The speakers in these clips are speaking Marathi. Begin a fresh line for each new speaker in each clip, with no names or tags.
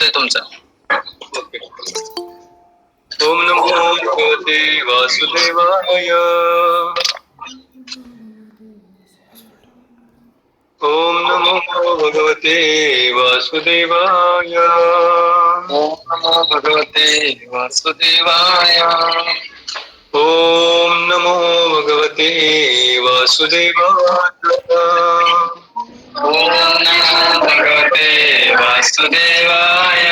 तुमचा ओम नमो भगवते वासुदेवाय ओम नमो भगवते वासुदेवाय ओम नमो भगवते वासुदेवाय ओम नमो भगवते वासुदेवाय ओम नमो भगवते वासुदेवाय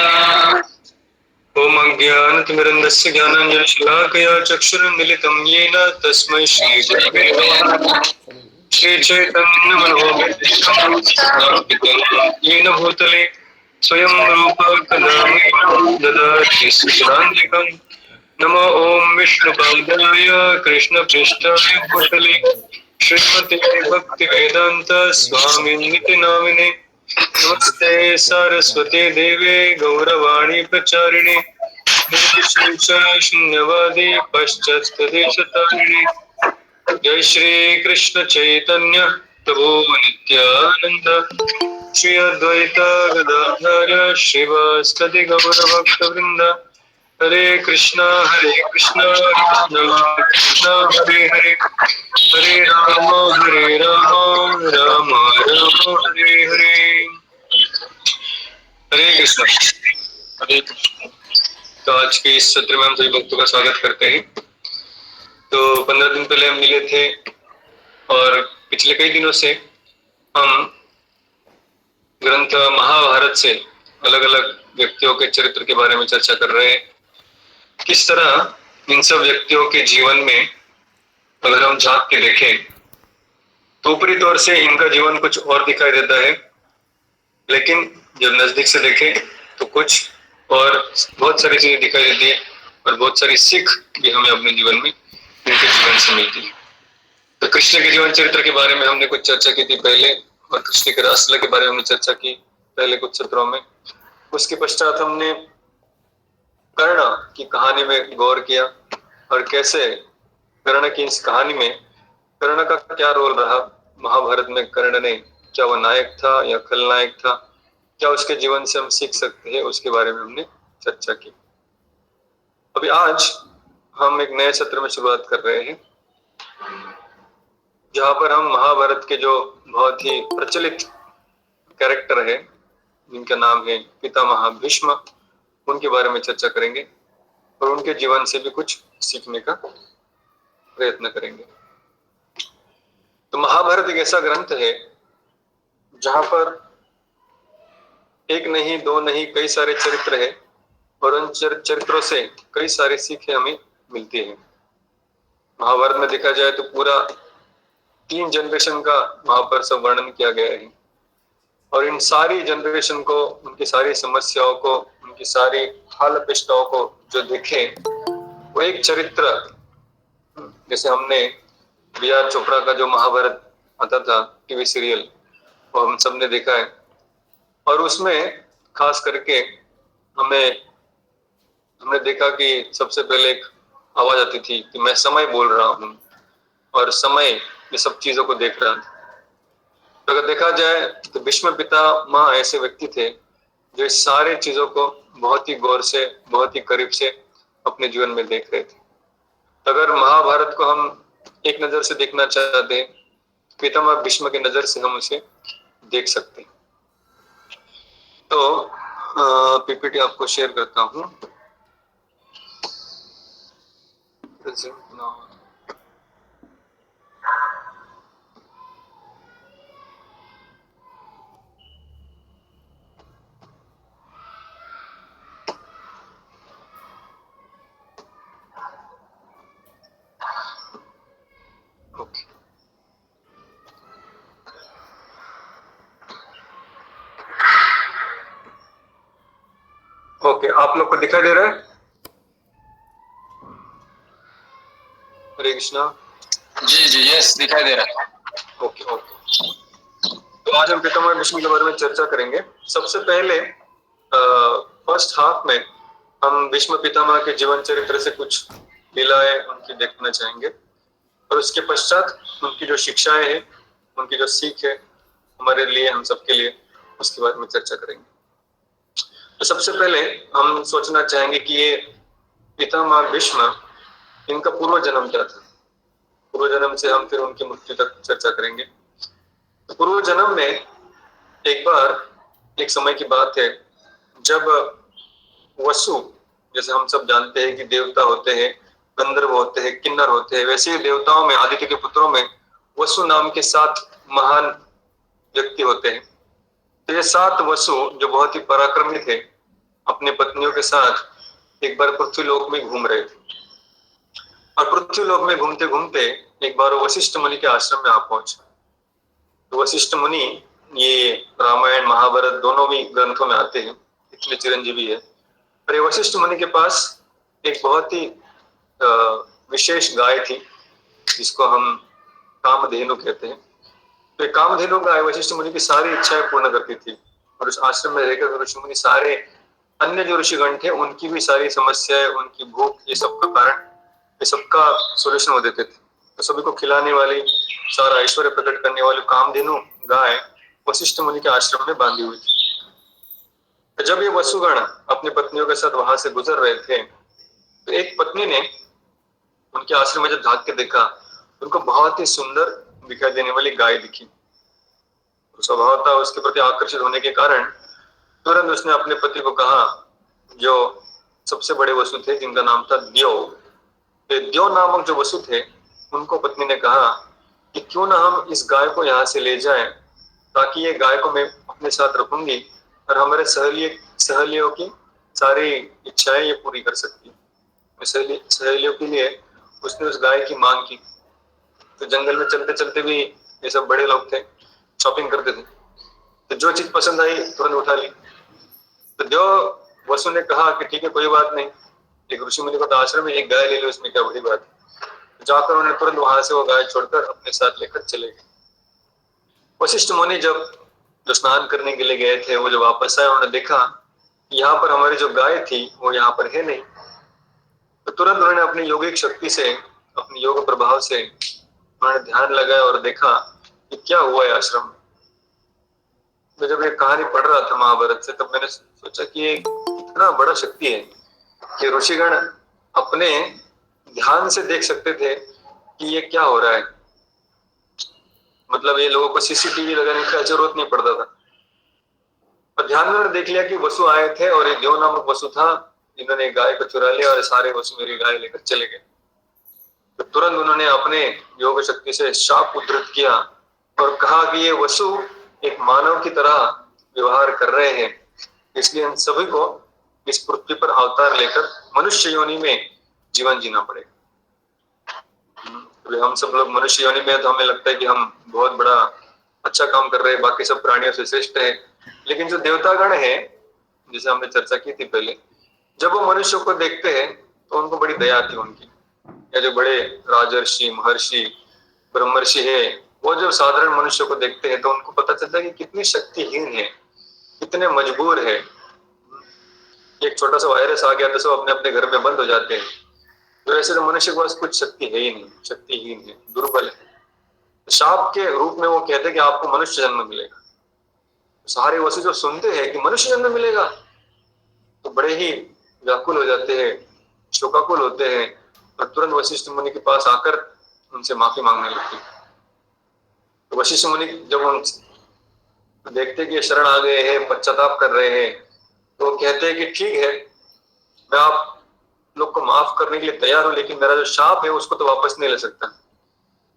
ओम अज्ञानतिमिरन्धस्य ज्ञानाञ्जनशलाकया चक्षुरुन्मीलितं येन तस्मै श्रीगुरवे नमः श्रीचैतन्यमनोभीष्टं येन भूतले स्वयं रूप कदा ददाति सुरान्तिकं नमो ओम विष्णुपादाय कृष्णपृष्ठाय भूतले श्रीमते भक्तिवेदान्त स्वामिनिति नामिने नमस्ते सरस्वती देवे गौरवाणी प्रचारिणे शून्यवादी पश्चात्प्रदेशतारिणे जय श्री कृष्ण चैतन्य प्रभु नित्यानंद श्री अद्वैत गदाधर श्रीवासदि गौरभक्तवृंद हरे कृष्णा कृष्ण कृष्ण हरे हरे हरे राम राम राम हरे हरे हरे कृष्ण। हरे कृष्ण। तो आज के इस सत्र में हम सभी भक्तों का स्वागत करते हैं। तो 15 दिन पहले हम मिले थे और पिछले कई दिनों से हम ग्रंथ महाभारत से अलग अलग व्यक्तियों के चरित्र के बारे में चर्चा कर रहे हैं। किस तरह इन सब व्यक्तियों के जीवन में अगर हम झांक के देखें तो ऊपरी तौर से इनका जीवन कुछ और दिखाई देता है, लेकिन जब नजदीक से देखें तो कुछ और बहुत सारी चीजें दिखाई देती है और बहुत सारी सीख भी हमें अपने जीवन में इनके जीवन से मिलती है। तो कृष्ण के जीवन चरित्र के बारे में हमने कुछ चर्चा की थी पहले, और कृष्ण के रासलीला के बारे में हमने चर्चा की पहले कुछ सत्रों में। उसके पश्चात हमने कर्ण की कहानी में गौर किया और कैसे कर्ण की इस कहानी में कर्ण का क्या रोल रहा, महाभारत में कर्ण ने क्या वो नायक था या खलनायक था, क्या उसके जीवन से हम सीख सकते हैं, उसके बारे में हमने चर्चा की। अभी आज हम एक नए सत्र में शुरुआत कर रहे हैं जहां पर हम महाभारत के जो बहुत ही प्रचलित कैरेक्टर है जिनका नाम है पितामह भीष्म, उनके बारे में चर्चा करेंगे और उनके जीवन से भी कुछ सीखने का प्रयत्न करेंगे। तो महाभारत एक ऐसा ग्रंथ है जहां पर एक नहीं दो नहीं कई सारे चरित्र है और उन चरित्रों से कई सारी सीखें हमें मिलती है। महाभारत में देखा जाए तो पूरा 3 जनरेशन का वहां पर सब वर्णन किया गया है और इन सारी जनरेशन को, उनकी सारी समस्याओं को, उनकी सारी हाल अपेक्षाओं को जो देखे वो एक चरित्र, जैसे हमने बी.आर. चोपड़ा का जो महाभारत आता था टीवी सीरियल वो हम सबने देखा है और उसमें खास करके हमने देखा कि सबसे पहले एक आवाज आती थी कि मैं समय बोल रहा हूँ और समय ये सब चीजों को देख रहा था। तो अगर देखा जाए तो भीष्म पितामह ऐसे व्यक्ति थे जो इस सारे चीजों को बहुत ही गौर से, बहुत ही करीब से अपने जीवन में देख रहे थे। तो अगर महाभारत को हम एक नजर से देखना चाहते हैं, पितामह भीष्म की नजर से हम उसे देख सकते हैं। तो पीपीटी आपको शेयर करता हूँ। ओके, आप लोग को दिखाई दे रहा है? हरे कृष्णा। जी यस दिखाई दे रहा है। Okay okay. तो आज हम पितामह भीष्म के बारे में चर्चा करेंगे। सबसे पहले फर्स्ट हाफ में हम भीष्म पितामह के जीवन चरित्र से कुछ लीलाएं उनकी देखना चाहेंगे और उसके पश्चात उनकी जो शिक्षाएं हैं, उनकी जो सीख है हमारे लिए, हम सबके लिए, उसके बारे में चर्चा करेंगे। तो सबसे पहले हम सोचना चाहेंगे कि ये पितामह भीष्म, इनका पूर्व जन्म क्या था। पूर्व जन्म से हम फिर उनकी मृत्यु तक चर्चा करेंगे। तो पूर्व जन्म में एक बार, एक समय की बात है, जब वसु, जैसे हम सब जानते हैं कि देवता होते हैं, गंधर्व होते हैं, किन्नर होते हैं, वैसे ही देवताओं में, आदित्य के पुत्रों में वसु नाम के 7 महान व्यक्ति होते हैं। तो ये 7 वसु जो बहुत ही पराक्रमी थे, अपनी पत्नियों के साथ एक बार पृथ्वीलोक में घूम रहे थे। और पृथ्वीलोक में घूमते घूमते एक बार वो वशिष्ठ मुनि के आश्रम में आ पहुंचे। तो वशिष्ठ मुनि, ये रामायण महाभारत दोनों भी ग्रंथों में आते हैं, इतने चिरंजीवी है। और ये वशिष्ठ मुनि के पास एक बहुत ही विशेष गाय थी, जिसको हम कामधेनु कहते हैं। तो ये कामधेनु गाय वशिष्ठ मुनि की सारी इच्छाएं पूर्ण करती थी। और उस आश्रम में रहकर ऋषि मुनि सारे अन्य जो ऋषिगण थे, उनकी भी सारी समस्याएं, उनकी भूख, ये सब का कारण, ये सबका सोल्यूशन हो देते थे। तो सभी को खिलाने वाली, सारा ऐश्वर्य प्रकट करने वाली कामधेनु गाय वशिष्ठ मुनि के आश्रम में बांधी हुई थी। तो जब ये वसुगण अपनी पत्नियों के साथ वहां से गुजर रहे थे, तो एक पत्नी ने उनके आश्रम में जब झांक के देखा, उनको बहुत ही सुंदर दिखाई देने वाली गाय दिखी। तो स्वभावतः उसके प्रति आकर्षित होने के कारण तुरंत उसने अपने पति को कहा, जो सबसे बड़े वसु थे, जिनका नाम था द्यौ। द्यौ नामक जो वसु थे, उनको पत्नी ने कहा कि क्यों ना हम इस गाय को यहाँ से ले जाएं, ताकि ये गाय को मैं अपने साथ रखूंगी और हमारे सहेलियों की सारी इच्छाएं ये पूरी कर सकती है। सहेलियों के लिए उसने उस गाय की मांग की। तो जंगल में चलते चलते भी ये सब बड़े लोग थे, शॉपिंग करते थे, तो जो चीज पसंद आई तुरंत उठा ली। तो जो वसु ने कहा कि ठीक है, कोई बात नहीं, एक ऋषि मुनि को तो आश्रम में एक गाय ले लो, इसमें क्या बड़ी बात है। जाकर उन्होंने तुरंत वहां से वो गाय छोड़कर अपने साथ लेकर चले गए। वशिष्ठ मुनि जब जो स्नान करने के लिए गए थे, वो जब वापस आए, उन्होंने देखा यहाँ पर हमारी जो गाय थी वो यहाँ पर है नहीं। तो तुरंत उन्होंने अपनी योगिक शक्ति से, अपनी योग प्रभाव से उन्होंने ध्यान लगाया और देखा कि क्या हुआ है आश्रम में। मैं जब ये कहानी पढ़ रहा था महाभारत से, तब मैंने सोचा कि ये इतना बड़ा शक्ति है कि ऋषिगण अपने ध्यान से देख सकते थे कि ये क्या हो रहा है। मतलब ये लोगों को सीसीटीवी लगाने की जरूरत नहीं पड़ता था। और ध्यान में देख लिया कि वसु आए थे और ये देव नामक वसु था, जिन्होंने गाय को चुरा लिया और सारे वसु मेरी गाय लेकर चले गए। तो तुरंत उन्होंने अपने योग शक्ति से शाप उद्धृत किया और कहा कि ये वसु एक मानव की तरह व्यवहार कर रहे हैं, इसलिए इन सभी को इस पृथ्वी पर अवतार लेकर मनुष्य योनि में जीवन जीना पड़ेगा। हम सब लोग मनुष्य योनि में, तो हमें लगता है कि हम बहुत बड़ा अच्छा काम कर रहे हैं, बाकी सब प्राणियों से श्रेष्ठ है। लेकिन जो देवतागण है, जिसे हमने चर्चा की थी पहले, जब वो मनुष्य को देखते हैं तो उनको बड़ी दया आती है उनकी। या जो बड़े राजर्षि, महर्षि, ब्रह्मर्षि है, वो जब साधारण मनुष्य को देखते हैं तो उनको पता चलता है कि कितनी शक्तिहीन है, कितने मजबूर है। एक छोटा सा वायरस आ गया तो सब अपने अपने घर में बंद हो जाते हैं। तो ऐसे तो मनुष्य के पास कुछ शक्ति है ही नहीं, शक्तिहीन है, दुर्बल है। शाप के रूप में वो कहते हैं कि आपको मनुष्य जन्म मिलेगा। सारे वसु जो सुनते हैं कि मनुष्य जन्म मिलेगा, तो बड़े ही व्याकुल हो जाते हैं, शोकाकुल होते हैं और तुरंत वशिष्ठ मुनि के पास आकर उनसे माफी मांगने लगते हैं। तो वशिष्ठ मुनि जब उन देखते कि शरण आ गए हैं, पश्चाताप कर रहे हैं, तो कहते हैं कि ठीक है, मैं आप लोग को माफ करने के लिए तैयार हूं, लेकिन मेरा जो शाप है उसको तो वापस नहीं ले सकता।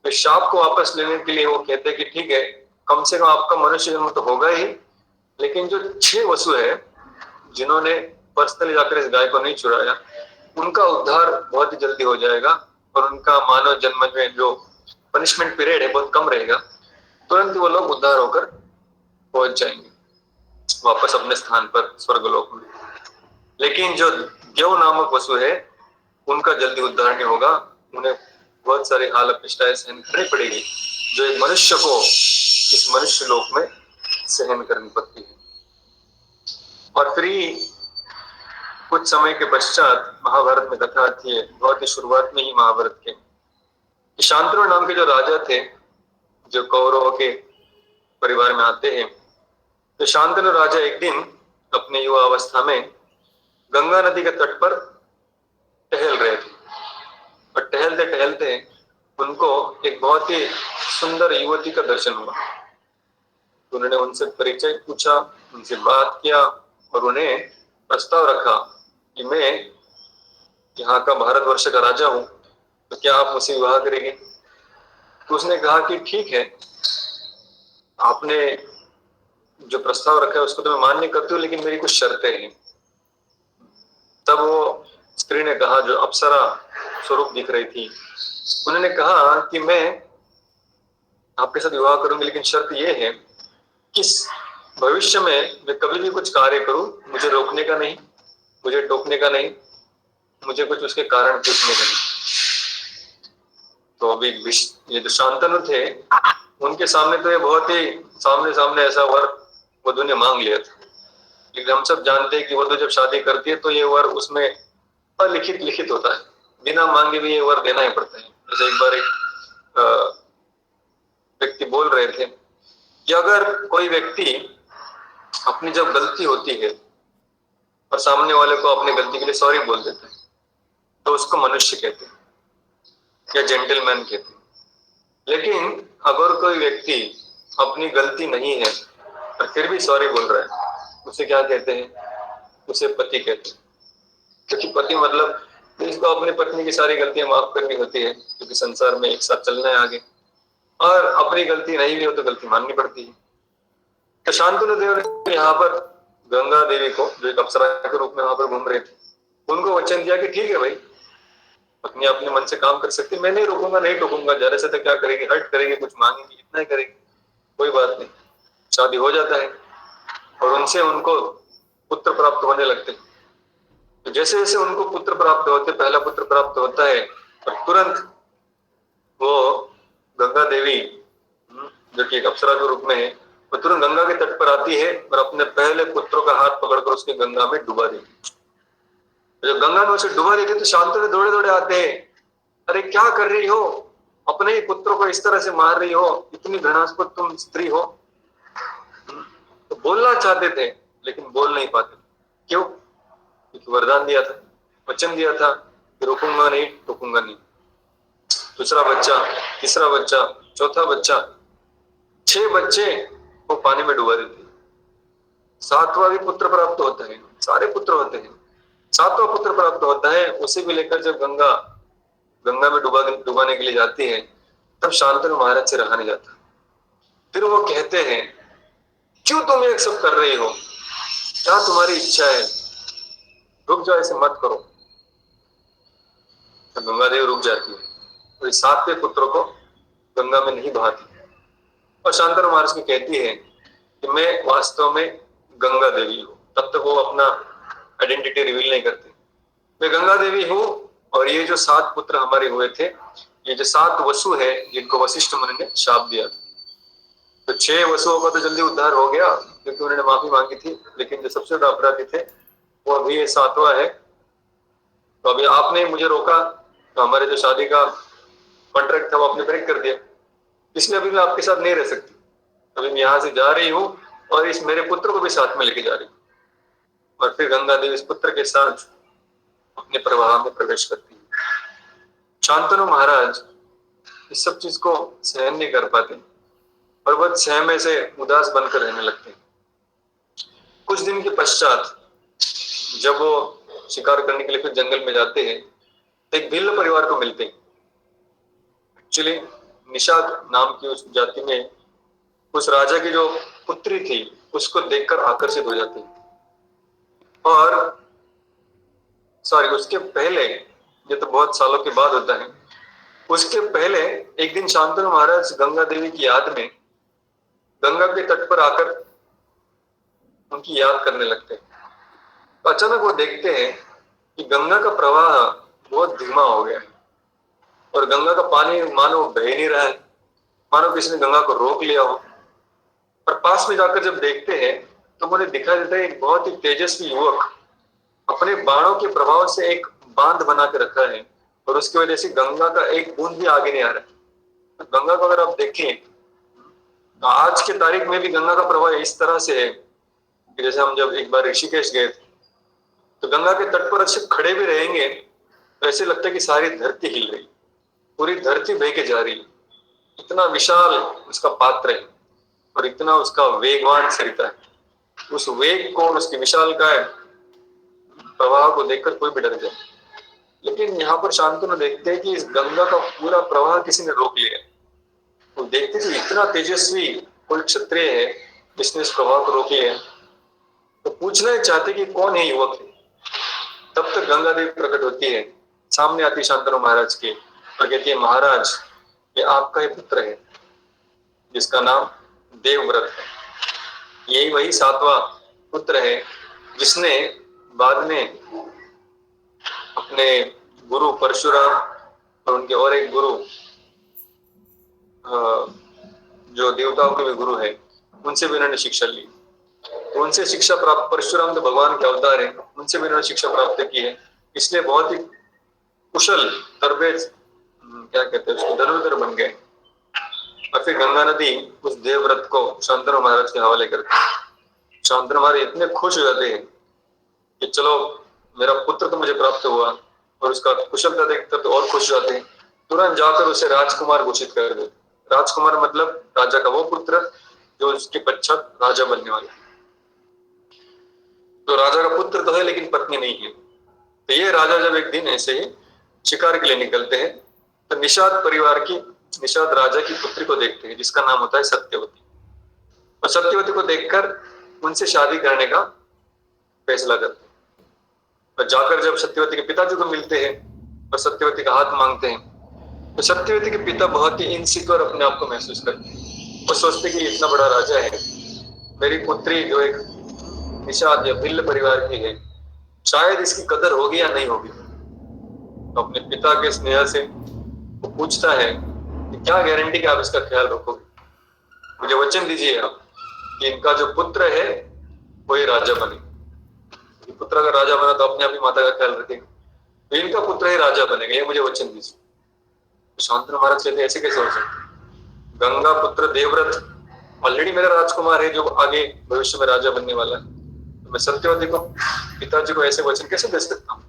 तो शाप को वापस लेने के लिए वो कहते हैं कि ठीक है, कम से कम आपका मनुष्य जन्म तो होगा ही, लेकिन जो 6 वसु है जिन्होंने पर्सनली जाकर इस गाय को नहीं चुराया, उनका उद्धार बहुत ही जल्दी हो जाएगा और उनका मानव जन्म में जो पनिशमेंट पीरियड है बहुत कम रहेगा। तुरंत वो लोग उद्धार होकर पहुंच जाएंगे वापस अपने स्थान पर स्वर्गलोक में। लेकिन जो देव नामक वसु है, उनका जल्दी उद्धार नहीं होगा। उन्हें बहुत सारी हाल अपेष्टाएं सहन करनी पड़ेगी, जो एक मनुष्य को इस मनुष्य लोक में सहन करनी पड़ती है। और फिर कुछ समय के पश्चात महाभारत में कथा आती है, बहुत ही शुरुआत में ही महाभारत के, शांतनु नाम के जो राजा थे, जो कौरवों के परिवार में आते हैं। तो शांतनु राजा एक दिन अपने युवा अवस्था में गंगा नदी के तट पर टहल रहे थे और टहलते टहलते उनको एक बहुत ही सुंदर युवती का दर्शन हुआ। तो उन्होंने उनसे परिचय पूछा, उनसे बात किया और उन्हें प्रस्ताव रखा कि मैं यहाँ का भारतवर्ष का राजा हूँ, तो क्या आप मुझसे विवाह करेंगे? तो उसने कहा कि ठीक है, आपने जो प्रस्ताव रखा है उसको तो मैं मान्य करती हूँ, लेकिन मेरी कुछ शर्तें हैं। तब वो स्त्री ने कहा, जो अप्सरा स्वरूप दिख रही थी, उन्होंने कहा कि मैं आपके साथ विवाह करूंगी, लेकिन शर्त ये है कि भविष्य में मैं कभी भी कुछ कार्य करूं, मुझे रोकने का नहीं, मुझे टोकने का नहीं, मुझे कुछ उसके कारण पूछने का नहीं। तो अभी ये जो शांतनु थे, उनके सामने तो ये बहुत ही सामने सामने ऐसा वर वधु ने मांग लिया था। लेकिन हम सब जानते हैं कि वधु जब शादी करती है तो ये वर उसमें अलिखित लिखित होता है, बिना मांगे भी ये वर देना ही पड़ता है। जैसे एक बार एक व्यक्ति बोल रहे थे कि अगर कोई व्यक्ति अपनी जब गलती होती है और सामने वाले को अपनी गलती के लिए सॉरी बोल देता है, तो उसको मनुष्य कहते हैं या जेंटलमैन कहते हैं। लेकिन अगर कोई व्यक्ति अपनी गलती नहीं है और फिर भी सॉरी बोल रहा है, उसे क्या कहते हैं? उसे पति कहते हैं। क्योंकि पति मतलब इसको अपनी पत्नी की सारी गलतियां माफ करनी होती है, क्योंकि संसार में एक साथ चलना है आगे, और अपनी गलती नहीं भी हो तो गलती माननी पड़ती है। तो शांतनु देव ने यहाँ पर गंगा देवी को, जो एक अप्सरा के रूप में वहां पर घूम रहे थे, उनको वचन दिया कि ठीक है भाई, पत्नी अपने मन से काम कर सकती, मैं नहीं रोकूंगा, नहीं टोकूंगा, ज्यादा से तो क्या करेगी, हर्ट करेगी, कुछ मांगेगी, इतना ही करेगी, कोई बात नहीं। शादी हो जाता है और उनसे उनको पुत्र प्राप्त होने लगते। तो जैसे जैसे उनको पुत्र प्राप्त होते, पहला पुत्र प्राप्त होता है, और तुरंत वो गंगा देवी, जो कि एक अप्सरा के रूप में है, वो तुरंत गंगा के तट पर आती है और अपने पहले पुत्रों का हाथ पकड़कर उसके गंगा में डुबा देती है। जब गंगा में उसे डुबा देती है तो शांतनु दौड़े दौड़े आते हैं, अरे क्या कर रही हो, अपने ही पुत्रों को इस तरह से मार रही हो, इतनी घृणास्पद तुम स्त्री हो। तो बोलना चाहते थे लेकिन बोल नहीं पाते। क्यों? क्योंकि वरदान दिया था, वचन दिया था कि रोकूंगा नहीं, टोकूंगा नहीं। दूसरा बच्चा, तीसरा बच्चा, चौथा बच्चा, 6 बच्चे वो पानी में डुबा देते। 7वां भी पुत्र प्राप्त होता है, सारे पुत्र होते हैं, 7वां पुत्र प्राप्त होता है। उसे भी लेकर जब गंगा में डुबाने के लिए जाती है, तब शांतनु महाराज से रहा नहीं जाता। फिर वो कहते हैं, क्यों तुम ये सब कर रही हो, क्या तुम्हारी इच्छा है, रुक जाओ, ऐसे मत करो। तो गंगा देवी रुक जाती है, तो इस 7वें पुत्र को गंगा में नहीं बहाती और शांतनु महाराज की कहती है कि मैं वास्तव में गंगा देवी हूँ। तब तक वो अपना आइडेंटिटी रिवील नहीं करते, मैं गंगा देवी हूँ। और ये जो 7 पुत्र हमारे हुए थे, ये जो 7 वसु है, जिनको वशिष्ठ मुनि ने शाप दिया, तो 6 वसुओं का तो जल्दी उद्धार हो गया क्योंकि उन्होंने माफी मांगी थी। लेकिन जो सबसे बड़ा अपराधी थे वो अभी ये 7वां है। तो अभी आपने मुझे रोका, तो हमारे जो शादी का कॉन्ट्रैक्ट था वो आपने ब्रेक कर दिया, इसलिए अभी मैं आपके साथ नहीं रह सकती। अभी मैं यहाँ से जा रही हूँ और इस मेरे पुत्र को भी साथ में लेके जा रही हूँ। और फिर गंगा देवी इस पुत्र के साथ अपने प्रवाह में प्रवेश करती है। शांतनु महाराज इस सब चीज को सहन नहीं कर पाते और बहुत सहमे से उदास बनकर रहने लगते हैं। कुछ दिन के पश्चात जब वो शिकार करने के लिए फिर जंगल में जाते हैं, तो एक भिल्ल परिवार को मिलते हैं। एक्चुअली निषाद नाम की उस जाति में उस राजा की जो पुत्री थी उसको देखकर आकर्षित हो जाते हैं। और सॉरी, उसके पहले, ये तो बहुत सालों के बाद होता है, उसके पहले एक दिन शांतनु महाराज गंगा देवी की याद में गंगा के तट पर आकर उनकी याद करने लगते हैं। तो अचानक वो देखते हैं कि गंगा का प्रवाह बहुत धीमा हो गया है और गंगा का पानी मानो बह नहीं रहा है, मानो किसी ने गंगा को रोक लिया हो। और पास में जाकर जब देखते हैं तो उन्हें दिखाई देता है एक बहुत ही तेजस्वी युवक अपने बाणों के प्रभाव से एक बांध बना के रखा है और उसकी वजह से गंगा का एक बूंद भी आगे नहीं आ रहा है। तो गंगा को अगर आप देखें तो आज के तारीख में भी गंगा का प्रवाह इस तरह से है कि जैसे हम जब एक बार ऋषिकेश गए थे तो गंगा के तट पर अच्छे खड़े भी रहेंगे तो ऐसे लगता है कि सारी धरती हिल रही, पूरी धरती बह के जा रही है। इतना विशाल उसका पात्र है और इतना उसका वेगवान सरिता है। उस वेग को, उसकी विशालकाय प्रवाह को देखकर कोई भी डर जाए। लेकिन यहाँ पर शांतनु देखते हैं कि इस गंगा का पूरा प्रवाह किसी ने रोक लिया। वो देखते कि इतना तेजस्वी कोई क्षत्रिय है जिसने इस प्रवाह को रोक लिया। तो पूछना ही चाहते कि कौन है युवक है। तब तक गंगा देवी प्रकट होती है, सामने आती शांतनु महाराज के और कहती है, महाराज ये आपका ही पुत्र है जिसका नाम देवव्रत है। यही वही सातवां पुत्र है जिसने बाद में अपने गुरु परशुराम और उनके और एक गुरु जो देवताओं के भी गुरु है उनसे भी उन्होंने शिक्षा ली। तो उनसे शिक्षा प्राप्त, परशुराम तो भगवान के अवतार है, उनसे भी उन्होंने शिक्षा प्राप्त की है। इसलिए बहुत ही कुशल तरबेज क्या कहते हैं उसको, धनुर्धर बन गए। और फिर गंगा नदी उस देवव्रत को शांतनु महाराज के हवाले करती है। शांतनु महाराज इतने खुश हो जाते हैं कि चलो मेरा पुत्र तो मुझे प्राप्त हुआ, और उसका कुशलता देखकर तो और खुश हो जाते हैं। तुरंत जाकर उसे राजकुमार घोषित कर दे। राजकुमार मतलब राजा का वो पुत्र जो उसके पश्चात राजा बनने वाला। तो राजा का पुत्र तो है लेकिन पत्नी नहीं है। तो ये राजा जब एक दिन ऐसे ही शिकार के लिए निकलते हैं तो निषाद परिवार की, निषाद राजा की पुत्री को देखते हैं जिसका नाम होता है सत्यवती। और सत्यवती को देखकर उनसे शादी करने का फैसला करते हैं। और जाकर जब सत्यवती के पिताजी को मिलते हैं और सत्यवती का हाथ मांगते हैं तो सत्यवती के पिता बहुत ही इनसिक्योर अपने आप को महसूस करते हैं। वो सोचते कि इतना बड़ा राजा है, मेरी पुत्री जो एक निषाद या भिल्ल परिवार की है, शायद इसकी कदर होगी या नहीं होगी। तो अपने पिता के स्नेह से वो पूछता है कि क्या गारंटी कि आप इसका ख्याल रखोगे, मुझे वचन दीजिए आप कि इनका जो पुत्र है वही राजा बने। पुत्र अगर राजा बना तो अपने आप ही माता का ख्याल रखेगा, तो इनका पुत्र ही राजा बनेगा, ये मुझे वचन दीजिए। तो शांतनु महाराज कहते ऐसे कैसे हो सकते, गंगा पुत्र देवव्रत ऑलरेडी मेरा राजकुमार है जो आगे भविष्य में राजा बनने वाला है, तो मैं सत्यवती को, पिताजी को ऐसे वचन कैसे दे सकता हूँ।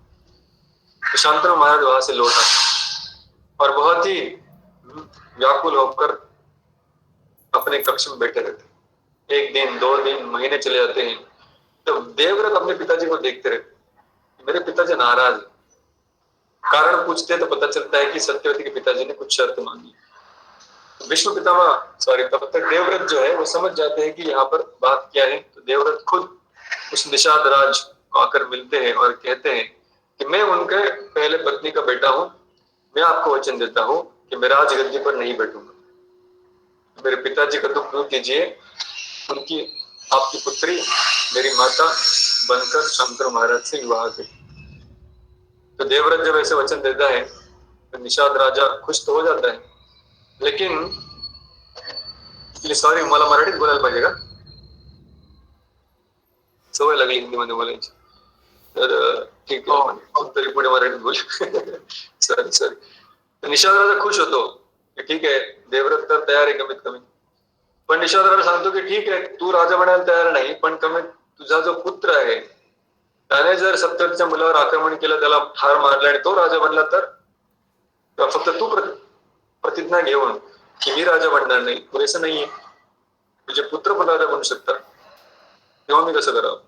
तो शांतनु महाराज वहां से लौटा और बहुत ही व्याकुल होकर अपने कक्ष में बैठे रहते। एक दिन, 2 दिन, महीने चले जाते हैं। तो देवव्रत अपने पिताजी को देखते रहते, मेरे पिताजी नाराज है। कारण पूछते तो पता चलता है कि सत्यवती के पिताजी ने कुछ शर्त मांगी। तो विष्णु पितामह तब तक देवव्रत जो है वो समझ जाते हैं कि यहाँ पर बात क्या है। तो देवव्रत खुद उस निषाद राज को आकर मिलते हैं और कहते हैं कि मैं उनके पहले पत्नी का बेटा हूँ, मैं आपको वचन देता हूँ कि मैं राजगद्दी पर नहीं बैठूंगा, मेरे पिताजी का दुख दूर कीजिए, उनकी आपकी पुत्री मेरी माता बनकर शंकर महाराज से विवाह करी। तो देवव्रत जब ऐसे वचन देता है तो निषाद राजा खुश तो हो जाता है, लेकिन सॉरी मला मराठीत बोलायला पाहिजे का, सवय लागली हिंदीमध्ये बोलायची, तर ठीक आहे तरी पुढे मराठीत बोल सॉरी. तर निषाद राजा खुश होतो की ठीक आहे देवव्रत तर तयार आहे कमीत कमी, पण निषाद राजा सांगतो की ठीक आहे तू राजा बनायला तयार नाही, पण कमीत तुझा जो पुत्र आहे त्याने जर सत्यवतीच्या मुलावर आक्रमण केलं, त्याला ठार मारलं आणि तो राजा बनला तर फक्त तू प्रतिज्ञा घेऊन की मी राजा बनणार नाही, पुरेसं नाहीये, तुझे पुत्र पण राजा बनू शकतात, तेव्हा मी कसं करावं.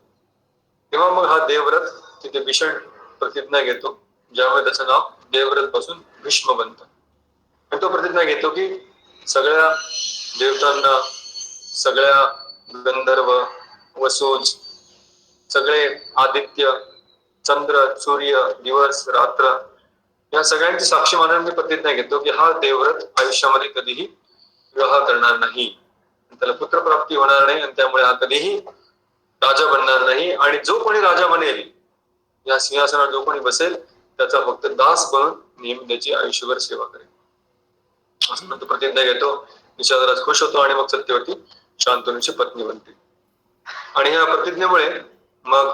तेव्हा मग हा देवव्रत तिथे भीषण प्रतिज्ञा घेतो, ज्यामुळे त्याचं नाव देवव्रत पासून भीष्म बनतं. आणि तो प्रतिज्ञा घेतो की सगळ्या देवतांना, सगळ्या गंधर्व, वसूज, सगळे आदित्य, चंद्र, सूर्य, दिवस, रात्र या सगळ्यांची साक्षी मानून मी प्रतिज्ञा घेतो की हा देवव्रत आयुष्यामध्ये कधीही विवाह करणार नाही, त्याला पुत्र प्राप्ती होणार नाही आणि त्यामुळे हा कधीही राजा बनणार नाही, आणि जो कोणी राजा बनेल या सिंहासनावर जो कोणी बसेल त्याचा फक्त दास बनून नेहमी त्याची आयुष्यभर सेवा करेल असं म्हणतो. प्रतिज्ञा घेतो, निषादराज खुश होतो आणि मग सत्यवती शांतनूची पत्नी बनते. आणि या प्रतिज्ञेमुळे मग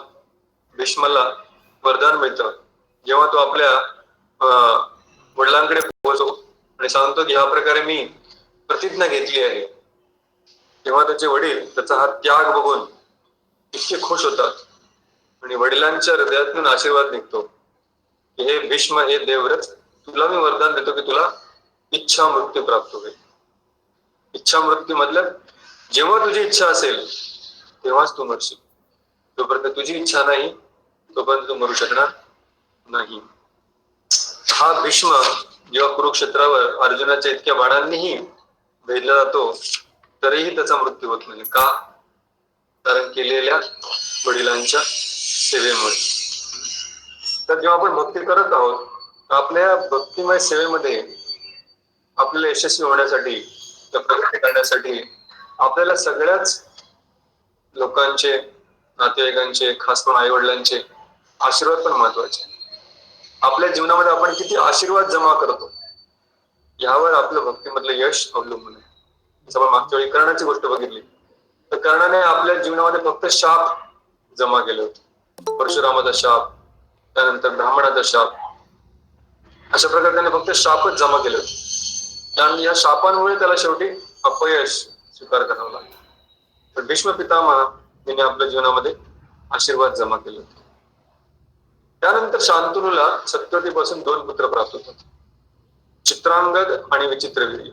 भीष्माला वरदान मिळतं. जेव्हा तो आपल्या वडिलांकडे पोहोचतो आणि सांगतो की ह्या प्रकारे मी प्रतिज्ञा घेतली आहे, तेव्हा त्याचे वडील त्याचा हा त्याग बघून इतके खुश होतात आणि वडिलांच्या हृदयातून आशीर्वाद निघतो की हे भीष्म, हे देवव्रत, तुला मी वरदान देतो की तुला इच्छा मृत्यू प्राप्त होईल. इच्छा मृत्यू मतलब जेव्हा तुझी इच्छा असेल तेव्हाच तू मरशील. जोपर्यंत तुझी इच्छा नाही तोपर्यंत तू मरू शकणार नाही. हा भीष्म जेव्हा कुरुक्षेत्रावर अर्जुनाच्या इतक्या बाणांनीही भेदला जातो तरीही त्याचा मृत्यू होत नाही. का? कारण केलेल्या वडिलांच्या सेवेमुळे. तर जेव्हा आपण भक्ती करत आहोत आपल्या भक्तिमय सेवेमध्ये आपल्याला यशस्वी होण्यासाठी, प्रगती करण्यासाठी आपल्याला सगळ्याच लोकांचे, नातेवाईकांचे, खास करून आई वडिलांचे आशीर्वाद पण महत्वाचे. आपल्या जीवनामध्ये आपण किती आशीर्वाद जमा करतो यावर आपलं भक्तीमधलं यश अवलंबून आहे. जसं आपण मागच्या वेळी कर्णाची गोष्ट बघितली तर कर्णाने आपल्या जीवनामध्ये फक्त शाप जमा केले होते. परशुरामाचा शाप, त्यानंतर ब्राह्मणाचा शाप, अशा प्रकारे त्याने फक्त शापच जमा केले होते आणि या शापांमुळे त्याला शेवटी अपयश स्वीकार करावं लागलं. तर भीष्म पितामह यांनी आपल्या जीवनामध्ये आशीर्वाद जमा केले होते. त्यानंतर शांतनूला सत्यवतीपासून 2 पुत्र प्राप्त होतात, चित्रांगद आणि विचित्रवीर्य.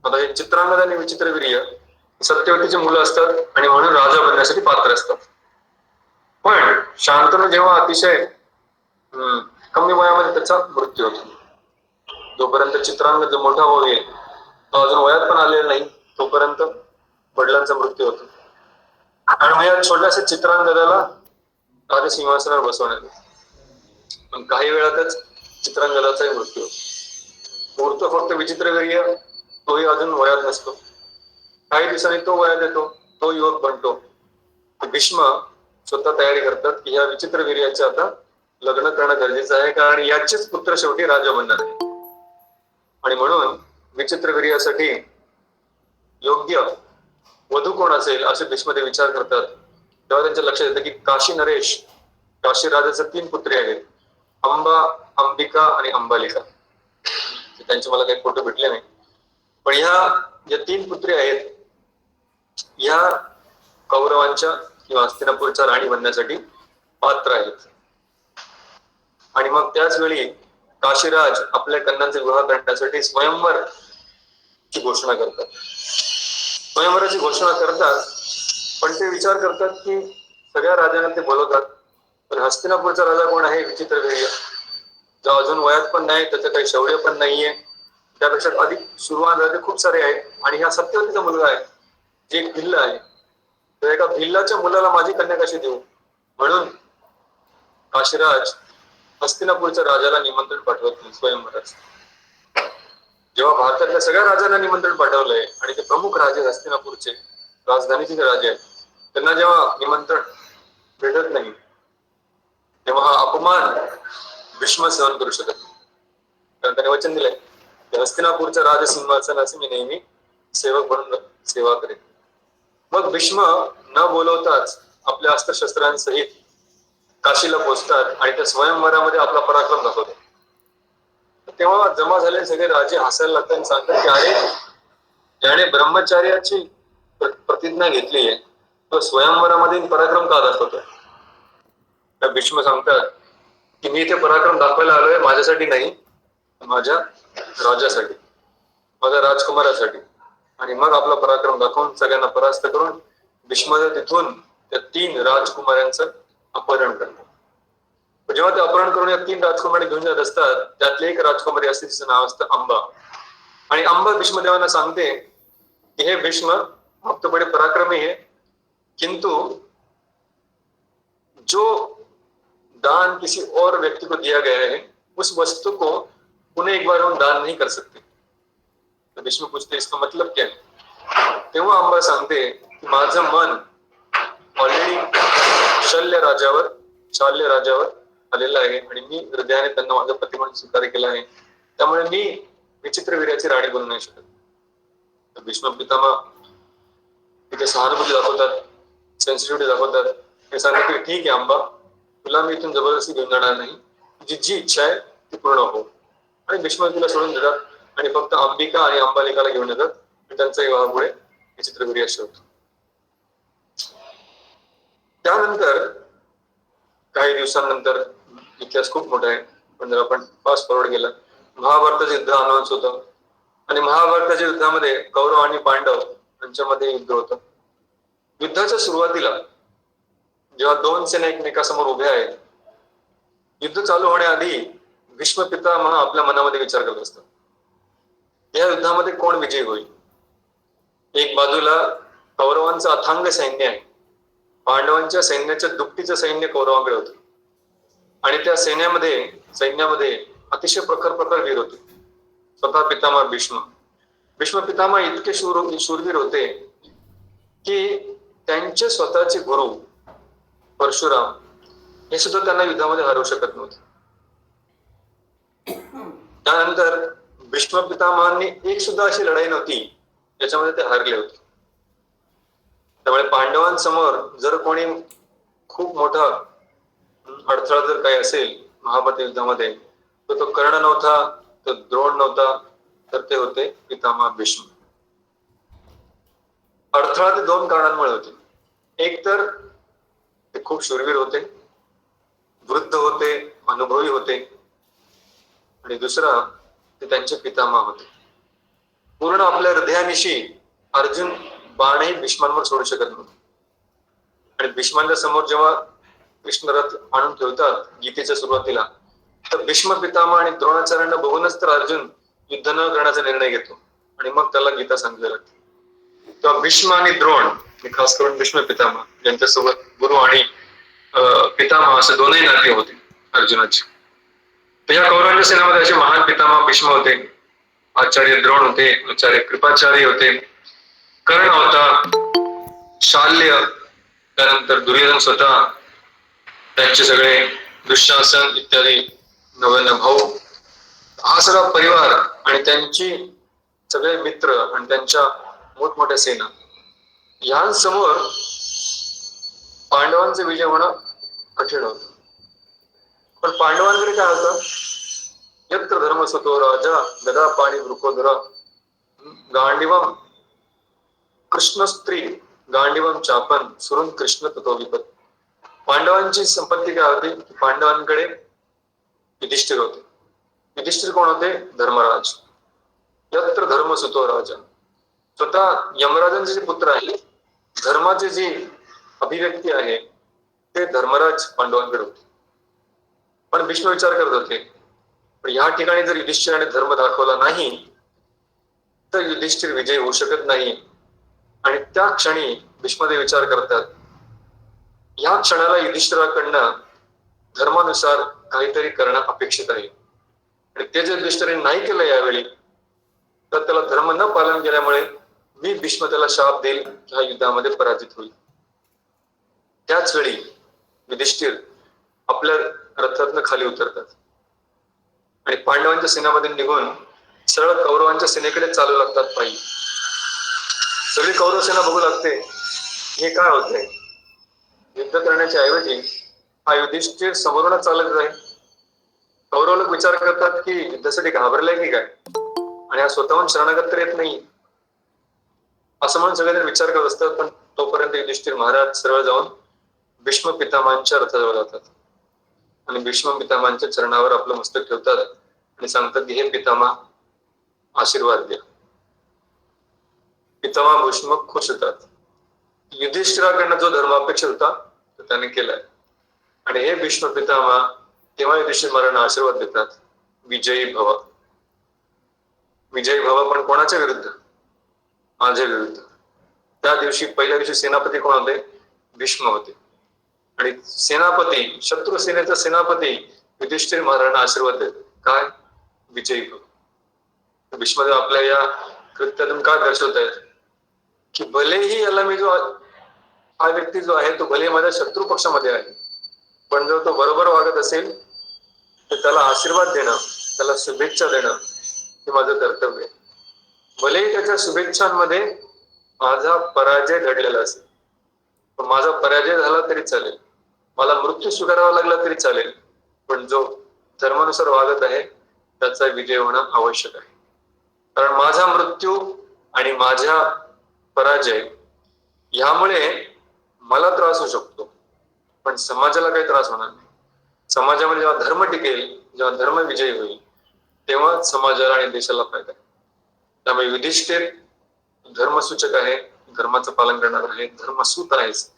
आता हे चित्रांगद आणि विचित्रवीर्य सत्यवतीची मुलं असतात आणि म्हणून राजा बनण्यासाठी पात्र असतात. पण शांतनु जेव्हा अतिशय कमी वयामध्ये त्याचा मृत्यू होतो. जोपर्यंत चित्रांगद जो मोठा भाऊ आहे तो अजून वयात पण आलेला नाही तोपर्यंत वडिलांचा मृत्यू होतो आणि मग या छोट्याशा चित्रांगदाला राजसिंहासनावर बसवण्यात येते. पण काही वेळातच चित्रांगदाचाही मृत्यू होतो. उरतो फक्त विचित्रवीर्य, तोही अजून वयात नसतो. काही दिवसांनी तो वयात येतो, तो युवक बनतो. भीष्म स्वतः तयारी करतात की या विचित्रवीर्याचे आता लग्न करणं गरजेचं आहे कारण याचेच पुत्र शेवटी राजा बनणार आहे. आणि म्हणून विचित्रवीर्यासाठी योग्य वधू कोण असेल असे भीष्मदेव विचार करतात. तेव्हा त्यांच्या लक्षात येतं की काशी नरेश, काशी राजाचे 3 पुत्री आहेत, अंबा, अंबिका आणि अंबालिका. त्यांचे मला काही फोटो भेटले नाही, पण ह्या ज्या 3 पुत्री आहेत या कौरवांच्या किंवा हस्तिनापूरच्या राणी बनण्यासाठी पात्र आहेत. आणि मग त्याच वेळी काशीराज आपल्या कन्यांचे विवाह करण्यासाठी स्वयंवर ची घोषणा करतात. स्वयंवराची घोषणा करतात पण ते विचार करतात की सगळ्या राजांना ते बोलवतात पण हस्तिनापूरचा राजा कोण आहे? विचित्रवीर्य, जो अजून वयात पण नाही, त्याचं काही शौर्य पण नाहीये, त्यापेक्षा अधिक सुरुवात राजे खूप सारे आहेत आणि हा सत्यवतीचा मुलगा आहे जे एक भिल्ल आहे. तर एका भिल्लाच्या मुलाला माझी कन्या कशी देऊ? म्हणून काशीराज हस्तिनापूरच्या राजाला निमंत्रण पाठवत नाही स्वयंवराचं. जेव्हा भारतातल्या सगळ्या राजांना निमंत्रण पाठवलंय आणि ते प्रमुख राजे हस्तिनापूरचे, राजधानीचे जे राजे आहेत, त्यांना जेव्हा निमंत्रण भेटत नाही तेव्हा हा अपमान भीष्म सहन करू शकत नाही. कारण त्याने वचन दिलंय की हस्तिनापूरच्या राजसिंहासनाचे मी नेहमी सेवक म्हणून सेवा करेन. मग भीष्म न बोलवताच आपल्या अस्त्रशस्त्रांसहित काशीला पोहोचतात आणि त्या स्वयंवरामध्ये आपला पराक्रम दाखवतात. तेव्हा जमा झालेले सगळे राजे हसायला लागतात आणि सांगतात की अरे, ज्याने ब्रह्मचार्याची प्रतिज्ञा घेतली आहे तो स्वयंवरामध्ये पराक्रम का दाखवतोय? तर भीष्म सांगतात की मी इथे पराक्रम दाखवायला आलोय माझ्यासाठी नाही, माझ्या राजासाठी, माझ्या राजकुमारासाठी. आणि मग आपला पराक्रम दाखवून सगळ्यांना परास्त करून भीष्म तिथून त्या 3 राजकुमारांचं अपहरण करतात. जेव्हा ते अपहरण करून या 3 राजकुमारी घेऊन जात असतात त्यातली एक राजकुमारी असते, तिचं नाव असतं अंबा. आणि अंबा भीष्मदेवांना सांगते कि हे भीष्म, आप तो बड़े पराक्रमी है किंतु जो दान किसी और व्यक्ति को दिया गया है उस वस्तु को पुनः एक बार हम दान नहीं कर सकते. तो भीष्म पूछते इसका मतलब क्या है? तेव्हा अंबा सांगते की माझं मन ऑलरेडी शल्य राजावर आलेलं आहे आणि मी हृदयाने त्यांना माझा पती म्हणून स्वीकार केला आहे, त्यामुळे मी विचित्रवीर्याची राणी बनू नाही शकत. भीष्म पितामह तिथे सहानुभूती दाखवतात, सेन्सिटिव्हिटी दाखवतात. हे सांगतात की ठीक आहे अंबा, तुला मी इथून जबरदस्ती घेऊन जाणार नाही, तुझी जी इच्छा आहे ती पूर्ण हो. आणि भीष्म तिला सोडून देतात आणि फक्त अंबिका आणि अंबालिकाला घेऊन येतात. त्यांचा विवाह पुढे विचित्रवीर्याशी होतो. त्यानंतर काही दिवसांनंतर, इतिहास खूप मोठा आहे पण जर आपण फास्ट फॉरवर्ड केला, महाभारताचं युद्ध अनाउन्स होतं आणि महाभारताच्या युद्धामध्ये कौरव आणि पांडव यांच्यामध्ये युद्ध होतं. युद्धाच्या सुरुवातीला जेव्हा दोन सेना एकमेकासमोर उभ्या आहेत, युद्ध चालू होण्याआधी भीष्म पितामह आपल्या मनामध्ये विचार करत असतात, या युद्धामध्ये कोण विजयी होईल. एक बाजूला कौरवांचं अथांग सैन्य आहे, पांडवांच्या सैन्याच्या दुपटीचं सैन्य कौरवांकडे होतं आणि त्या सैन्यामध्ये अतिशय प्रखर वीर होते. स्वतः पितामह भीष्म पितामह इतके शूरवीर होते की त्यांचे स्वतःचे गुरु परशुराम हे सुद्धा त्यांना युद्धामध्ये हरवू शकत नव्हते. त्यानंतर भीष्म पितामहांनी एक सुद्धा अशी लढाई नव्हती ज्याच्यामध्ये ते हरले होते. त्यामुळे पांडवांसमोर जर कोणी खूप मोठा अडथळा जर काही असेल महाभारत युद्धामध्ये, तर तो कर्ण नव्हता, तो द्रोण नव्हता, तर ते होते पितामह भीष्म. अडथळा ते दोन कारणांमुळे होते. एक तर ते खूप शूरवीर होते, वृद्ध होते, अनुभवी होते आणि दुसरा ते त्यांचे पितामह होते. पूर्ण आपल्या हृदयानिशी अर्जुन बाणही भीष्मांवर सोडू शकत नव्हते आणि भीष्मांच्या समोर जेव्हा कृष्ण रथ आणून ठेवतात गीतेच्या सुरुवातीला, तर भीष्म पितामह आणि द्रोणाचार्यांना बघूनच तर अर्जुन युद्ध न करण्याचा निर्णय घेतो आणि मग त्याला गीता सांगितली जाते. तेव्हा भीष्म आणि द्रोण, खास करून भीष्म पितामह यांच्यासोबत गुरु आणि पितामह असे दोनही नाते होते अर्जुनाचे. तर या कौरवांच्या सेनामध्ये असे महान पितामह भीष्म होते, आचार्य द्रोण होते, आचार्य कृपाचार्य होते, कर्ण होता, शाल्य, त्यानंतर दुर्योधन स्वतः, त्यांचे सगळे दुःशासन इत्यादी 99 भाऊ, हा सगळा परिवार आणि त्यांची सगळे मित्र आणि त्यांच्या मोठमोठ्या सेना यांसमोर पांडवांचे विजय होणं कठीण होतं. पण पांडवांकडे काय होतं, यत्र धर्मसुतो राजा गदा पाणी वृकोदरा गांडीवम कृष्णस्त्री गांडीवम चापन सुरून कृष्ण ततो विपत. पांडवांची संपत्ती काय होती, पांडवांकडे युधिष्ठिर होते. युधिष्ठिर कोण होते, धर्मराज. यत्र धर्मसुतो राजा, स्वतः यमराजांचे जे पुत्र आहे, धर्माचे जी अभिव्यक्ती आहे ते धर्मराज पांडवांकडे होते. पण भीष्म विचार करत होते, पण या ठिकाणी जर युधिष्ठिराने धर्म दाखवला नाही तर युधिष्ठिर विजय होऊ शकत नाही. आणि त्या क्षणी भीष्मदेव विचार करतात, या क्षणाला युधिष्ठिराकडनं धर्मानुसार काहीतरी करणं अपेक्षित आहे आणि ते जर युधिष्ठिराने नाही केलं यावेळी, तर त्याला धर्म न पालन केल्यामुळे मी भीष्म त्याला शाप देईल, ह्या युद्धामध्ये पराजित होईल. त्याच वेळी युधिष्ठिर आपल्या रथातनं खाली उतरतात आणि पांडवांच्या सेनामध्ये निघून सरळ कौरवांच्या सेनेकडे चालू लागतात पायी. सगळी कौरव सेना बघू लागते, हे काय होतंय, युद्ध करण्याच्या ऐवजी हा युधिष्ठिर समोरूनच चालत आहे. कौरव लोक विचार करतात की युद्धासाठी घाबरलाय की काय, आणि हा स्वतःहून शरणागत तर येत नाही, असं म्हणून सगळेजण विचार करत असतात. पण तोपर्यंत युधिष्ठिर महाराज सरळ जाऊन भीष्म पितामहांच्या रथाजवळ जातात आणि भीष्म पितामहांच्या चरणावर आपलं मस्तक ठेवतात आणि सांगतात की हे पितामह आशीर्वाद द्या. पितामह भीष्म खुश होतात. युधिष्ठिराकडनं जो धर्म अपेक्षित होता तो त्याने केलाय आणि हे भीष्म पितामह तेव्हा युधिष्ठिर महाराजांना आशीर्वाद देतात, विजयी भव. विजयी भव पण कोणाच्या विरुद्ध, माझ्या विरुद्ध. त्या दिवशी पहिल्या दिवशी सेनापती कोण होते, भीष्म होते आणि सेनापती, शत्रू सेनेचा सेनापती युधिष्ठिर महाराजांना आशीर्वाद देतात, काय, विजयी भव. भीष्मदेव आपल्या या कृत्यातून काय दर्शवत आहेत की भलेही याला मी हा व्यक्ती जो आहे तो भले माझ्या शत्रू पक्षामध्ये आहे, पण जर तो बरोबर वागत असेल तर त्याला आशीर्वाद देणं, त्याला शुभेच्छा देणं हे माझं कर्तव्य आहे. भलेही त्याच्या शुभेच्छांमध्ये माझा पराजय घडलेला असेल, पण माझा पराजय झाला तरी चालेल, मला मृत्यू स्वीकारावा लागला तरी चालेल, पण जो धर्मानुसार वागत आहे त्याचा विजय होणं आवश्यक आहे. कारण माझा मृत्यू आणि माझ्या पराजय यामुळे मला त्रास होऊ शकतो, पण समाजाला काही त्रास होणार नाही. समाजामध्ये जेव्हा धर्म टिकेल, जेव्हा धर्म विजयी होईल, तेव्हा समाजाला आणि देशाला फायदा आहे. त्यामुळे युधिष्ठिर धर्मसूचक आहे, धर्माचं पालन करणार आहे, धर्मसूत आहेस,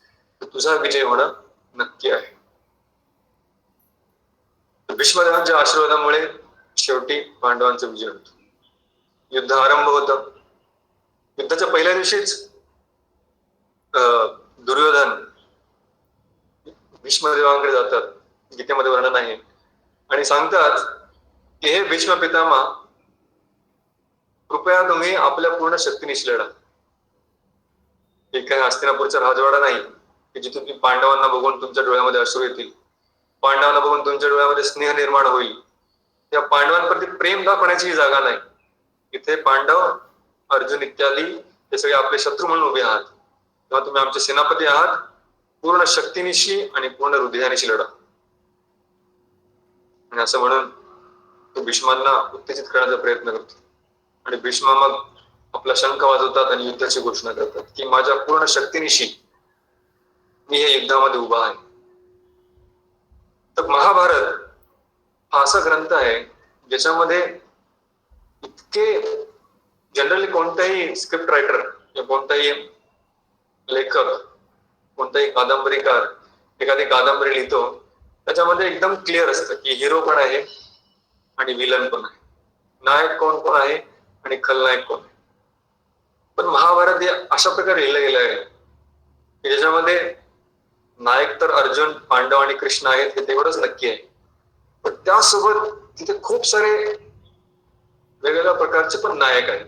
तर तुझा विजय होणं नक्की आहे. भीष्मदेवांच्या आशीर्वादामुळे शेवटी पांडवांचा विजय होतो. युद्ध आरंभ होतं. युद्धाच्या पहिल्या दिवशीच दुर्योधन भीष्मदेवांकडे जातात, गीतेमध्ये वर्णन आहे, आणि सांगतात की हे भीष्म पितामह, कृपया तुम्ही आपल्या पूर्ण शक्तीनिशी लढा. हे काही हस्तिनापूरचा राजवाडा नाही की जिथे तुम्ही पांडवांना बघून तुमच्या डोळ्यामध्ये अश्रू येतील, पांडवांना बघून तुमच्या डोळ्यामध्ये स्नेह निर्माण होईल. त्या पांडवांप्रती प्रेम दाखवण्याची ही जागा नाही. इथे पांडव, अर्जुन इत्यादी हे सगळे आपले शत्रू म्हणून उभे आहात. तेव्हा तुम्ही आमचे सेनापती आहात, पूर्ण शक्तीनिशी आणि पूर्ण हृदयानिशी लढा. आणि असं म्हणून तो भीष्मांना उत्तेजित करण्याचा प्रयत्न करतो. आणि भीष्म मग आपला शंख वाजवतात आणि युद्धाची घोषणा करतात की माझ्या पूर्ण शक्तीनिशी मी या युद्धामध्ये उभा आहे. तर महाभारत हा असा ग्रंथ आहे ज्याच्यामध्ये इतके जनरली कोणताही स्क्रिप्ट रायटर किंवा कोणताही लेखक, कोणताही कादंबरीकार एखादी कादंबरी लिहितो, त्याच्यामध्ये एकदम क्लिअर असतं की हिरो पण आहे आणि विलन पण आहे, नायक कोण आहे आणि खलनायक कोण आहे. पण महाभारत हे अशा प्रकारे लिहिलं गेलं आहे की ज्याच्यामध्ये नायक तर अर्जुन, पांडव आणि कृष्ण आहेत हे तेवढंच नक्की आहे, पण त्यासोबत तिथे खूप सारे वेगवेगळ्या प्रकारचे पण नायक आहेत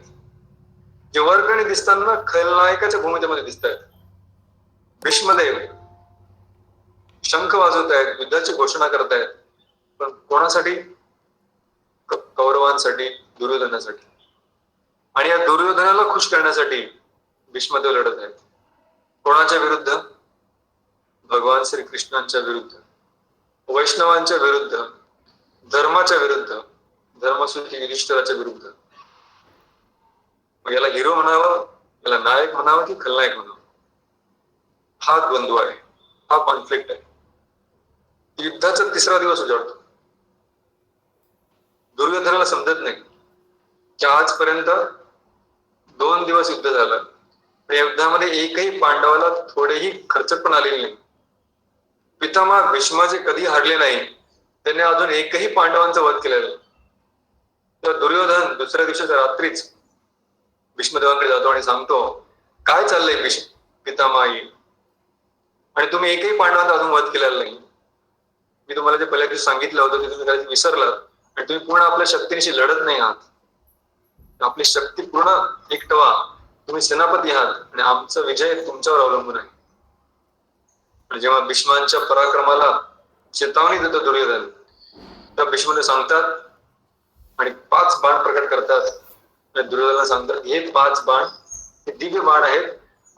जे वरकणी दिसताना खलनायकाच्या भूमिकेमध्ये दिसत आहेत. भीष्मदेव शंख वाजवत आहेत, युद्धाची घोषणा करतायत, पण कोणासाठी? कौरवांसाठी, दुर्योधनासाठी. आणि या दुर्योधनाला खुश करण्यासाठी भीष्मदेव लढत आहेत. कोणाच्या विरुद्ध? भगवान श्रीकृष्णांच्या विरुद्ध, वैष्णवांच्या विरुद्ध, धर्माच्या विरुद्ध, धर्मसूती युधिष्ठिराच्या विरुद्ध. मग याला हिरो म्हणावं, याला नायक म्हणावं की खलनायक म्हणावं? हा द्वंद्व आहे, हा कॉन्फ्लिक्ट आहे. युद्धाचा तिसरा दिवस उजाडतो. दुर्योधनाला समजत नाही की आजपर्यंत 2 दिवस युद्ध झालं, या युद्धामध्ये एकही पांडवाला थोडेही खर्चट पण आलेले नाही. पितामह भीष्माचे कधी हारले नाही, त्यांनी अजून एकही पांडवांचा वध केलेला नाही. तर दुर्योधन दुसऱ्या दिवशीच्या रात्रीच भीष्मदेवांकडे जातो आणि सांगतो, काय चाललंय भीष्म पितामही, आणि तुम्ही एकही पांडवांचा अजून वध केलेला नाही. मी तुम्हाला जे पहिल्या दिवशी सांगितलं होतं ते तुम्ही कदाचित विसरलात, आणि तुम्ही पूर्ण आपल्या शक्तीनिशी लढत नाही आहात. आपली शक्ती पूर्ण एकटवा, तुम्ही सेनापती आहात आणि आमचा विजय तुमच्यावर अवलंबून आहे. आणि जेव्हा भीष्मांच्या पराक्रमाला चेतावणी देतो दुर्योधन, तर भीष्मदेव सांगतात आणि 5 बाण प्रकट करतात. दुर्योधनाला सांगतात हे 5 बाण हे दिव्य बाण आहेत,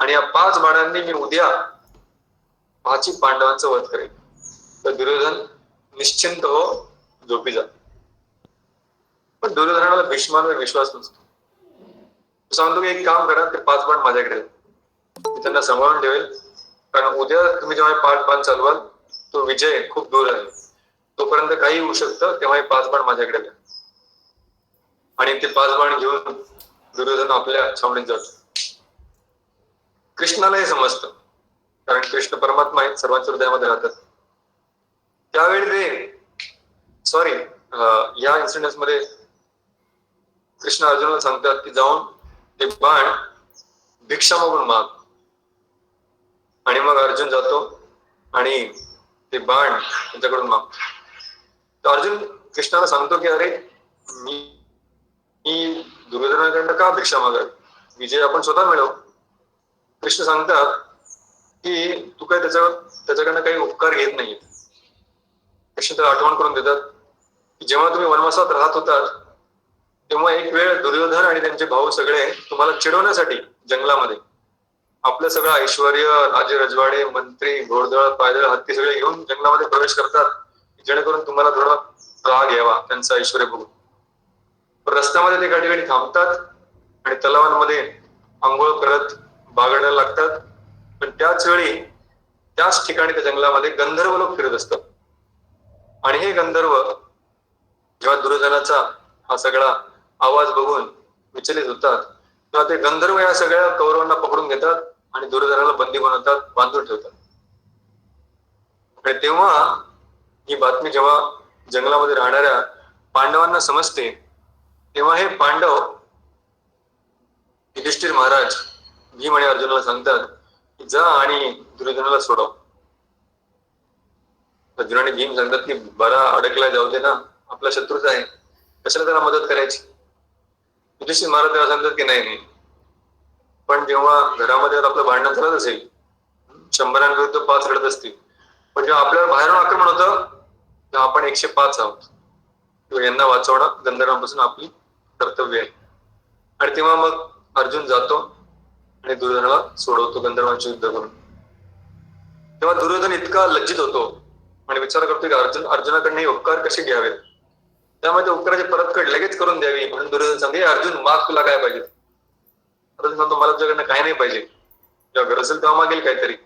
आणि या 5 बाणांनी मी उद्या 5 पांडवांचा वध करेल. तर दुर्योधन निश्चिंत हो, झोपी जा. पण दुर्योधनाला भीष्मांवर विश्वास नसतो. तो सांगतो की एक काम करा, ते 5 बाण माझ्याकडे, मी त्यांना सांभाळून ठेवेल, कारण उद्या तुम्ही जेव्हा 5 बाण चालवाल तो विजय खूप दूर आहे, तोपर्यंत काही होऊ शकतं, तेव्हा हे 5 बाण माझ्याकडे द्या. आणि ते 5 बाण घेऊन दुर्योधन आपल्या छावणीत जातो. कृष्णाला हे समजतं, कारण कृष्ण परमात्मा आहेत, सर्वांच्या हृदयामध्ये राहतात. त्यावेळी या इन्सिडेंट मध्ये कृष्ण अर्जुनाला सांगतात की जाऊन ते बाण भिक्षा मागून माग. आणि मग अर्जुन जातो आणि ते बाण त्यांच्याकडून मागतो. तर अर्जुन कृष्णाला सांगतो की अरे मी दुर्योधनाकडनं का भिक्षा मागावी, विजय आपण स्वतः मिळवू. कृष्ण सांगतात की तू काय त्याच्याकडनं काही उपकार घेत नाही. कृष्ण त्याला आठवण करून देतात की जेव्हा तुम्ही वनवासात राहत होतात तेव्हा एक वेळ दुर्योधन आणि त्यांचे भाऊ सगळे तुम्हाला चिडवण्यासाठी जंगलामध्ये आपलं सगळं ऐश्वर, राजे रजवाडे, मंत्री, घोडदळ, पायदळ, हत्ती सगळे घेऊन जंगलामध्ये प्रवेश करतात, जेणेकरून तुम्हाला थोडा राग यावा त्यांचं ऐश्वर बघून. रस्त्यामध्ये ते एका ठिकाणी थांबतात आणि तलावांमध्ये आंघोळ करत बागडायला लागतात. पण त्याच वेळी त्याच ठिकाणी त्या जंगलामध्ये गंधर्व लोक फिरत असतात. आणि हे गंधर्व जेव्हा दुर्योधनाचा हा सगळा आवाज बघून विचलित होतात, तेव्हा ते गंधर्व या सगळ्या कौरवांना पकडून घेतात आणि दुर्योधनाला बंदी बनवतात, बांधून ठेवतात. आणि तेव्हा ही बातमी जेव्हा जंगलामध्ये राहणाऱ्या पांडवांना समजते, तेव्हा हे पांडव युधिष्ठिर महाराज भीम आणि अर्जुनाला सांगतात की जा आणि दुर्योधनाला सोडव. अर्जुन आणि भीम सांगतात की बरा अडकला जाऊ दे ना, आपला शत्रूच आहे, कशाला त्याला मदत करायची. युधिष्ठिर महाराज तेव्हा सांगतात की नाही, पण जेव्हा घरामध्ये आपलं भांडण चालत असेल, 100विरुद्ध 5 लढत असतील, पण जेव्हा आपल्याला बाहेरून आक्रमण होतं तेव्हा आपण 105 आहोत. किंवा यांना वाचवणं गंधर्वांपासून आपली कर्तव्य आहे. आणि तेव्हा मग अर्जुन जातो आणि दुर्योधनाला सोडवतो गंधर्वांचे युद्ध करून. तेव्हा दुर्योधन इतका लज्जित होतो आणि विचार करतो की अर्जुनाकडनं हे उपकार कसे घ्यावेत. त्यामुळे ते उपकाराची परतफेड लगेच करून द्यावी म्हणून दुर्योधन सांगते, अर्जुन माग, तुला काय पाहिजे. अर्जुन सांगतो, मला तुझ्याकडनं काय नाही पाहिजे, जेव्हा गरज असेल तेव्हा मागेल काहीतरी.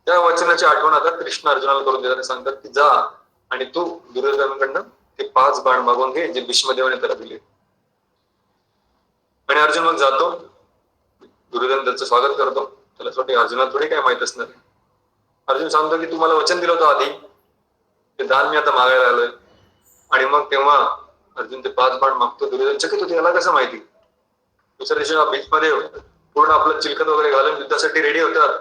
त्या वचनाची आठवण आता कृष्ण अर्जुनाला करून देतात. सांगतात की जा आणि तू दुर्योधनाकडनं ते 5 बाण मागून घे जे भीष्मदेवाने त्याला दिले. आणि अर्जुन मग जातो, दुर्योधन त्याचं स्वागत करतो. त्याला छोटे अर्जुनाला थोडी काय माहित असणार. अर्जुन सांगतो की तू मला वचन दिलं होतं आधी, ते दान मी आता मागायला आलोय. आणि मग तेव्हा अर्जुन ते 5 बाण मागतो. दुर्योधन चकित होते, याला कसं माहिती. दुसऱ्या दिवशी भीष्मदेव पूर्ण आपलं चिलखत वगैरे घालून युद्धासाठी रेडी होतात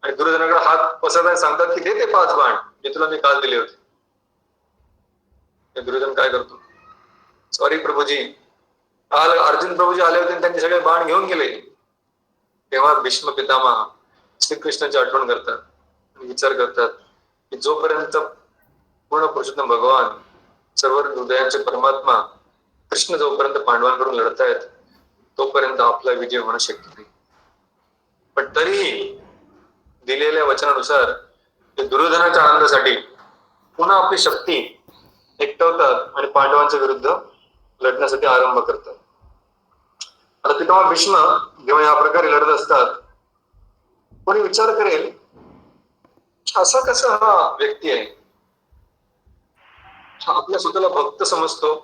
आणि दुर्योधनाकडे हात पसरताना सांगतात की दे ते 5 बाण जे तुला मी काल दिले होते. दुर्योधन काय करतो, सॉरी प्रभूजी, अर्जुन प्रभूजी आले होते, त्यांचे सगळे बाण घेऊन गेले. तेव्हा भीष्म पितामह श्रीकृष्णाची आठवण करतात आणि विचार करतात की जोपर्यंत पूर्ण पुरुषोत्तम भगवान, सर्व हृदयांचे परमात्मा कृष्ण जोपर्यंत पांडवांकडून लढतायत तोपर्यंत आपला विजय होणं शक्य नाही. पण तरीही दिलेल्या वचनानुसार ते दुर्योधनाच्या आनंदासाठी पुन्हा आपली शक्ती एकवतात आणि पांडवांच्या विरुद्ध लढण्यासाठी आरंभ करतात. आता तेव्हा भीष्म जेव्हा या प्रकारे लढत असतात, कोणी विचार करेल असा कसा हा व्यक्ती आहे, हा आपल्या स्वतःला भक्त समजतो,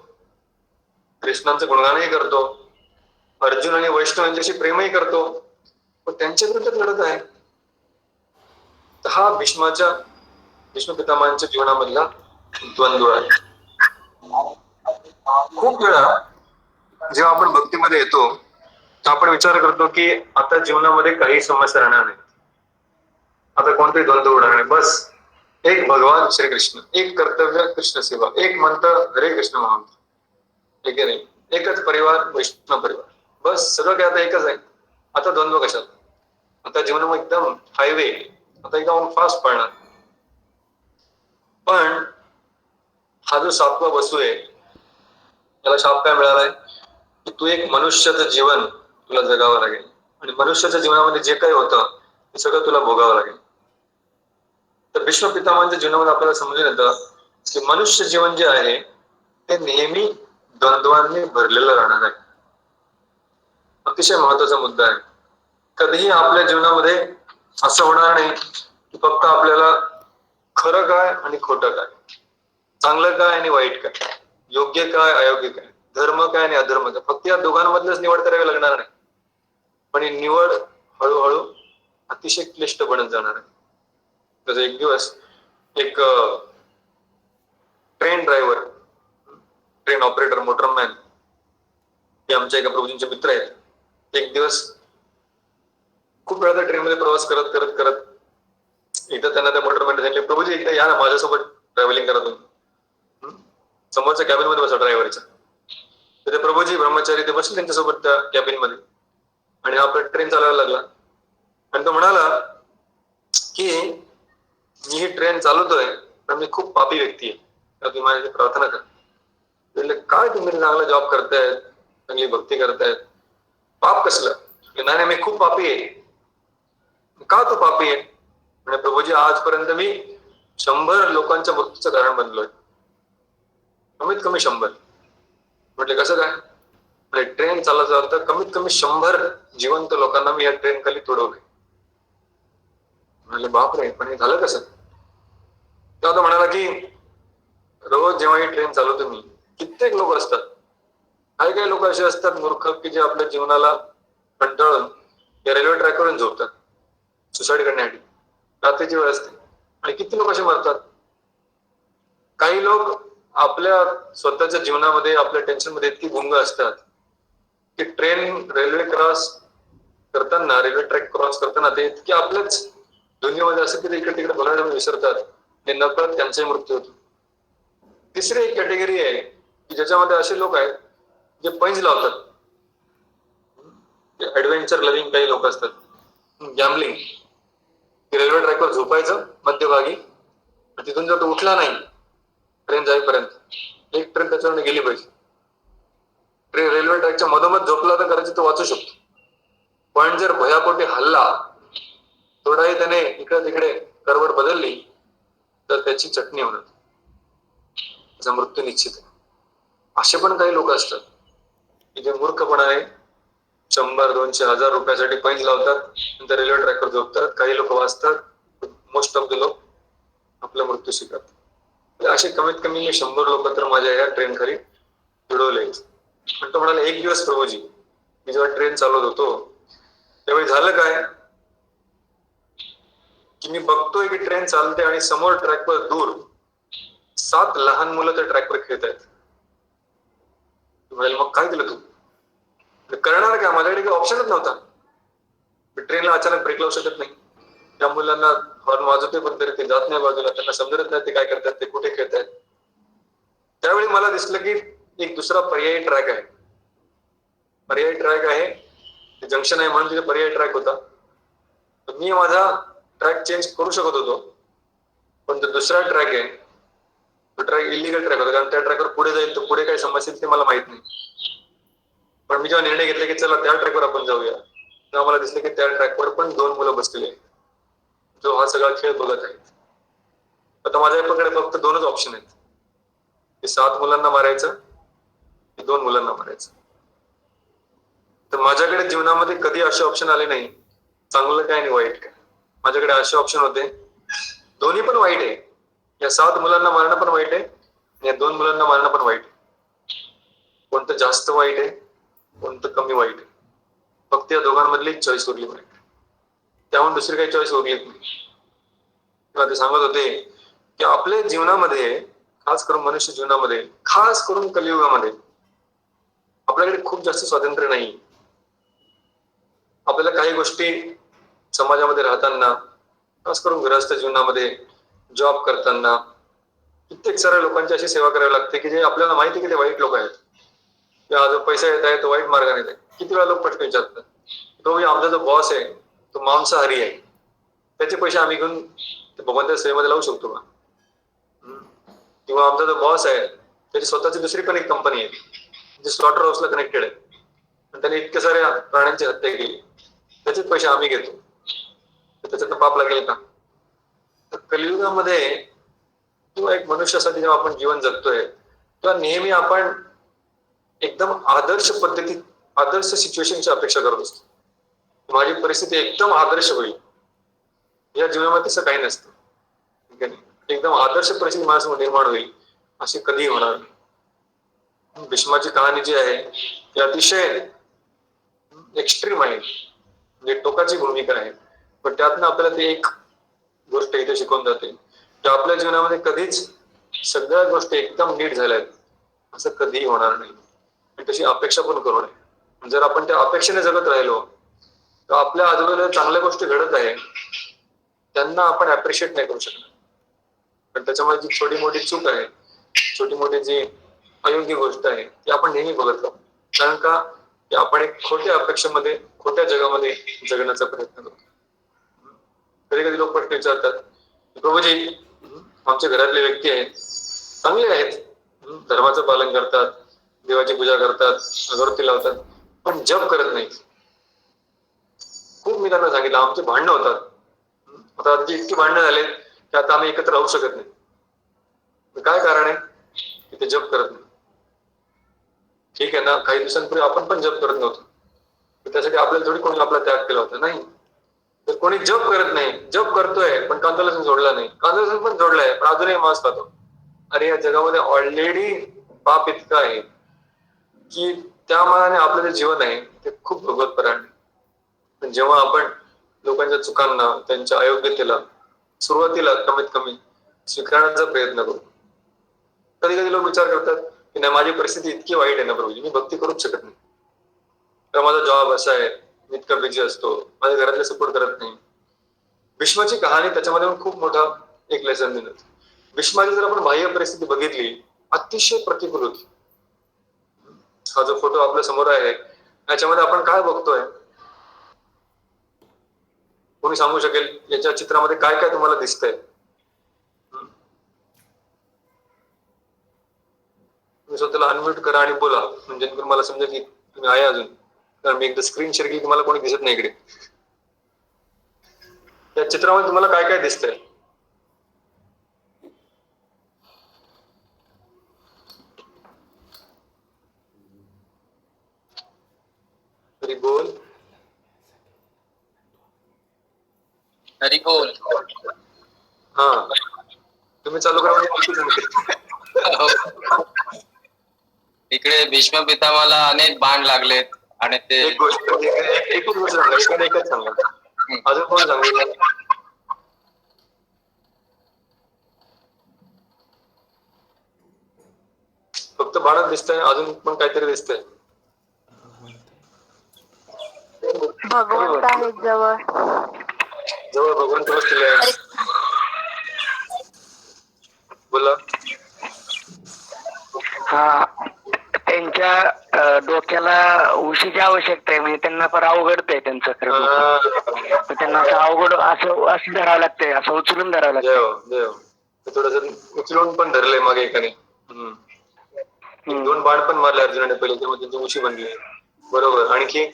कृष्णांचं गुणगानही करतो, अर्जुन आणि वैष्णव यांच्याशी प्रेमही करतो, पण त्यांच्या विरुद्ध लढत आहे. हा भीष्म पितामहांच्या जीवनामधला द्वंद्व आहे. खूप वेळा जेव्हा आपण भक्तीमध्ये येतो तर आपण विचार करतो की आता जीवनामध्ये काही समस्या राहणार नाही, आता कोणतेही द्वंद्व उडणार नाही, बस एक भगवान श्रीकृष्ण, एक कर्तव्य कृष्ण सेवा, एक मंत्र हरे कृष्ण महामंत्र, ठीक आहे नाही, एकच परिवार वैष्णव परिवार, बस सगळं काय आता एकच आहे. आता द्वंद्व कशात, आता जीवन एकदम हायवे, आता एकदम फास्ट पळणार. पण हा जो 7वा वसू आहे, त्याला शाप काय मिळालाय की तू एक मनुष्याचं जीवन तुला जगावं लागेल आणि मनुष्याच्या जीवनामध्ये जे काही होतं ते सगळं तुला भोगावं लागेल. तर भीष्म पितामहांच्या जीवनामध्ये आपल्याला समजून येतं की मनुष्य जीवन जे आहे ते नेहमी द्वंद्वांनी भरलेलं राहणार आहे. अतिशय महत्वाचा मुद्दा आहे. कधीही आपल्या जीवनामध्ये असं होणार नाही की फक्त आपल्याला खरं काय आणि खोटं काय, चांगलं काय आणि वाईट काय, योग्य काय अयोग्य काय, धर्म काय आणि अधर्म काय, फक्त या दोघांमधलंच निवड करावी लागणार नाही. पण ही निवड हळूहळू अतिशय क्लिष्ट बनत जाणार आहे. तसं एक दिवस एक ट्रेन ड्रायव्हर, ट्रेन ऑपरेटर, मोटरमॅन, हे आमच्या एका प्रभूजींचे मित्र आहेत. एक दिवस खूप वेळा ट्रेन मध्ये प्रवास करत करत करत एकदा त्यांना त्या मोटरमॅन सांगितले, प्रभूजी एकदा या ना माझ्यासोबत ट्रॅव्हलिंग करा तुम्ही, समोरच्या कॅबिन मध्ये बसा ड्रायव्हरच्या. तर ते प्रभूजी ब्रह्मचारी ते बसले त्यांच्यासोबत त्या कॅबिन मध्ये आणि आपला ट्रेन चालायला लागला. आणि तो म्हणाला की मी ही ट्रेन चालवतोय तर मी खूप पापी व्यक्ती आहे, तर तुम्ही माझी प्रार्थना करा. काय तुम्ही चांगला जॉब करतायत, चांगली भक्ती करतायत, पाप कसलं. नाही मी खूप पापी आहे. का तू पापी आहे. म्हणजे प्रभूजी आजपर्यंत मी 100 लोकांच्या मृत्यूचं कारण बनलोय, कमीत कमी 100. म्हटले कसं काय. म्हणजे ट्रेन चालवता चालता कमीत कमी 100 जिवंत लोकांना मी या ट्रेन खाली तुडवले. म्हणाले बापरे, पण हे झालं कसं? तेव्हा तो म्हणाला की रोज जेव्हा ही ट्रेन चालवतो मी, कित्येक लोक असतात, काही काही लोक असे असतात मूर्ख की जे आपल्या जीवनाला कंटाळून या रेल्वे ट्रॅकवरून झोपतात सुसाईड करण्यासाठी. रात्रीची वेळ असते आणि किती लोक असे मरतात. काही लोक आपल्या स्वतःच्या जीवनामध्ये आपल्या टेन्शन मध्ये इतकी गुंग असतात की रेल्वे ट्रॅक क्रॉस करताना ते इतके आपल्याच दुनियेमध्ये असं की ते इकडे तिकडे बघायला विसरतात आणि नकळत त्यांचाही मृत्यू होतो. तिसरी एक कॅटेगरी आहे की ज्याच्यामध्ये असे लोक आहेत जे पैंज लावतात. ऍडव्हेंचर लव्हिंग काही लोक असतात, गॅम्बलिंग. रेल्वे ट्रॅकवर झोपायचं मध्यभागी, तिथून जर तो उठला नाही ट्रेन जाईपर्यंत, एक ट्रेन त्याच्यावर गेली पाहिजे. रेल्वे ट्रॅकच्या मधोमध झोपला तर कदाचित तो वाचू शकतो, पण जर भयापोटी हल्ला, थोडाही त्याने इकडे तिकडे करवट बदलली तर त्याची चटणी होणार, त्याचा मृत्यू निश्चित आहे. असे पण काही लोक असतात की जे मूर्खपणाने 100, 200, 1000 रुपयासाठी पैंज लावतात, नंतर रेल्वे ट्रॅकवर झोपतात. काही लोक वाचतात, मोस्ट ऑफ द लोक आपला मृत्यू स्वीकारतात. असे कमीत कमी 100 लोक तर माझ्या या ट्रेन खाली उडवले. पण तो म्हणाला, एक दिवस प्रभूजी, मी जेव्हा ट्रेन चालवत होतो त्यावेळी झालं काय की मी बघतोय की ट्रेन चालते आणि समोर ट्रॅकवर दूर 7 लहान मुलं त्या ट्रॅकवर खेळत आहेत. मग काय केलं तू? करणार काय, माझ्याकडे काही ऑप्शनच नव्हता. ट्रेनला अचानक ब्रेक लावू शकत नाही. त्या मुलांना हॉर्न वाजवते पण तरी ते जात नाही बाजूला, त्यांना समजत नाही ते काय करतात, ते कुठे खेळत आहेत. त्यावेळी मला दिसलं की एक दुसरा पर्यायी ट्रॅक आहे. जंक्शन आहे म्हणून तिथे पर्यायी ट्रॅक होता. मी माझा ट्रॅक चेंज करू शकत होतो, पण जो दुसरा ट्रॅक आहे तो ट्रॅक इलिगल ट्रॅक होता, कारण त्या ट्रॅकवर पुढे जाईल तर पुढे काय समस्या ते मला माहित नाही. पण मी जेव्हा निर्णय घेतला की चला त्या ट्रॅकवर आपण जाऊया, तेव्हा मला दिसलं की त्या ट्रॅकवर पण 2 मुलं बसलेले जो हा सगळा खेळ बघत आहेत. आता माझ्याकडे फक्त 2च ऑप्शन आहेत, की 7 मुलांना मारायचं की 2 मुलांना मारायचं. तर माझ्याकडे जीवनामध्ये कधी असे ऑप्शन आले नाही चांगलं काय आणि वाईट काय. माझ्याकडे असे ऑप्शन होते, दोन्ही पण वाईट आहे. या 7 मुलांना मारणं पण वाईट आहे, या 2 मुलांना मारणं पण वाईट आहे. कोणतं जास्त वाईट आहे, कोणतं कमी वाईट आहे, फक्त या दोघांमधली चॉईस उरली वाईट. त्याहून दुसरी काही चॉईस उरली नाही. ते सांगत होते की आपल्या जीवनामध्ये, खास करून मनुष्य जीवनामध्ये, खास करून कलियुगामध्ये आपल्याकडे खूप जास्त स्वातंत्र्य नाही. आपल्याला काही गोष्टी समाजामध्ये राहताना, खास करून गृहस्थ जीवनामध्ये, जॉब करताना कित्येक साऱ्या लोकांची अशी सेवा करावी लागते की जे आपल्याला माहिती की ते वाईट लोक आहेत, किंवा जो पैसा येत आहे तो वाईट मार्गाने येत आहे. किती वेळा लोक प्रश्न विचारतात, तो आमचा जो बॉस आहे तो मांसाहारी आहे, त्याचे पैसे आम्ही घेऊन भगवंताच्या सेवेमध्ये लावू शकतो का? किंवा आमचा जो बॉस आहे त्याची स्वतःची दुसरी पण एक कंपनी आहे जी स्लॉटर हाऊसला कनेक्टेड आहे, आणि त्याने इतक्या साऱ्या प्राण्यांची हत्या केली, त्याचेच पैसे आम्ही घेतो, त्याच्यात पाप लागेल का? तर कलियुगामध्ये किंवा एक मनुष्यासाठी जेव्हा आपण जीवन जगतोय तेव्हा नेहमी आपण एकदम आदर्श पद्धतीत, आदर्श सिच्युएशनची अपेक्षा करत असतो. माझी परिस्थिती एकदम आदर्श होईल, या जीवनामध्ये तसं काही नसतं. ठीक आहे, एकदम आदर्श परिस्थिती माझ्यासमोर निर्माण होईल असे कधीही होणार नाही. भीष्माची कहाणी जी आहे ती अतिशय एक्स्ट्रीम आहे, म्हणजे टोकाची भूमिका आहे, पण त्यातनं आपल्याला ते एक गोष्ट इथे शिकवून जाते की आपल्या जीवनामध्ये कधीच सगळ्या गोष्टी एकदम नीट झाल्यात असं कधीही होणार नाही, आणि तशी अपेक्षा पण करू नये. जर आपण त्या अपेक्षेने जगत राहिलो तर आपल्या आजूबाजूला चांगल्या गोष्टी घडत आहे त्यांना आपण अप्रिशिएट नाही करू शकणार. पण त्याच्यामुळे जी छोटी मोठी चूक आहे, छोटी मोठी जी अयोग्य गोष्ट आहे ती आपण नेहमी बघत राहतो, कारण का की आपण एक खोट्या अपेक्षेमध्ये, खोट्या जगामध्ये जगण्याचा प्रयत्न करतो. कधी कधी लोक प्रश्न विचारतात, प्रभूजी आमच्या घरातले व्यक्ती आहेत, चांगले आहेत, धर्माचं पालन करतात, देवाची पूजा करतात, अगरबत्ती लावतात, पण जप करत नाही. खूप मी त्यांना सांगितलं, आमचे भांडणं होतात, आता आमची इतकी भांडणं झाले की आता आम्ही एकत्र राहू शकत नाही. काय कारण आहे की ते जप करत नाही. ठीक आहे ना, काही दिवसांपूर्वी आपण पण जप करत नव्हतो, त्यासाठी आपल्याला थोडी कोणी आपला त्याग केला होता, नाही. तर कोणी जप करत नाही, जप करतोय पण कांदा लसूण जोडला नाही, कांदा लसूण पण जोडलाय पण अजूनही मांस खातो. अरे या जगामध्ये ऑलरेडी पाप इतकं आहे की त्या मानाने आपलं जे जीवन आहे ते खूप भगवतपर आहे. पण जेव्हा आपण लोकांच्या चुकांना, त्यांच्या अयोग्यतेला सुरुवातीला कमीत कमी स्वीकारण्याचा प्रयत्न करू. कधी कधी लोक विचार करतात की नाही माझी परिस्थिती इतकी वाईट आहे ना प्रभूजी, मी भक्ती करूच शकत नाही, तर माझा जॉब असा आहे, मी इतका बिझी असतो, माझ्या घरातले सपोर्ट करत नाही. भीष्माची कहाणी त्याच्यामध्ये खूप मोठा एक लेसन देतात. भीष्माची जर आपण बाह्य परिस्थिती बघितली अतिशय प्रतिकूल होती. हा जो फोटो आपल्या समोर आहे याच्यामध्ये आपण काय बघतोय, कोणी सांगू शकेल याच्या चित्रामध्ये काय काय तुम्हाला दिसतंय? तुम्ही स्वतःला अनम्यूट करा आणि बोला म्हणजे मला समजा की तुम्ही आहे अजून, कारण मी एकदा स्क्रीन शेअर केली तुम्हाला कोणी दिसत नाही इकडे. त्या चित्रामध्ये तुम्हाला काय काय दिसतंय? तरी बोल.
हरी बोल.
हा तुम्ही चालू करा म्हणजे
इकडे भीष्म पितामहाला अनेक बाण लागलेत आणि ते
एक गोष्ट एकच गोष्ट सांगा, एकच सांगा, अजून कोण सांगितलं? फक्त बाणच दिसतंय, अजून पण काहीतरी दिसतंय?
भगवंत आहेत जवळ.
जवळ भगवंत बसलेले आहे. बोला.
हा त्यांच्या डोक्याला उशीची आवश्यकता आहे, म्हणजे त्यांना फार अवघड आहे त्यांचं खरं डोकं. तर त्यांना असं अवघड असं धरावं लागतंय, असं उचलून धरावं लागतंय.
देव थोडस उचलून पण धरलंय मागे एकाने. एक दोन बाण पण मारले अर्जुनाने पहिले, तेव्हा त्यांची उशी बनली. बरोबर. आणखी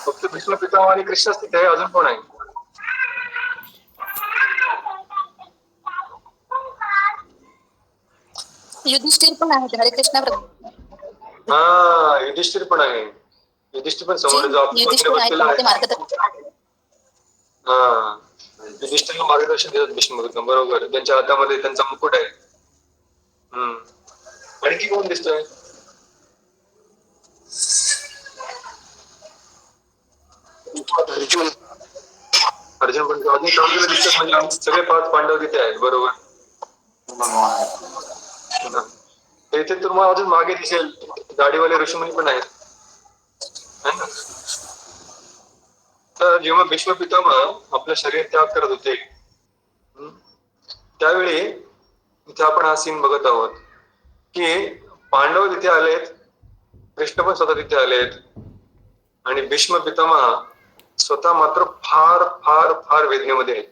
फक्त भीष्म पितामह आणि कृष्णच तिथे आहे, अजून कोण आहे?
युधिष्ठिर पण आहेत. हरे कृष्णा प्रभू.
हा युधिष्ठिर पण आहे. युधिष्ठिर पण समोर बसलेला आहे. हा युधिष्ठिरला मार्गदर्शन देतात भीष्म पितामह. बरोबर. त्यांच्या हातामध्ये त्यांचा मुकुट आहे. आणखी कोण दिसतोय? अर्जुन पण अजून दिसतात म्हणजे आमचे सगळे 5 पांडव तिथे आहेत. बरोबर. इथे तुम्हाला अजून मागे दिसेल गाडीवाले ऋषीमुनी पण आहेत. तर जेव्हा भीष्म पितामह आपलं शरीर त्याग करत होते त्यावेळी इथे आपण हा सीन बघत आहोत की पांडव तिथे आलेत, कृष्ण पण स्वतः तिथे आलेत आणि भीष्म पितामह स्वतः मात्र फार फार फार वेदनेमध्ये आहेत.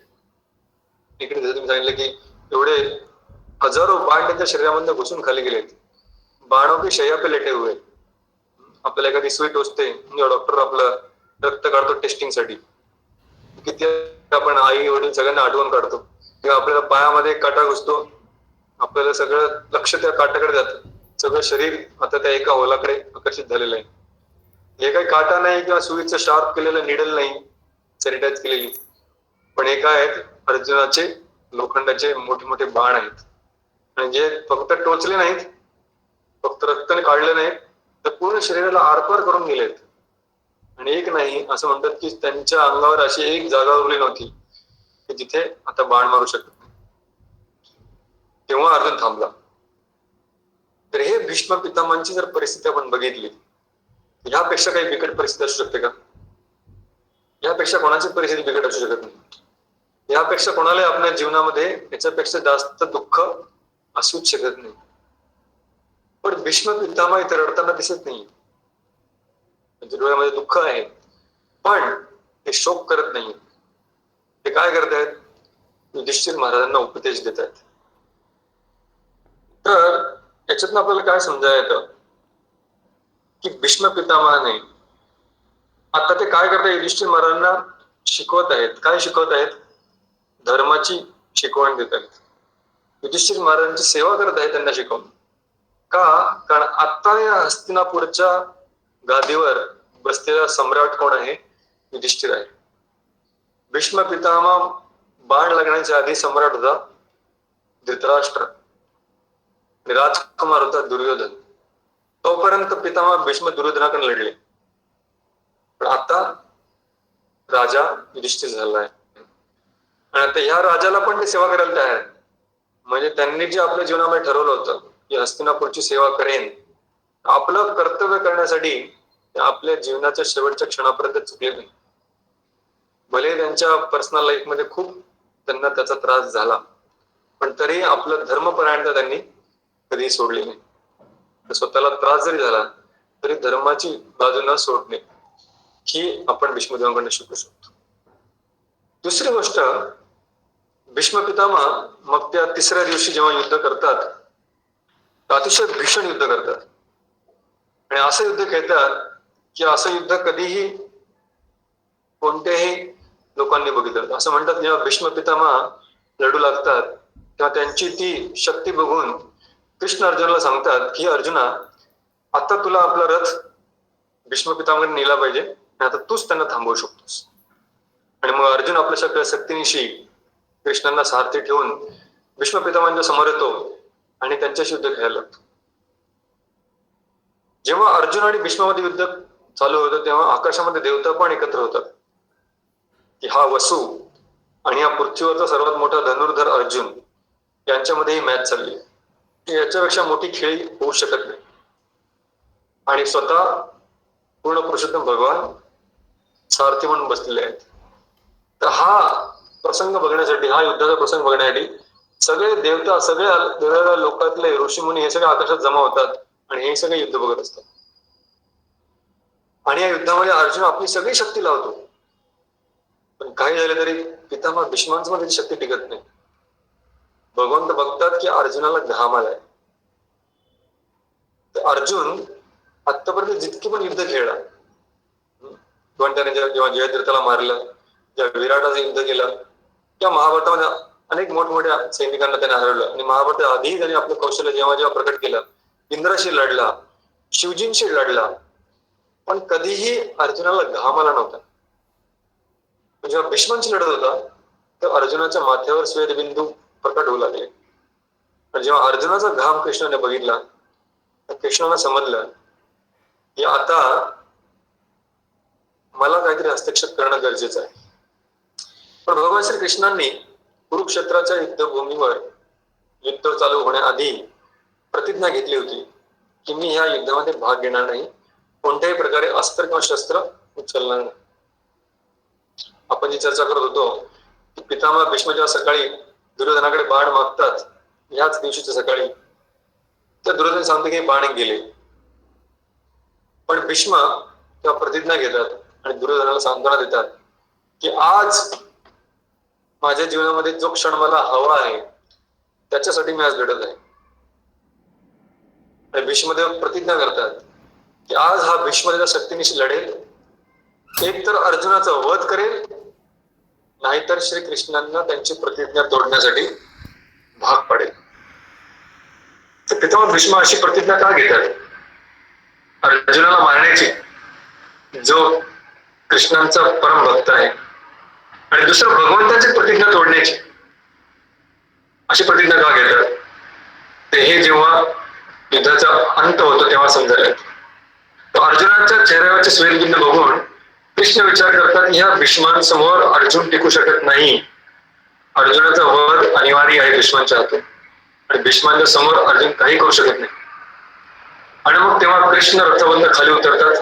इकडे जसं तुम्ही सांगितलं की एवढे हजारो बाण त्यांच्या शरीरामध्ये घुसून खाली गेलेत. बाणों की शय्या पे लेटे हुए. आपल्याला एखादी सुई टोचते, डॉक्टर आपलं रक्त काढतो टेस्टिंग साठी, किती आपण आई वडील सगळ्यांना आठवण काढतो, किंवा आपल्याला पायामध्ये काटा घुसतो, आपल्याला सगळं लक्ष त्या काट्याकडे जातं, सगळं शरीर आता त्या एका होलाकडे आकर्षित झालेलं आहे. हे काही काटा नाही किंवा सुईचं शार्प केलेलं निडल नाही, सॅनिटाईज केलेली, पण हे काय आहेत अर्जुनाचे लोखंडाचे मोठे मोठे बाण आहेत. म्हणजे फक्त टोचले नाहीत, फक्त रक्ताने काढले नाहीत, तर पूर्ण शरीराला आरपार करून गेलेत. आणि एक नाही असं म्हणतात की त्यांच्या अंगावर अशी एक जागा उरली नव्हती की जिथे आता बाण मारू शकत नाही. तेव्हा अर्जुन थांबला. तर हे भीष्म पितामहांची जर परिस्थिती आपण बघितली, यापेक्षा काही बिकट परिस्थिती असू शकते का? यापेक्षा कोणाची परिस्थिती बिकट असू शकत नाही. यापेक्षा कोणाला आपल्या जीवनामध्ये याच्यापेक्षा जास्त दुःख असूच शकत नाही. पण भीष्म पितामह इथे रडताना दिसत नाही. त्यांच्या डोळ्यामध्ये दुःख आहे, पण ते शोक करत नाही. ते काय करतायत? युधिष्ठिर महाराजांना उपदेश देत आहेत. तर याच्यातनं आपल्याला काय समजायला येतं की भीष्म पितामहाने आता ते काय करतात? युधिष्ठिर महाराजांना शिकवत आहेत. काय शिकवत आहेत? धर्माची शिकवण देत आहेत. युधिष्ठिर महाराजांची सेवा करत आहेत त्यांना शिकवून. का? कारण आता या हस्तिनापूरच्या गादीवर बसलेला सम्राट कोण आहे? युधिष्ठिर आहे. भीष्म पितामह बाण लागण्याच्या आधी सम्राट होता धृतराष्ट्र, राजकुमार होता दुर्योधन. तोपर्यंत पितामह भीष्म दुर्योधनाकडे लढले. पण आता राजा युधिष्ठिर झाला आहे आणि आता ह्या राजाला पण ते सेवा करायला तयार आहे. म्हणजे त्यांनी जे आपल्या जीवनामध्ये ठरवलं होतं की हस्तिनापूरची सेवा करेन, आपलं कर्तव्य करण्यासाठी आपल्या जीवनाच्या शेवटच्या क्षणापर्यंत चुकले नाही. भले त्यांच्या पर्सनल लाईफ मध्ये खूप त्यांना त्याचा त्रास झाला, पण तरी आपलं धर्मपरायणता त्यांनी कधी सोडली नाही. स्वतःला त्रास जरी झाला तरी धर्माची बाजू न सोडणे ही आपण भीष्मदेवांकडून शिकू शकतो. दुसरी गोष्ट, भीष्म पितामह मग त्या तिसऱ्या दिवशी जेव्हा युद्ध करतात, अतिशय भीषण युद्ध करतात आणि असं युद्ध खेळतात की असं युद्ध कधीही कोणत्याही लोकांनी बघितलं. असं म्हणतात जेव्हा भीष्म पितामह लढू लागतात तेव्हा त्यांची ती शक्ती बघून कृष्ण अर्जुनाला सांगतात की अर्जुना, आता तुला आपला रथ भीष्म पितामहाने नेला पाहिजे आणि आता तूच त्यांना थांबवू शकतोस. आणि मग अर्जुन आपल्या सगळ्या शक्तीनिशी कृष्णांना सारथी ठेवून भीष्म पितामहांच्या समोर येतो आणि त्यांच्याशी युद्ध खेळायला लागतो. जेव्हा अर्जुन आणि भीष्मामध्ये युद्ध चालू होतं तेव्हा आकाशामध्ये देवता पण एकत्र होतात की हा वसू आणि या पृथ्वीवरचा सर्वात मोठा धनुर्धर अर्जुन यांच्यामध्ये ही मॅच चालली. याच्यापेक्षा मोठी खेळी होऊ शकत नाही. आणि स्वतः पूर्ण पुरुषोत्तम भगवान सारथी म्हणून बसलेले आहेत. तर हा प्रसंग बघण्यासाठी, हा युद्धाचा प्रसंग बघण्यासाठी सगळे देवता, सगळ्या वेगवेगळ्या लोकातले ऋषीमुनी हे सगळे आकाशात जमा होतात आणि हे सगळे युद्ध बघत असतात. आणि या युद्धामध्ये अर्जुन आपली सगळी शक्ती लावतो, पण काही झाले तरी पितामह भीष्मांच्या मध्ये शक्ती टिकत नाही. भगवंत बघतात की अर्जुनाला घाम आलाय. तर अर्जुन आतापर्यंत जितकी पण युद्ध खेळला, पण त्याने जेव्हा जयद्रथाला मारलं, जेव्हा विराटाचं युद्ध केलं, त्या महाभारतामध्ये अनेक मोठमोठ्या सैनिकांना त्याने हरवलं आणि महाभारता आधीही त्याने आपलं कौशल्य जेव्हा जेव्हा प्रकट केलं, इंद्राशी लढला, शिवजींशी लढला, पण कधीही अर्जुनाला घाम आला नव्हता. जेव्हा भीष्मांशी लढत होता तर अर्जुनाच्या माथ्यावर स्वेदबिंदू प्रकट होऊ लागले. पण जेव्हा अर्जुनाचा घाम कृष्णाने बघितला तर कृष्णाला समजलं की आता मला काहीतरी हस्तक्षेप करणं गरजेचं आहे. पण भगवान श्री कृष्णांनी कुरुक्षेत्राच्या युद्धभूमीवर युद्ध चालू होण्याआधी प्रतिज्ञा घेतली होती की मी ह्या युद्धामध्ये भाग घेणार नाही, कोणत्याही प्रकारे अस्त्र किंवा शस्त्र उचलणार नाही. आपण जी चर्चा करत होतो की पितामह भीष्म जेव्हा सकाळी दुर्योधनाकडे बाण मागतात, ह्याच दिवशीच्या सकाळी तर दुर्योधन सांगतो की बाण गेले. पण भीष्म तेव्हा प्रतिज्ञा घेतात आणि दुर्योधनाला सांत्वना देतात की आज माझ्या जीवनामध्ये जो क्षण मला हवा आहे त्याच्यासाठी मी आज लढत आहे. आणि भीष्मदेव प्रतिज्ञा करतात की आज हा भीष्म त्याच्या शक्तीनिशी लढेल, एक तर अर्जुनाचा वध करेल, नाहीतर श्रीकृष्णांना त्यांची प्रतिज्ञा तोडण्यासाठी भाग पडेल. तर पितामह भीष्म अशी प्रतिज्ञा का घेतात? अर्जुनाला मारण्याची, जो कृष्णांचा परम भक्त आहे, आणि दुसरं भगवंताची प्रतिज्ञा तोडण्याची. अशी प्रतिज्ञा का घेतात ते हे जेव्हा युद्धाचा अंत होतो तेव्हा समजायला. तो अर्जुनाच्या चेहऱ्यावरचे स्वेदबिंदू बघून कृष्ण विचार करतात ह्या भीष्मांसमोर अर्जुन टिकू शकत नाही, अर्जुनाचा वध अनिवार्य आहे भीष्मांच्या हातून, आणि भीष्मांच्या समोर अर्जुन काही करू शकत नाही. आणि मग तेव्हा कृष्ण रथाबंद खाली उतरतात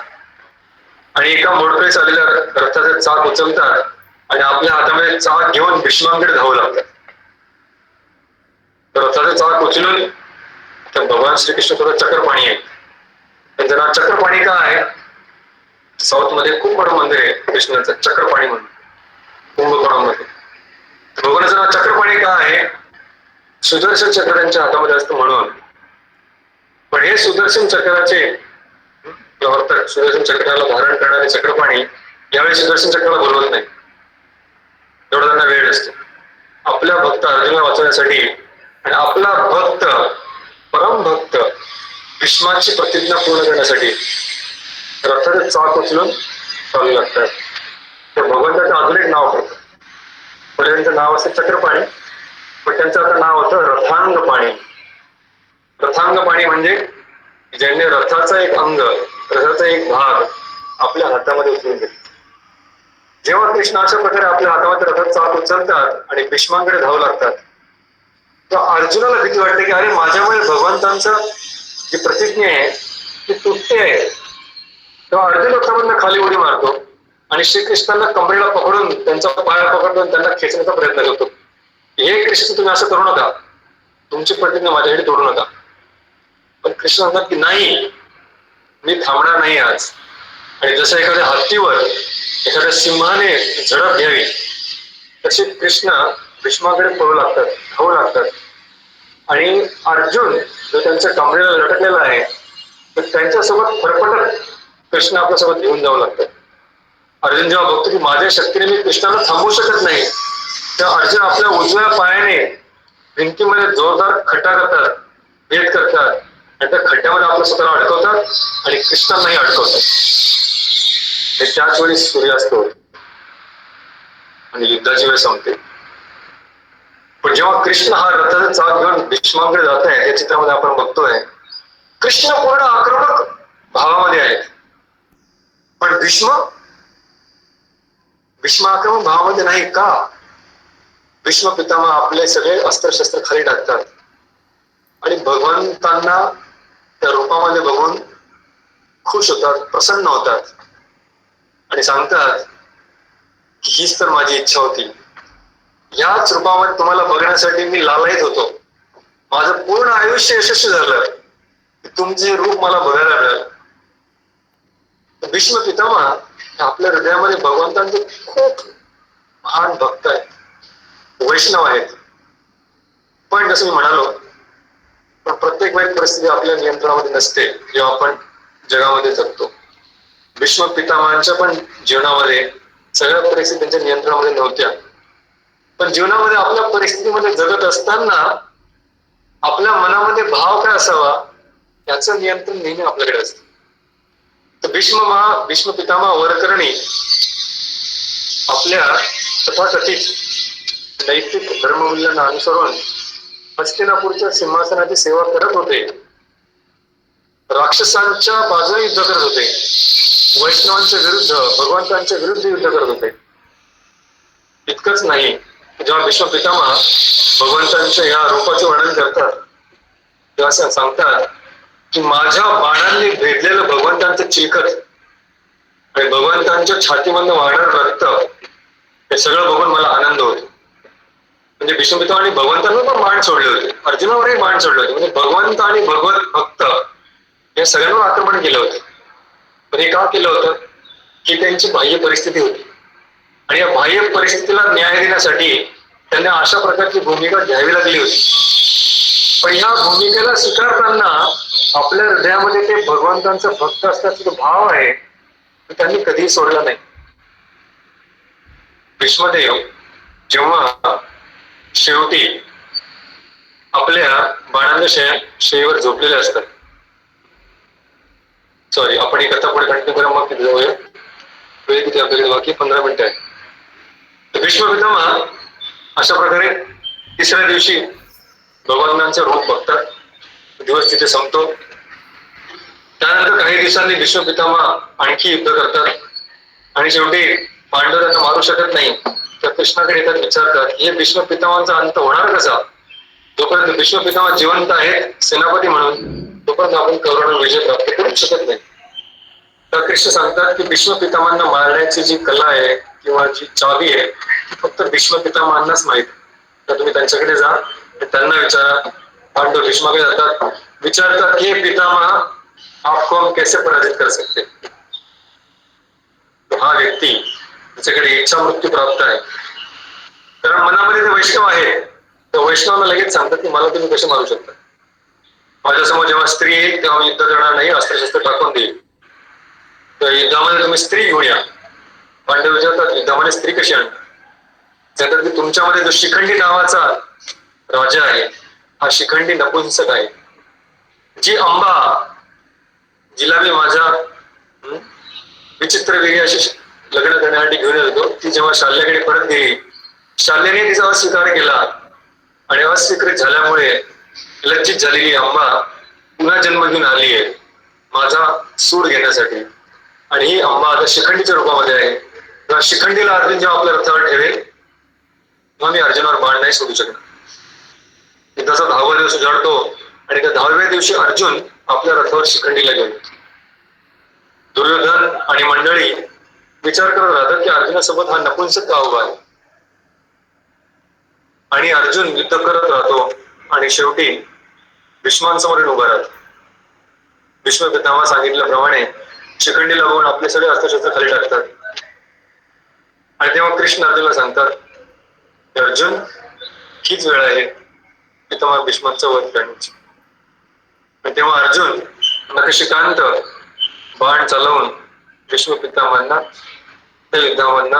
आणि एका मोडकळी चाललेल्या रथाचे चाक उचलतात आणि आपल्या हातामध्ये चाक घेऊन भीष्मांकडे धावू लागतात. रथाचे चाक उचलून तर भगवान श्रीकृष्ण थोडं चक्रपाणी आहे. त्यांचं नाव चक्रपाणी का आहे? साऊथ मध्ये खूप मोठं मंदिर आहे कृष्णाचं, चक्रपाणी म्हणून, कुंभकोणामध्ये. भगवानाचं नाव चक्रपाणी का आहे? सुदर्शन चक्र त्यांच्या हातामध्ये असतं म्हणून. पण हे सुदर्शन चक्राचे प्रवर्तक, सुदर्शन चक्राला धारण करणारे चक्रपाणी यावेळी सुदर्शन चक्राला बोलवत नाही, एवढा त्यांना वेळ असतो. आपल्या भक्त अर्जुनला वाचवण्यासाठी आणि आपला भक्त, परम भक्त भीष्माची प्रतिज्ञा पूर्ण करण्यासाठी रथाचे चाक उचलून चालू लागतात. त्या भगवंताचं अजून एक नाव होतं. पहिले त्यांचं नाव असं चक्रपाणी, पण त्यांचं आता नाव होतं रथांग पाणी. रथांग पाणी म्हणजे ज्यांनी रथाचा एक अंग, रथाचा एक भाग आपल्या हातामध्ये उचलून घेतला. जेव्हा कृष्ण अशा प्रकारे आपल्या हातामध्ये रथात चाक उचलतात आणि भीष्मांकडे धावू लागतात, तर अर्जुनाला भीती वाटते की अरे माझ्यामुळे भगवंतांचं जी प्रतिज्ञा आहे ती तुटते आहे. तेव्हा अर्जुन रथामधनं खाली उडी मारतो आणि श्रीकृष्णांना कमरेला पकडून त्यांचा पाय पकडून त्यांना खेचण्याचा प्रयत्न करतो. हे कृष्ण तुम्ही असं करू नका, तुमची प्रतिज्ञा माझ्याकडे तोडू नका. पण कृष्ण म्हणतात की नाही, मी थांबणार नाही आज. आणि जसं एखाद्या हत्तीवर एखाद्या सिंहाने झडप घ्यावी तसे कृष्ण भीष्माकडे पळू लागतात, धावू लागतात. आणि अर्जुन जो त्यांच्या कमरेला लटकलेला आहे तर त्यांच्यासोबत फरफटत कृष्ण आपल्यासोबत घेऊन जाऊ लागतात. अर्जुन जेव्हा बघतो की माझ्या शक्तीने मी कृष्णाला थांबवू शकत नाही, तेव्हा अर्जुन आपल्या उजव्या पायाने भिंतीमध्ये जोरदार खड्डा करतात, भेद करतात आणि त्या खड्ड्यामध्ये आपल्या स्वतःला अडकवतात आणि कृष्णांनाही अडकवतात. हे त्याच वेळी सूर्यास्त होतो आणि युद्धाची वेळ संपते. पण जेव्हा कृष्ण हा रथाचा चाक घेऊन भीष्मांकडे जात आहे, या चित्रामध्ये आपण बघतोय कृष्ण पूर्ण आक्रमक भावामध्ये आहेत, पण भीष्म आक्रमक भावामध्ये नाही. का? भीष्म पितामह आपले सगळे अस्त्रशस्त्र खाली टाकतात आणि भगवंतांना त्या रूपामध्ये बघून खुश होतात, प्रसन्न होतात आणि सांगतात की हीच तर माझी इच्छा होती. याच रूपामध्ये तुम्हाला बघण्यासाठी मी लालायित होतो. माझं पूर्ण आयुष्य यशस्वी झालं, तुमचे रूप मला बघायला मिळालं. भीष्म पितामह आपल्या हृदयामध्ये भगवंतांचे खूप महान भक्त आहेत, वैष्णव आहेत. पण जसं मी म्हणालो, पण प्रत्येक वेळी परिस्थिती आपल्या नियंत्रणामध्ये नसते जेव्हा आपण जगामध्ये जगतो. भीष्म पितामहांच्या पण जीवनामध्ये सगळ्या परिस्थिती त्यांच्या नियंत्रणामध्ये नव्हत्या. पण जीवनामध्ये आपल्या परिस्थितीमध्ये जगत असताना आपल्या मनामध्ये भाव काय असावा याचं नियंत्रण नेहमी आपल्याकडे असतं. तर भीष्म पितामह वरकरणी आपल्या तथाकथित नैतिक धर्ममूल्यांना अनुसरून हस्तिनापूरच्या सिंहासनाची सेवा करत होते, राक्षसांच्या बाजूने युद्ध करत होते, वैष्णवांच्या विरुद्ध, भगवंतांच्या विरुद्ध युद्ध करत होते. इतकंच नाही, जेव्हा भीष्म पितामह भगवंतांच्या या रूपाचे वर्णन करतात तेव्हा असं सांगतात की माझ्या बाणांनी भेदलेलं भगवंतांचं चिलखत आणि भगवंतांच्या छातीमधनं वाहणारं रक्त हे सगळं बघून मला आनंद होतो. म्हणजे भीष्म पितामहांनी भगवंतांवर पण बाण सोडले होते, अर्जुनावरही बाण सोडले होते. म्हणजे भगवंत आणि भगवत भक्त या सगळ्यांवर आक्रमण केलं होतं. पण हे का केलं होतं की त्यांची बाह्य परिस्थिती होती आणि या बाह्य परिस्थितीला न्याय देण्यासाठी त्यांना अशा प्रकारची भूमिका घ्यावी लागली होती. पण ह्या भूमिकेला स्वीकारताना आपल्या हृदयामध्ये ते भगवंतांचा भक्त असल्याचा जो भाव आहे तो त्यांनी कधीही सोडला नाही. भीष्मदेव जेव्हा शेवटी आपल्या बाणांच्या शेवर झोपलेले असतात, सॉरी आपण ही कथा पुढे कंटिन्यू करा, मग तिथे जाऊया. वेळ किती आपल्याकडे बाकी 15 मिनिटं आहे. भीष्म पितामह अशा प्रकारे तिसऱ्या दिवशी भगवंतांचे रूप बघतात, दिवस तिथे संपतो. त्यानंतर काही दिवसांनी भीष्म पितामह आणखी युद्ध करतात आणि शेवटी पांडव त्यांना मारू शकत नाही, तर कृष्णाकडे येतात, विचारतात हे भीष्म पितामहांचा अंत होणार कसा? जोपर्यंत भीष्म पितामह जिवंत आहेत सेनापती म्हणून तोपर्यंत आपण कौरवांवर विजय प्राप्त करू शकत नाही. तर कृष्ण सांगतात की भीष्म पितामहांना मारण्याची जी कला आहे किंवा जी चावी आहे ती फक्त भीष्म पितामहांनाच माहित. तर तुम्ही त्यांच्याकडे जा, त्यांना विचारा. पांडव भीष्माकडे जातात, विचारतात की पितामह आपको हम कैसे पराजित कर सकते. हा व्यक्ती त्याच्याकडे इच्छा मृत्यू प्राप्त आहे, कारण मनामध्ये ते वैष्णव आहे. तर वैष्णवाला लगेच सांगतात की मला तुम्ही कसे मारू शकता. माझ्यासमोर जेव्हा स्त्री येईल तेव्हा मी युद्ध करणार नाही, अस्त्रशस्त्र टाकून देईल. तर युद्धामध्ये तुम्ही स्त्री घेऊन या. पांडव विचारतात युद्धामध्ये स्त्री कशी आणतात. सांगतात की तुमच्यामध्ये जो शिखंडी नावाचा राजा आहे हा शिखंडी नपुंसक आहे. जी अंबा जिला मी माझ्या विचित्रवीर्य अशी लग्न करण्यासाठी घेऊन येत होतो. ती जेव्हा शाल्याकडे परत गेली, शाल्याने तिचा अस्वीकार केला आणि अस्वीकृत झाल्यामुळे लज्जित झालेली अंबा पुन्हा जन्म घेऊन आली आहे माझा सूड घेण्यासाठी. आणि ही अंबा आता शिखंडीच्या रूपामध्ये आहे. तेव्हा शिखंडीला अर्जुन जेव्हा आपल्या रथावर ठेवेल तेव्हा मी अर्जुनावर बाण नाही सोडू शकणार. युद्धाचा 10वा दिवस उजाडतो आणि त्या 10व्या दिवशी अर्जुन आपल्या रथावर शिखंडीला घेऊन दुर्योधन आणि मंडळी विचार करत राहतात की अर्जुनासोबत हा नपुंसक का उभा आहे. आणि अर्जुन युद्ध करत राहतो आणि शेवटी भीष्मांसमोर उभा राहतो. भीष्म पितामह सांगितल्याप्रमाणे शिखंडीला बघून आपले सगळे अस्त्रशस्त्र खाली टाकतात. आणि तेव्हा कृष्ण अर्जुनला सांगतात की अर्जुन, हीच वेळ आहे पितामह भीष्मांचा वध करण्याची. आणि तेव्हा अर्जुन नखशिकांत बाण चालवून भीष्म पितामहांना त्या युद्धामधना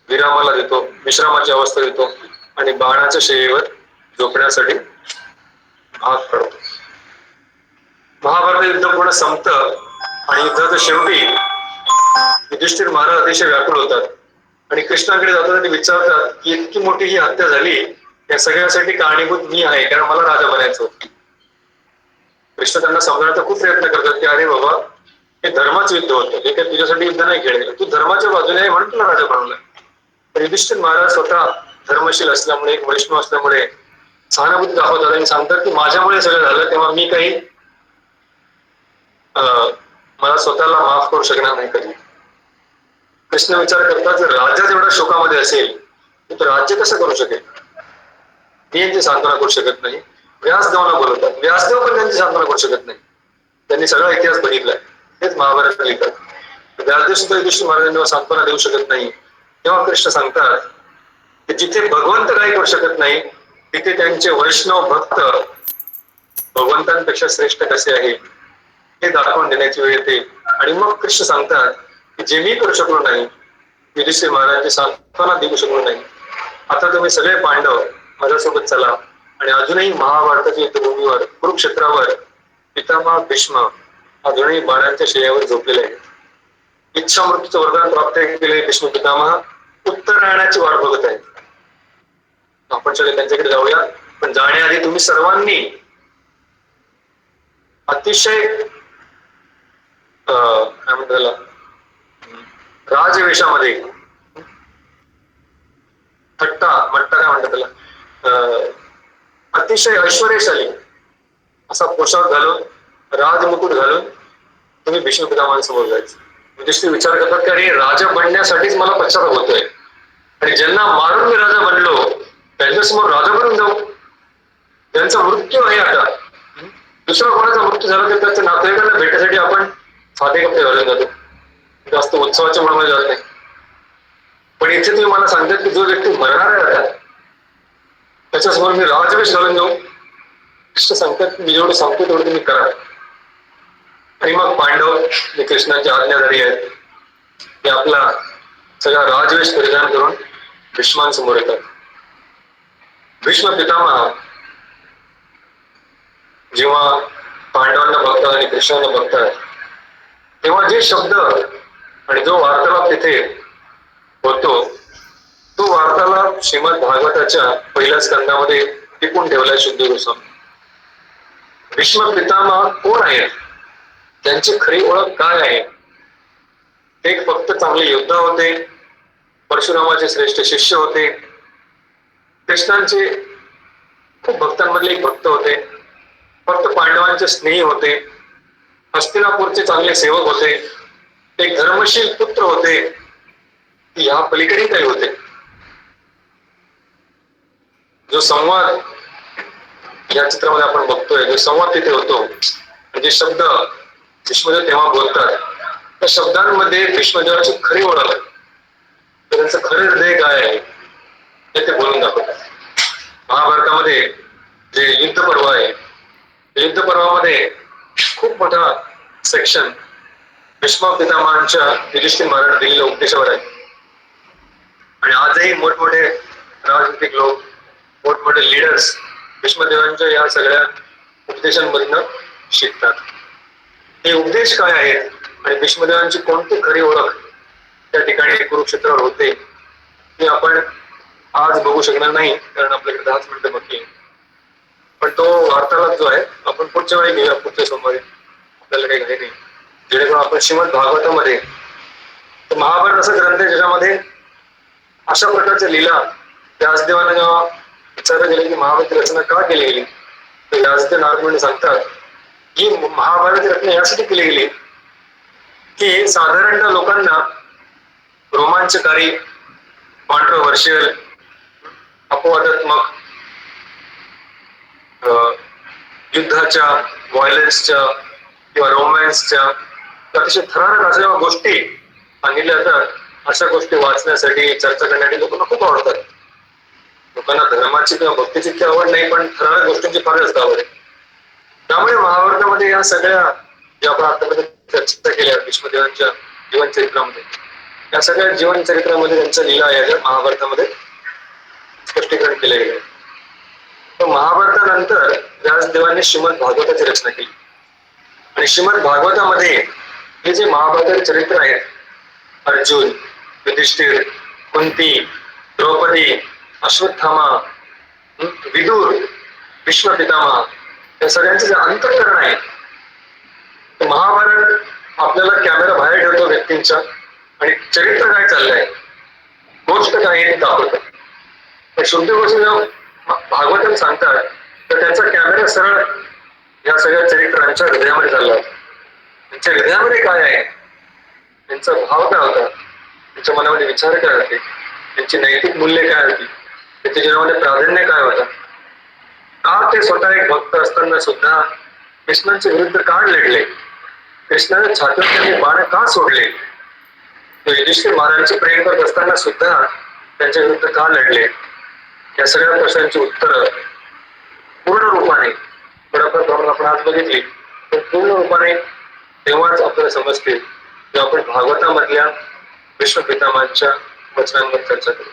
विरामाला देतो, विश्रामाची अवस्था देतो आणि बाणाच्या शयेवर झोपण्यासाठी भाग पडतो. महाभारत युद्ध पूर्ण संपतं आणि युद्धाच्या शेवटी युधिष्ठिर महाराज अतिशय व्याकुळ होतात आणि कृष्णाकडे जातात आणि विचारतात की इतकी मोठी ही हत्या झाली, या सगळ्यासाठी कारणीभूत मी आहे, कारण मला राजा बनायचं होतं. कृष्ण त्यांना समजण्याचा खूप प्रयत्न करतात की अरे बाबा, हे धर्माचं युद्ध होतं, हे काही तुझ्यासाठी युद्ध नाही खेळलं, तू धर्माच्या बाजूने आहे म्हणून तुला राजा बनवलं. तर युधिष्ठिर महाराज स्वतः धर्मशील असल्यामुळे, एक वैष्णव असल्यामुळे सहानुभूती दाखवतात आणि सांगतात की माझ्यामुळे सगळं झालं, तेव्हा मी काही मला स्वतःला माफ करू शकणार नाही कधी. कृष्ण विचार करतात जर राजा जेवढा शोकामध्ये असेल तर राज्य कसं करू शकेल. मी यांची सांत्वना करू शकत नाही. व्यासदेवांना बोलवतात, व्यासदेव पण त्यांची सांत्वना करू शकत नाही. त्यांनी सगळा इतिहास बघितलाय, तेच महाभारत लिहितात. व्यासदेव सुद्धा युधिष्ठिर महाराजांना सांत्वना देऊ शकत नाही. तेव्हा कृष्ण सांगतात की जिथे भगवंत काही करू शकत नाही तिथे त्यांचे वैष्णव भक्त भगवंतांपेक्षा श्रेष्ठ कसे आहे हे दाखवून देण्याची वेळ येते. आणि मग कृष्ण सांगतात की जे मी करू शकलो नाही, युधिष्ठिर महाराजांची सांत्वना देऊ शकलो नाही, आता तुम्ही सगळे पांडव माझ्यासोबत चला आणि अजूनही महाभारताच्या युद्धभूमीवर कुरुक्षेत्रावर पितामह भीष्म अजूनही बाणांच्या शय्यावर झोपलेले आहेत. इच्छा मृत्यूचं वरदान प्राप्त केलेले भीष्म पितामह उत्तरायणाची वाट बघत आहेत. आपण सगळे त्यांच्याकडे जाऊया, पण जाण्याआधी तुम्ही सर्वांनी अतिशय काय म्हणतात त्याला, राजवेशामध्ये, थट्टा मट्टा काय म्हणतात त्याला, अतिशय ऐश्वर्यशाली असा पोशाख घालून, राजमुकुट घालून तुम्ही भीष्म पितामहांसमोर जायचं. युधिष्ठिर विचार करतात की अरे, राजा बनण्यासाठीच मला पश्चाताप होतोय आणि ज्यांना मारून मी राजा बनलो त्यांच्यासमोर राजा बनून जाऊ. त्यांचा मृत्यू आहे आता, दुसरा कोणाचा मृत्यू झाला तर त्याच्या नातेवाईकांना भेटण्यासाठी आपण साधे कपडे घालून जातो, जास्त उत्सवाच्या मुळे जात नाही. पण इथे तुम्ही मला सांगतात की जो व्यक्ती मरणार आहे आता त्याच्यासमोर मी राजवेश घालून जाऊ. कृष्ण सांगतात की मी जेवढं सांगतो तेवढं तुम्ही करा. आणि मग पांडव जे कृष्णाची आज्ञाधारी आहेत ते आपला सगळा राजवेश परिधान करून भीष्मांसमोर येतात. भीष्म पितामह जेव्हा पांडवांना बघतात आणि कृष्णांना बघतात तेव्हा जे शब्द आणि जो वार्तालाप तिथे होतो तो वार्तालाप श्रीमद भागवताच्या पहिल्या स्कंदामध्ये टिपून ठेवलाय शुद्ध गोस्वामी. भीष्म पितामह कोण आहेत, त्यांची खरी ओळख काय आहे. ते एक फक्त चांगले योद्धा होते, परशुरामाचे श्रेष्ठ शिष्य होते, कृष्णांचे खूप भक्तांमधले एक भक्त होते, फक्त पांडवांचे स्नेही होते, हस्तिनापूरचे चांगले सेवक होते, एक धर्मशील पुत्र होते, या पलीकडे काही होते. जो संवाद या चित्रामध्ये आपण बघतोय, जो संवाद तिथे होतो, जे शब्द भीष्मदेव तेव्हा बोलतात त्या शब्दांमध्ये भीष्मदेवाची खरी ओळख, त्यांचं खरे हृदय काय आहे ते बोलून दाखवतात. महाभारतामध्ये जे युद्ध पर्व आहे, युद्ध पर्वामध्ये खूप मोठा सेक्शन भीष्म पितामहांच्या युधिष्ठिर महाराज दिलेल्या उपदेशावर आहे. आणि आजही मोठमोठे राजनीतिक लोक, मोठमोठे लीडर्स भीष्मदेवांच्या या सगळ्या उपदेशांमधनं शिकतात. हे उपदेश काय आहेत आणि भीष्मदेवांची कोणती खरी ओळख त्या ठिकाणी कुरुक्षेत्रावर होते ते आपण आज बघू शकणार नाही, कारण आपल्याकडे 10 मिनिटं बाकी आहे. पण तो वार्तालाप जो आहे आपण पुढच्या वेळी घेऊया, पुढच्या सोमवारी. आपल्याला काही घाई नाही, जेणेकरून आपण श्रीमद भागवतामध्ये, महाभारत असा ग्रंथ आहे ज्याच्यामध्ये अशा प्रकारच्या लीला व्यासदेवाने जेव्हा विचारलं गेलं की महाभारत रचना का केली गेली, तर व्यासदेव नारद सांगतात की महाभारत रचना यासाठी केली गेली की साधारणतः लोकांना रोमांचकारी, कॉन्ट्रोवर्शियल, अपवादात्मक, युद्धाच्या, व्हायलन्सच्या किंवा रोमॅन्सच्या अतिशय थरारक अशा गोष्टी सांगितल्या जातात. अशा गोष्टी वाचण्यासाठी, चर्चा करण्यासाठी लोकांना खूप आवडतात. लोकांना धर्माची किंवा भक्तीची इतकी आवड नाही, पण थरारक गोष्टींची फार जास्त आवड आहे. त्यामुळे महाभारतामध्ये या सगळ्या ज्या आपण आतापर्यंत चर्चा केल्या भीष्मदेवांच्या जीवनचरित्रामध्ये, या सगळ्या जीवनचरित्रामध्ये त्यांच्या लीला या महाभारतामध्ये स्पष्टीकरण केले गेले. तर महाभारतानंतर व्यासदेवांनी श्रीमद भागवताची रचना केली आणि श्रीमद भागवतामध्ये हे जे महाभारताचे चरित्र आहेत, अर्जुन, युधिष्ठिर, कुंती, द्रौपदी, अश्वत्थामा, विदुर, भीष्म पितामह, या सगळ्यांचे जे अंतःकरण आहे, तर महाभारत आपल्याला कॅमेरा बाहेर ठेवतो व्यक्तींच्या आणि चरित्र काय चाललंय, गोष्ट काय हे दाखवतं. पण शुद्ध गोष्ट भागवतम सांगतात तर त्यांचा कॅमेरा सरळ या सगळ्या चरित्रांच्या हृदयामध्ये चालला होता. त्यांच्या हृदयामध्ये काय आहे, त्यांचा भाव काय होता, त्यांच्या मनामध्ये विचार काय होते, त्यांची नैतिक मूल्य काय होती, त्यांच्या जीवनामध्ये प्राधान्य काय होतं, का ते स्वतः एक भक्त असताना सुद्धा कृष्णांच्या विरुद्ध का लढले, कृष्णाने छातीवर त्यांनी बाण का सोडले, युधिष्ठिर महाराजांचे प्रेम करत असताना सुद्धा त्यांच्या विरुद्ध का लढले, या सगळ्या प्रश्नांची उत्तरं पूर्ण रूपाने, थोड्याफार प्रमाणात आपण आज बघितली, पण पूर्ण रूपाने तेव्हाच आपल्याला समजतील जेव्हा आपण भागवतामधल्या भीष्म पितामहांच्या वचनांवर चर्चा करू.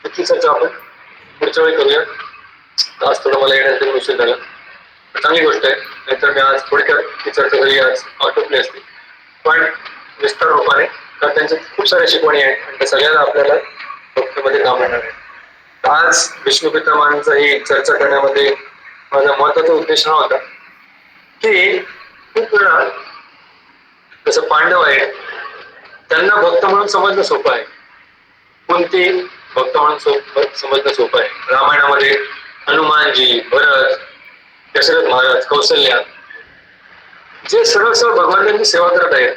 इतकी चर्चा आपण पुढच्या वेळी करूया. आज थोडं मला येण्यासाठी उशीर झाला, चांगली गोष्ट आहे, नाहीतर मी आज थोडक्यात ही चर्चा झाली आज आटोपली असते, पण विस्तार रूपाने, कारण त्यांच्या खूप साऱ्या शिकवणी आहेत आणि त्या सगळ्याला आपल्याला भक्तीमध्ये काम येणार आहे. आज भीष्म पितामहांचा ही चर्चा करण्यामध्ये माझा महत्वाचा उद्देश हा होता की खूप वेळा जसं पांडव आहे त्यांना भक्त म्हणून समजणं सोपं आहे, कुंती भक्त म्हणून समजणं सोपं आहे. रामायणामध्ये हनुमानजी, भरत, दशरथ महाराज, कौशल्या जे सरळ सरळ भगवानांची सेवा करत आहेत.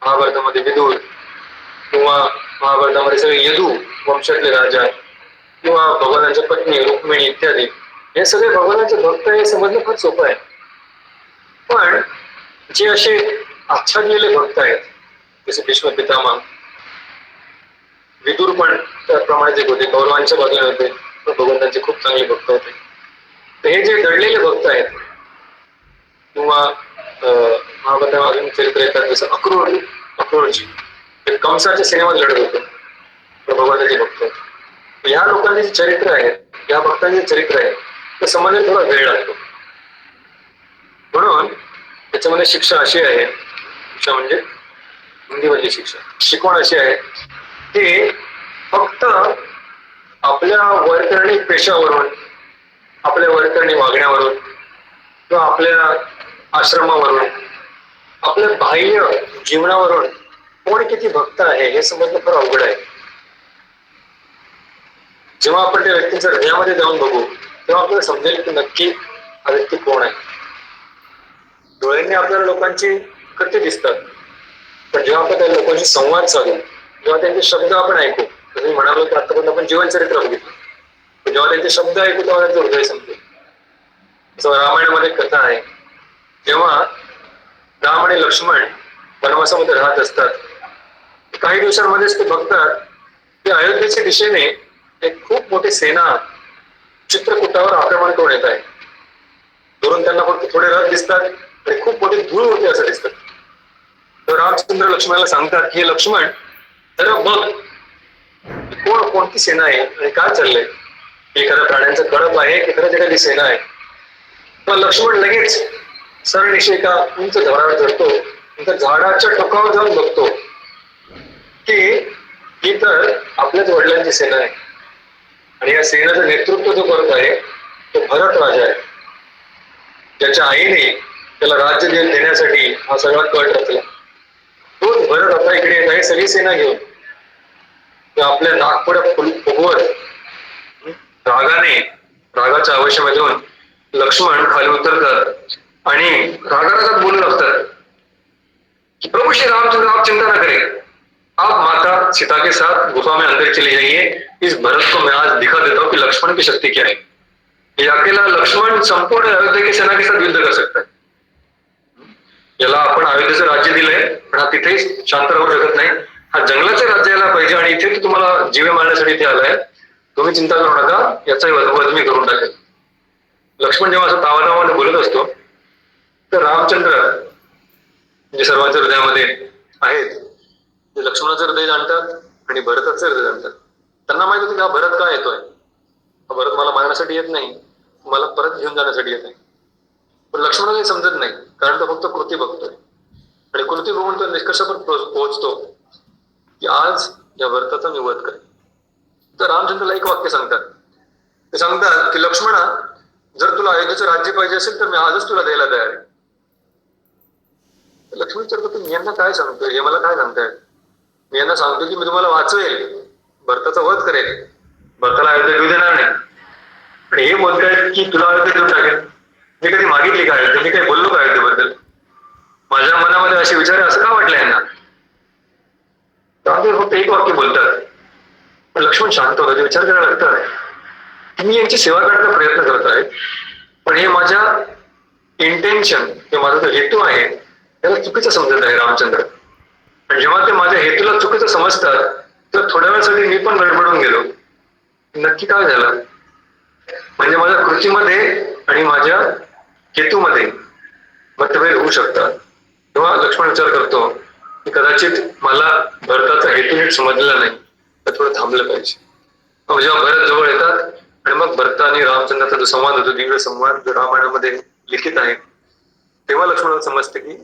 महाभारतामध्ये विदुर किंवा महाभारतामध्ये सगळे यदू वंशातले राजा किंवा भगवानांच्या पत्नी रुक्मिणी इत्यादी, हे सगळे भगवानांचे भक्त हे समजणं फार सोपं आहे. पण जे असे आच्छादलेले भक्त आहेत जसे भीष्म पितामह, विदुर पण त्याप्रमाणेच एक होते, कौरवांच्या बाजूने होते, पण भगवंतांचे खूप चांगले भक्त होते. तर हे जे दडलेले भक्त आहेत किंवा महाभारतात अजून चरित्र येतात जसं अक्रूरजी, ते कंसाच्या सिनेमात लढत होते, तर भगवंताचे भक्त होते. ह्या लोकांचे जे चरित्र आहे, या भक्तांचे चरित्र आहे, ते समजायला थोडा वेळ लागतो. म्हणून त्याच्यामध्ये शिक्षा अशी आहे, शिक्षा म्हणजे हिंदीमध्ये शिक्षा, शिकवण अशी आहे की फक्त आपल्या वरकरणी पेशावरून, आपल्या वरकरणी वागण्यावरून किंवा आपल्या आश्रमावरून, आपल्या बाह्य जीवनावरून कोण किती भक्त आहे हे समजणं फार अवघड आहे. जेव्हा आपण त्या व्यक्तीच्या हृदयामध्ये जाऊन बघू तेव्हा आपल्याला समजेल की नक्की हा व्यक्ती कोण आहे. डोळ्यांनी आपल्याला लोकांची कृती दिसतात, पण जेव्हा आपण त्या लोकांशी संवाद साधू, जेव्हा त्यांचे शब्द आपण ऐकू, तुम्ही म्हणालो की आतापर्यंत आपण जीवनचरित्र बघितलं, जेव्हा त्यांचे शब्द ऐकू तेव्हा त्यांचं हृदय समजेल. रामायणामध्ये कथा आहे, जेव्हा राम आणि लक्ष्मण वनवासामध्ये राहत असतात, काही दिवसांमध्येच ते बघतात की अयोध्येच्या दिशेने एक खूप मोठी सेना चित्रकूटावर आक्रमण करून येत आहे. दुरून त्यांना फक्त थोडे रथ दिसतात आणि खूप मोठी धूळ होते असं दिसतं. तर रामचंद्र लक्ष्मणाला सांगतात की लक्ष्मण जरा बघ कोणती सेना आहे आणि काय चाललंय, एखाद्या प्राण्यांचं कळप आहे की खरंच एखादी सेना आहे. तर लक्ष्मण लगेच सरनिशी एका उंच झाडावर चढतो, त्या झाडाच्या टोकावर जाऊन बघतो की ही तर आपल्याच वडिलांची सेना आहे आणि या सेनेचं नेतृत्व जो करत आहे तो भरत राजा आहे, ज्याच्या आईने त्याला राज्य देण्यासाठी हा सगळा कट रचला. तोच भरत आता इकडे येत आहे सगळी सेना घेऊन. आपल्या नागपुड्या फुगवत रागाच्या आवेशामध्ये होऊन लक्ष्मण खाली उतरतात आणि रागारागात बोलू लागतात कि प्रभु श्री रामचंद्र, आप चिंता न करें, आप माता सीता के साथ गुफा में अंदर चले जाइए. इस भरत को मैं आज दिखा देता हूँ कि लक्ष्मण की शक्ति क्या है. ये अकेला लक्ष्मण संपूर्ण अयोध्या की सेना के साथ युद्ध कर सकता है. याला आपण अयोध्येचं राज्य दिलंय पण हा तिथेही शांत राहू शकत नाही. हा जंगलाचं राज्य यायला पाहिजे आणि इथे तो तुम्हाला जीवे मारण्यासाठी इथे आलाय. तुम्ही चिंता करू नका, याचाही वध मी करून टाकेल. लक्ष्मण जेव्हा असं तावातावाने बोलत असतो तर रामचंद्र जे सर्वांच्या हृदयामध्ये आहेत ते लक्ष्मणाचं हृदय जाणतात आणि भरताचं हृदय जाणतात. त्यांना माहित होतं की हा भरत का येतोय. हा भरत मला मारण्यासाठी येत नाही, मला परत घेऊन जाण्यासाठी येत नाही. पण लक्ष्मणाला समजत नाही कारण तो फक्त कृती बघतोय आणि कृती बघून तो निष्कर्षावर पोहोचतो की आज या भरताचा मी वध करेन. तर रामचंद्रला एक वाक्य सांगतात. ते सांगतात की लक्ष्मणा, जर तुला अयोध्येचं राज्य पाहिजे असेल तर मी आजच तुला द्यायला तयार आहे. लक्ष्मण विचारतो मी यांना काय सांगतोय, हे मला काय सांगताय. मी यांना सांगतो की मी तुम्हाला वाचवेल, भरताचा वध करेल, भरताला अयोध्या देऊ देणार नाही. आणि हे बोलतायत की तुला अयोध्या देऊन टाकेल. मी कधी मागितली काय अयोध्या, मी काही बोललो काय अयोध्येबद्दल, माझ्या मनामध्ये असे विचार आहे असं का वाटलं यांना. तर फक्त एक वाक्य बोलतात. पण लक्ष्मण शांत होतं. ते विचार करायला लागतात मी यांची सेवा करण्याचा प्रयत्न करत आहे पण हे माझ्या इंटेन्शन किंवा माझा जो हेतू आहे त्याला चुकीचं समजत आहे रामचंद्र. आणि जेव्हा ते माझ्या हेतूला चुकीचं समजतात तर थोड्या वेळासाठी मी पण गडबडून गेलो. नक्की काय झालं म्हणजे माझ्या कृतीमध्ये आणि माझ्या हेतूमध्ये मतभेद होऊ शकतात. तेव्हा लक्ष्मण विचार करतो की कदाचित मला भरताचा हेतू नीट समजलेला नाही, तर थोडं थांबलं पाहिजे. मग जेव्हा भरत जवळ येतात आणि मग भरत आणि रामचंद्राचा जो संवाद होतो, दिव्य संवाद जो रामायणामध्ये लिखित आहे, तेव्हा लक्ष्मणाला समजते की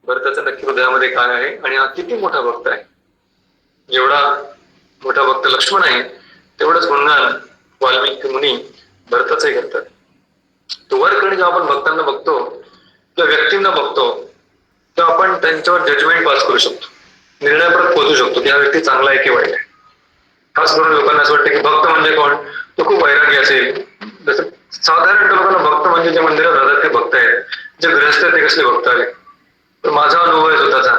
भरताचा नक्की हृदयामध्ये काय आहे आणि हा किती मोठा भक्त आहे. जेवढा मोठा भक्त लक्ष्मण आहे तेवढंच गुणगान वाल्मिकी मुनी भरताचंही करतात. तो वरकडे जेव्हा आपण भक्तांना बघतो किंवा व्यक्तींना बघतो तेव्हा आपण त्यांच्यावर जजमेंट पास करू शकतो, निर्णयापर्यंत पोहोचू शकतो की हा व्यक्ती चांगला आहे की वाईट आहे. खास करून लोकांना असं वाटतं की भक्त म्हणजे कोण, तो खूप वैरागी असेल. जसं साधारण लोकांना भक्त म्हणजे जे मंदिरात राहतात ते भक्त आहेत, जे गृहस्थ आहेत ते कसले भक्त आले. तर माझा अनुभव आहे स्वतःचा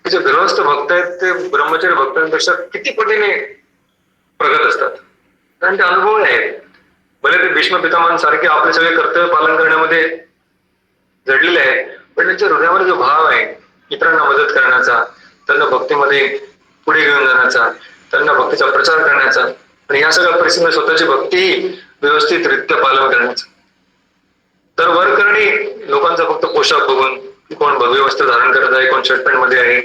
की जे गृहस्थ भक्त आहेत ते ब्रह्मचर्य भक्तांपेक्षा किती पटीने प्रगत असतात. कारण ते अनुभव आहे. भले ते भीष्म पितामहांसारखे आपले सगळे कर्तव्य पालन करण्यामध्ये जडलेले आहे पण त्यांच्या हृदयामध्ये जो भाव आहे इतरांना मदत करण्याचा, त्यांना भक्तीमध्ये पुढे घेऊन जाण्याचा, त्यांना भक्तीचा प्रचार करण्याचा आणि या सगळ्या परिस्थितीमध्ये स्वतःची भक्ती व्यवस्थितरित्या पालन करण्याचं. तर वरकरणी लोकांचा फक्त पोशाख बघून कोण भव्य वस्त्र धारण करत आहे, कोण शर्ट पॅन्ट मध्ये आहे,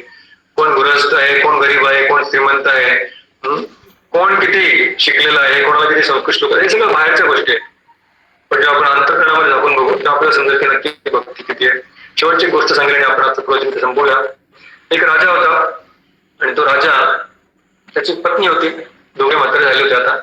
कोण गृहस्थ आहे, कोण गरीब आहे, कोण श्रीमंत आहे, कोण किती शिकलेला आहे, कोणाला किती संस्कृत लोक आहे, हे सगळं बाहेरच्या गोष्टी आहेत. पण जेव्हा आपण अंतःकरणामध्ये झाकून बघू तेव्हा आपल्याला समजेल की नक्की भक्ती किती आहे. शेवटची गोष्ट सांगितली आपण आजचं प्रवचन संपवूया. एक राजा होता आणि तो राजा, त्याची पत्नी होती, दोघे म्हातारे झाले होते आता.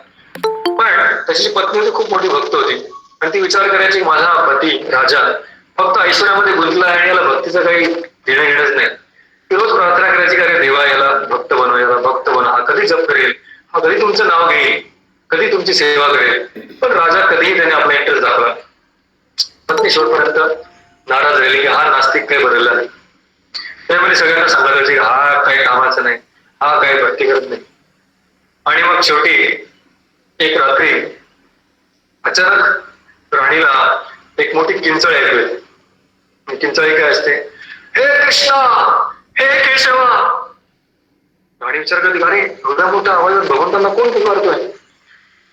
पण त्याची पत्नी होती खूप मोठी भक्त होती आणि ती विचार करायची की माझा पती राजा फक्त ऐश्वर्यामध्ये गुंतला आहे आणि याला भक्तीचं काही घेणं घेणंच नाही. ती रोज प्रार्थना करायची की अरे देवा याला भक्त बनव, याला भक्त बनव, हा कधी जप करेल, हा कधी तुमचं नाव घेईल, कधी तुमची सेवा करेल. पण राजा कधीही त्याने आपला इंटरेस्ट दाखवला. पत्नी शेवटपर्यंत नाराज राहिली की हा नास्तिक काही बदलला नाही. त्यामध्ये सगळ्यांना सांगायचं की हा काही कामाचा नाही, हा काही भक्ती करत नाही. आणि मग शेवटी एक रात्री अचानक राणीला एक मोठी किंचळ ऐकू येते. किंचळी काय असते, हे कृष्णा, हे केशवा. राणी विचार करते अरे एवढ्या मोठ्या आवाजात भगवंतांना कोण पुकारतोय.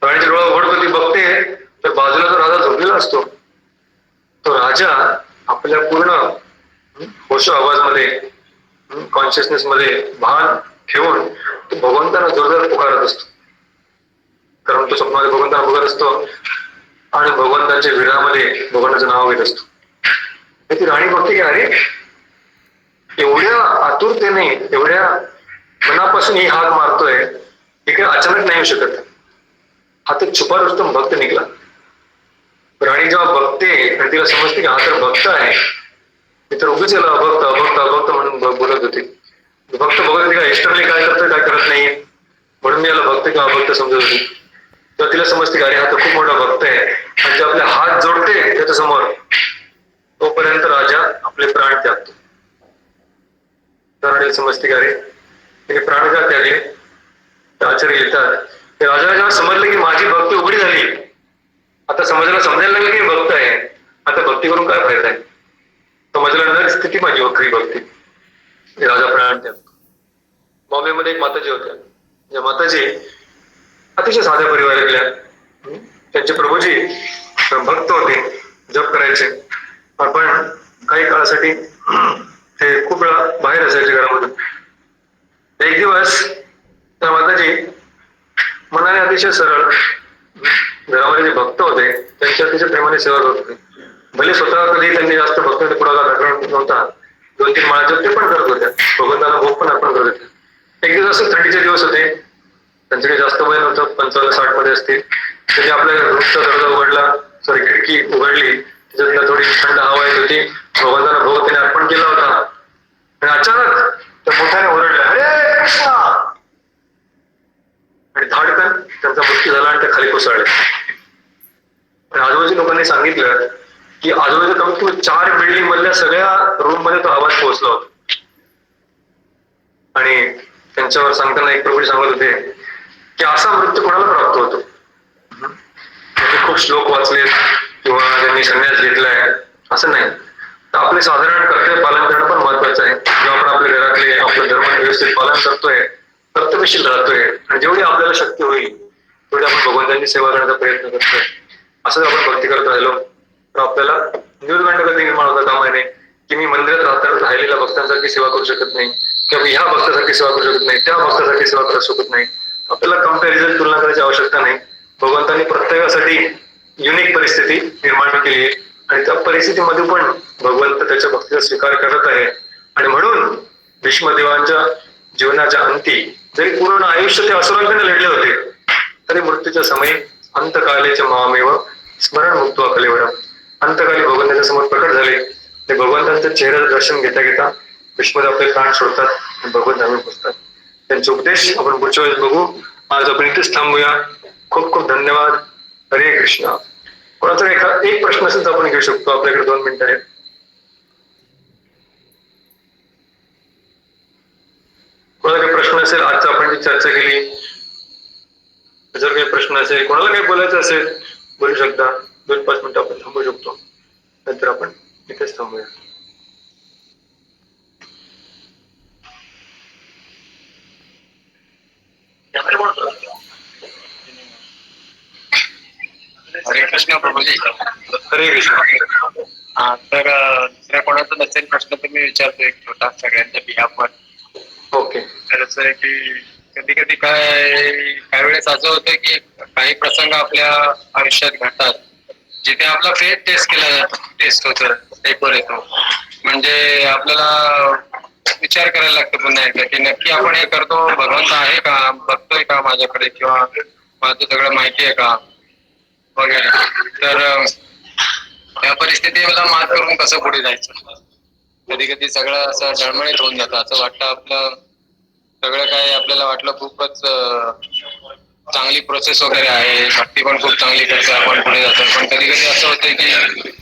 राणीची डोळा उघडतो, ती बघते तर बाजूला तो राजा झोपलेला असतो. तो राजा आपल्या पूर्ण होशो आवाजमध्ये, कॉन्शियसनेस मध्ये भान ठेवून तो भगवंतांना जोरदार पुकारत असतो. कारण तो स्वप्नामध्ये भगवंतांना बघत असतो आणि भगवंतांच्या विरामध्ये भगवंताचं नाव घेत असतो. ती राणी बघते की अरे एवढ्या आतुरतेने, एवढ्या मनापासून ही हाक मारतोय, हे काही अचानक नाही होऊ शकत. हा तर छुपा रुस्तम भक्त निघला. राणी जेव्हा बघते आणि तिला समजते की हा तर भक्त आहे, मी तर उगीच याला अभक्त अभक्त अभक्त म्हणून बोलत होते. भक्त बघत होती का एक्स्टर्नली काय करतोय काय करत नाहीये, म्हणून मी याला भक्त किंवा अभक्त समजत होती. तेव्हा तिला समजते की अरे हा तर खूप मोठा भक्त आहे, आणि जे आपले हात जोडते त्याच्या समोर, तोपर्यंत राजा आपले प्राण त्यागतो. राणीला समजते की अरे तिने प्राण का त्यागले. आचार्य लिहितात की राजाला जेव्हा समजलं की माझी भक्ती उघडी झाली, आता समजायला लागलं की भक्त आहे, आता भक्ती करून काय फायदा आहे, समजलं नाही स्थिती माझी खरी भक्ती. राजा प्राण त्यागतो. बॉम्बेमध्ये एक माताजी होत्या, ज्या माताजी अतिशय साध्या परिवारातल्या, त्यांचे प्रभूजी भक्त होते, जप करायचे, पण काही काळासाठी ते खूप वेळा बाहेर असायचे घरामधून. एक दिवस त्या माताजी मनाने अतिशय सरळ, घरामध्ये जे भक्त होते त्यांची अतिशय प्रेमाने सेवा करत होते. भले स्वतः कधी त्यांनी जास्त भक्त पुढाकार दाखवत नव्हता, 2-3 माळा जप ते पण करत होत्या, भगवंताला भोग पण अर्पण करत होत्या. एक दिवस असं थंडीचे दिवस होते, त्यांचं काही जास्त वय नव्हतं, 55-60 मध्ये असतील. त्यांनी आपल्या रूमचा दरवाजा उघडला, सॉरी खिडकी उघडली, त्याच्यातनं थोडी थंड हवा येत होती, भगवंताला भोग त्याने अर्पण केला होता, आणि अचानक त्या मोठ्याने ओरडल्या हरे कृष्णा, आणि धाडकन त्यांचा मृत्यू झाला आणि त्या खाली कोसळल्या. आणि आजूबाजूच्या लोकांनी सांगितलं की आजूबाजूला कमीत कमी 4 बिल्डिंग मधल्या सगळ्या रूम मध्ये तो आवाज पोहोचला होता. आणि त्यांच्यावर सांगताना एक प्रभू सांगत होते की असा मृत्यू कोणाला प्राप्त होतो. म्हणजे खूप श्लोक वाचले किंवा त्यांनी संन्यास घेतलाय असं नाही, तर आपले साधारण कर्तव्य पालन करणं पण महत्वाचं आहे. जेव्हा आपण आपल्या घरातले आपलं धर्म व्यवस्थित पालन करतोय, कर्तव्यशील राहतोय, आणि जेवढी आपल्याला शक्य होईल तेवढी आपण भगवंतांची सेवा करण्याचा प्रयत्न करतोय, असंच आपण भक्ती करत राहिलो तर आपल्याला न्यूनगंड कधी निर्माण होता कामा नये की मी मंदिरात राहिलेल्या भक्तांसारखी सेवा करू शकत नाही, किंवा मी ह्या भक्तासारखी सेवा करू शकत नाही, त्या भक्तासारखी सेवा करू शकत नाही. आपल्याला कम्पॅरिझन तुलना करायची आवश्यकता नाही. भगवंतांनी प्रत्येकासाठी युनिक परिस्थिती निर्माण केली आहे, आणि त्या परिस्थितीमध्ये पण भगवंत त्याच्या भक्तीचा स्वीकार करत आहे. आणि म्हणून भीष्मदेवांच्या जीवनाच्या अंती जरी पूर्ण आयुष्य ते असुरांकडे लढले होते, तरी मृत्यूच्या समयी अंतकालेच्या महामेव स्मरण मुक्त्वा कलेवरम, अंतकाली भगवंताच्या समोर प्रकट झाले. ते भगवंतांच्या चेहऱ्याचं दर्शन घेता घेता भीष्मदेव आपले प्राण सोडतात आणि भगवंत धामी पोचतात. त्यांचे उपदेश आपण पुढच्या वेळेस बघू. आज आपण इथेच थांबूया. खूप खूप धन्यवाद. हरे कृष्ण. कोणाचा एक प्रश्न असेल तर आपण घेऊ शकतो, आपल्याकडे 2 मिनिटं आहेत. कोणाला काही प्रश्न असेल, आजचा आपण जी चर्चा केली, जर काही प्रश्न असेल, कोणाला काही बोलायचं असेल बोलू शकता. 2-5 मिनिटं आपण थांबू शकतो, नंतर आपण इथेच थांबूया.
हरे कृष्ण प्रभूजी.
हरे कृष्ण.
हा, तर दुसऱ्या कोणाचा नसेल प्रश्न तर मी विचारतो एक छोटा सगळ्यांच्या बिहाफवर.
ओके.
तर असं आहे की कधी कधी काही वेळेस असं होतं की काही प्रसंग आपल्या आयुष्यात घडतात जिथे आपला फेथ टेस्ट होतं, पेपर येतो. म्हणजे आपल्याला विचार करायला लागतो पुन्हा एकदा की नक्की आपण हे करतो भगवंत आहे का, बघतोय का माझ्याकडे, किंवा माझं सगळं माहिती आहे का वगैरे. तर या परिस्थितीला मात करून कसं पुढे जायचं. कधी कधी सगळं असं डळमळीत होऊन जातं, असं वाटतं आपलं सगळं काय आपल्याला वाटलं खूपच चांगली प्रोसेस वगैरे आहे, भक्ती पण खूप चांगली करतो आपण पुढे जातो, पण कधी कधी असं होतं की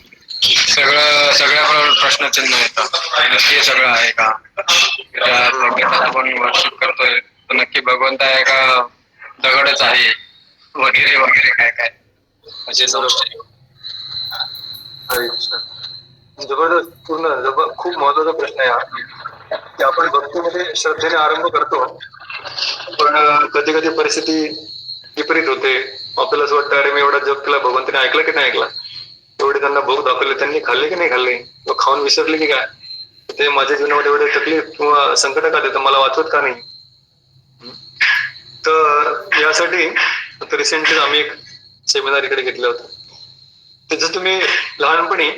सगळ्यावर प्रश्नचिन्ह येतं. नक्की सगळं आहे का, आपण वर्शिप करतोय तर नक्की भगवंत आहे का, दगडच आहे वगैरे वगैरे काय काय असे संशय.
हरे कृष्ण. जबरदस्त, खूप महत्वाचा प्रश्न आहे हा, की आपण भक्तीमध्ये श्रद्धेने आरंभ करतो, पण कधी कधी परिस्थिती विपरीत होते. आपल्याला असं वाटतं अरे मी एवढा जप केला, भगवंताने ऐकला की नाही ऐकला, एवढे त्यांना भोग दाखवले, त्यांनी खाल्ले की नाही खाल्ले, किंवा खाऊन विसरले की काय, ते माझ्या जीवनामध्ये एवढे तकलीफ किंवा संकट का देतं, मला वाचवत का नाही. तर यासाठी रिसेंटली आम्ही एक सेमिनार इकडे घेतलं होतं. त्याचं तुम्ही लहानपणी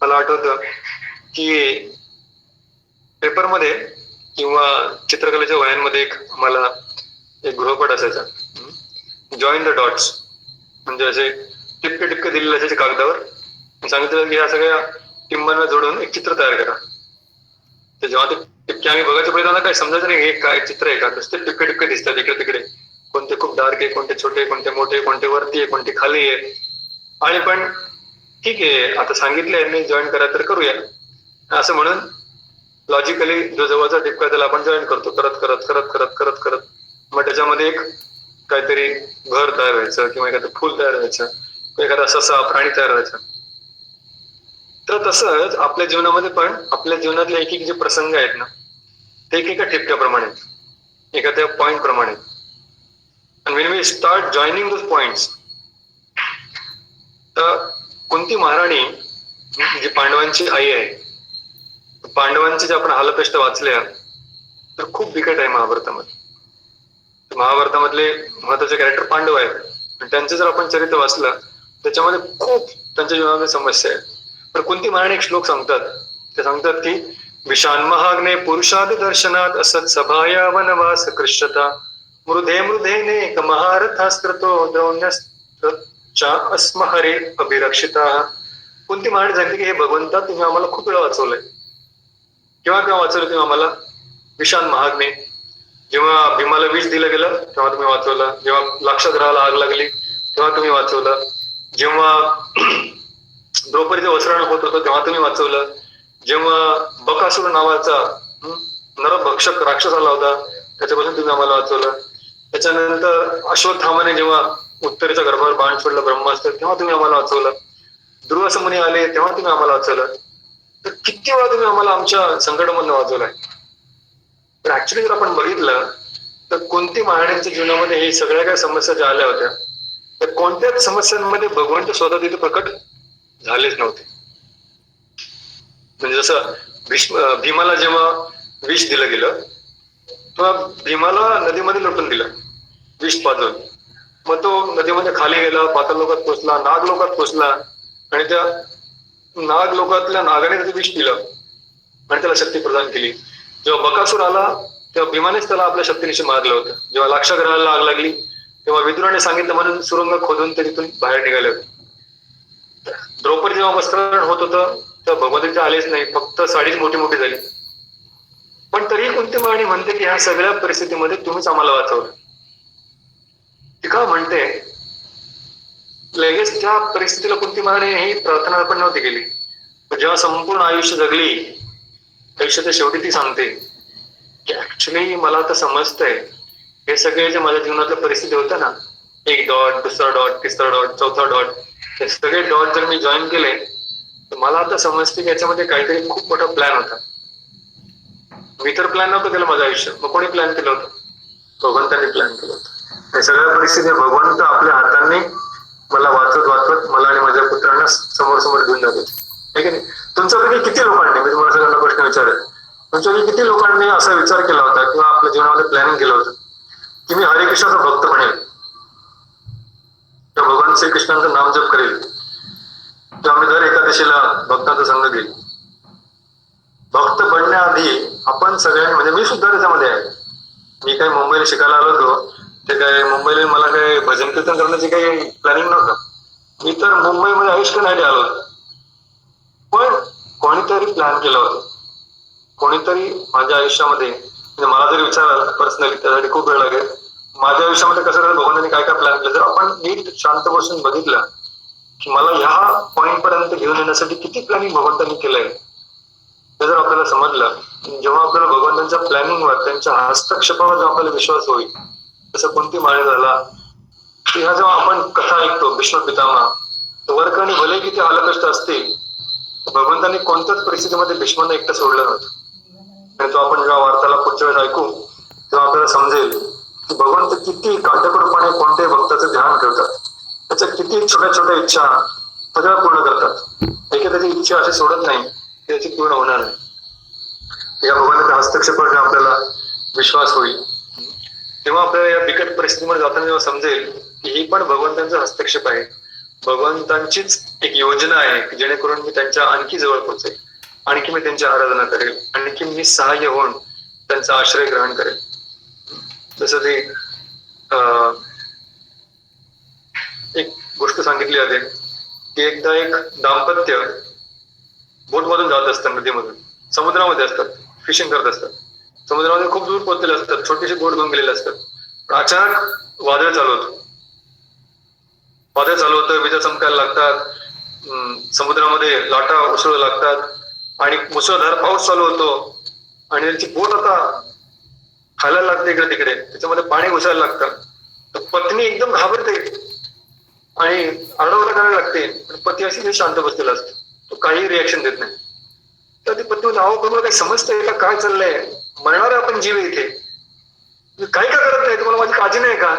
मला आठवतं की पेपरमध्ये किंवा चित्रकलेच्या वह्यांमध्ये मला एक गृहपाठ असायचा, जॉईन द डॉट्स. म्हणजे असे टिपके टिपके दिलेले असायचे कागदावर, सांगितलं की या सगळ्या टिंबांना जोडून एक चित्र तयार करा. तर जेव्हा ते टिपके आम्ही बघायच्या पहिल्यांदा काय समजायचं नाही हे काय चित्र आहे का, नुसते टिपके टिपके दिसतात इकडे तिकडे, कोणते खूप डार्क आहे, कोणते छोटे, कोणते मोठे, कोणते वरती आहे, कोणते खाली आहे. आणि पण ठीक आहे, आता सांगितलं यांनी जॉईन करा तर करूया असं म्हणून लॉजिकली जो जवळचा टिपका त्याला आपण जॉईन करतो, करत करत करत करत करत करत मग त्याच्यामध्ये एक काहीतरी घर तयार व्हायचं, किंवा एखादं फुल तयार व्हायचं, किंवा एखादा ससा प्राणी तयार व्हायचा. तर तसंच आपल्या जीवनामध्ये पण आपल्या जीवनातले एक एक जे प्रसंग आहेत ना, ते एका ठिपक्याप्रमाणे, एखाद्या पॉइंट प्रमाणे. And when we start joining those points, तर कुंती महाराणी जी पांडवांची आई आहे, पांडवांचे जे आपण हालकष्ट वाचले तर खूप बिकट आहे महाभारतामध्ये. महाभारतामधले महत्वाचे कॅरेक्टर पांडव आहेत, आणि त्यांचं जर आपण चरित्र वाचलं त्याच्यामध्ये खूप त्यांच्या जीवनामध्ये समस्या आहे. पण कुंती महाराणी एक श्लोक सांगतात, ते सांगतात की विशान महाग्ने पुरुषाद दर्शनात असत सभाया वनवास कृष्यता मृधे मृधेने महारथास्त्रतो द्रोण्यस्त्रचा अस्महरे अभिरक्षिता. कुंती महाराणी सांगते की हे भगवंता तुम्ही आम्हाला खूप वेळा वाचवलंय. केव्हा वाचवलं तुम्ही आम्हाला? विशान महाग्ने, जेव्हा भीमाला विष दिलं गेलं तेव्हा तुम्ही वाचवलं, जेव्हा लाक्षागृहाला आग लागली तेव्हा तुम्ही वाचवलं, जेव्हा द्रौपदीचं वस्त्रण होत होतं तेव्हा तुम्ही वाचवलं, जेव्हा बकासूर नावाचा नरभक्षक राक्षस आला होता त्याच्यापासून तुम्ही आम्हाला वाचवलं, त्याच्यानंतर अश्वत्थामाने जेव्हा उत्तरेच्या गर्भावर बाण सोडलं ब्रह्मास्त्र तेव्हा तुम्ही आम्हाला वाचवलं, दुर्वासा मुनी आले तेव्हा तुम्ही आम्हाला वाचवलं. तर किती वेळा तुम्ही आम्हाला आमच्या संकटामधनं वाचवलंय. तर ऍक्च्युली जर आपण बघितलं तर कुंती महाराणींच्या जीवनामध्ये हे सगळ्या काही समस्या ज्या आल्या होत्या तर कोणत्याच समस्यांमध्ये भगवंत स्वतः तिथे प्रकट झालेच नव्हते. म्हणजे जसं भीमाला जेव्हा विष दिलं गेलं तेव्हा भीमाला नदीमध्ये लोटून दिलं विष पाजून, मग तो नदीमध्ये खाली गेला, पाताळ लोकात पोचला, नाग लोकात पोचला, आणि त्या नाग लोकातल्या नागाने त्याचं विष पिलं आणि त्याला शक्ती प्रदान केली. जेव्हा बकासूर आला तेव्हा भीमानेच त्याला आपल्या शक्तीनिशी मारलं होतं. जेव्हा लाक्षागृहाला आग लागली तेव्हा विदुराने सांगितलं म्हणून सुरुंग खोदून ते तिथून बाहेर निघाले होते. द्रौपदी जेव्हा वस्त्रण होत होतं तेव्हा भगवंताचे आलेच नाही, फक्त साडीच मोठी मोठी झाली. पण तरीही कुंती महाराणी म्हणते की ह्या सगळ्या परिस्थितीमध्ये तुम्हीच आम्हाला वाचवलं. ती का म्हणते? लगेच त्या परिस्थितीला कुंती महाराणी ही प्रार्थना पण नव्हती केली. जेव्हा संपूर्ण आयुष्य जगली, आयुष्याच्या शेवटी ती सांगते की ऍक्च्युली मला आता समजतंय हे सगळे जे माझ्या जीवनातल्या परिस्थिती होत्या ना, एक डॉट, दुसरा डॉट, तिसरा डॉट, चौथा डॉट, हे सगळे डॉट जर मी जॉईन केले तर मला आता समजते की याच्यामध्ये काहीतरी खूप मोठा प्लॅन होता. मी तर प्लॅन नव्हतं केलं माझं आयुष्य, मग कोणी प्लॅन केलं होतं? भगवंतांनी प्लॅन केलं होतं. हे सगळ्या परिस्थिती भगवंत आपल्या हातांनी मला वाचवत वाचवत मला आणि माझ्या पुत्रांना समोर समोर घेऊन जात होते. आहे की नाही? तुमच्यापैकी किती लोकांनी, मी तुम्हाला सगळ्यांना प्रश्न विचारेल, तुमच्यापैकी किती लोकांनी असा विचार केला होता किंवा आपल्या जीवनामध्ये प्लॅनिंग केलं होतं की मी हरिकृष्णाचा भक्त बनेल, किंवा भगवान श्रीकृष्णांचं नाम जप करेल, किंवा मी दर एकादशीला भक्तांचा संघ घेईल. भक्त बनण्याआधी आपण सगळ्यांनी, म्हणजे मी सुद्धा त्याच्यामध्ये आहे. मी काही मुंबईला शिकायला आलो होतो, ते काय मुंबईला मला काही भजन कीर्तन करण्याची काही प्लॅनिंग नव्हतं. मी तर मुंबईमध्ये आयुष्य नाही आलो होतो, पण कोणीतरी प्लॅन केलं होतं. कोणीतरी माझ्या आयुष्यामध्ये, म्हणजे मला जरी विचाराल पर्सनली त्यासाठी खूप वेळ लागेल, माझ्या आयुष्यामध्ये कसं झालं, भगवंतांनी काय काय प्लॅन केलं. जर आपण नीट शांत बसून बघितलं की मला ह्या पॉइंट पर्यंत घेऊन येण्यासाठी किती प्लॅनिंग भगवंतांनी केलंय, हे जर आपल्याला समजलं, जेव्हा आपल्याला भगवंतांच्या प्लॅनिंगवर, त्यांच्या हस्तक्षेपावर जेव्हा आपल्याला विश्वास होईल, जसं कुंती माळे झाला, की ह्या जेव्हा आपण कथा ऐकतो भीष्म पितामह, वर्क आणि भले किती हालकष्ट असतील, भगवंतांनी कोणत्याच परिस्थितीमध्ये भीष्मांना एकटं सोडलं नव्हतं. आणि तो आपण जेव्हा वार्ताला पुढच्या वेळेस ऐकू तेव्हा आपल्याला समजेल की भगवंत किती काटेकोरपणे कोणत्याही भक्ताचं ध्यान ठेवतात, त्याच्या किती छोट्या छोट्या इच्छा सगळ्या पूर्ण करतात. एखाद्याची इच्छा अशी सोडत नाही की त्याची पूर्ण होणार नाही. या भगवंताच्या हस्तक्षेपावर जेव्हा आपल्याला विश्वास होईल तेव्हा आपल्याला या बिकट परिस्थितीमध्ये जाताना जेव्हा समजेल की ही पण भगवंतांचा हस्तक्षेप आहे, भगवंतांचीच एक योजना आहे की जेणेकरून मी त्यांच्या आणखी जवळ पोहोचेल. आणखी मी त्यांची आराधना करेल, आणखी मी सहाय्य होऊन त्यांचा आश्रय ग्रहण करेल. जसं ते एक गोष्ट सांगितली जाते की एकदा एक दाम्पत्य बोटमधून जात असतात, नदीमधून समुद्रामध्ये असतात, फिशिंग करत असतात. समुद्रामध्ये खूप दूर पोहोचलेले असतात, छोटीशी बोट घेऊन गेलेले असतात. पण अचानक वादळ चालू होतं, विजा चमकायला लागतात, समुद्रामध्ये लाटा उसळू लागतात आणि मुसळधार पाऊस चालू होतो आणि त्यांची बोट आता हालायला लागते इकडे तिकडे, त्याच्यामध्ये पाणी घुसायला लागतं. तर पत्नी एकदम घाबरते आणि आरडाओरडा करायला लागते, पण पती अशी शांत बसलेला असतो, तो काही रिॲक्शन देत नाही. तर ती पत्नी म्हणजे अहो तुम्हाला काही समजतंय का, काय चाललंय, मरणार आपण जीव इथे, काही का करत नाही, तुम्हाला माझी काळजी नाही का?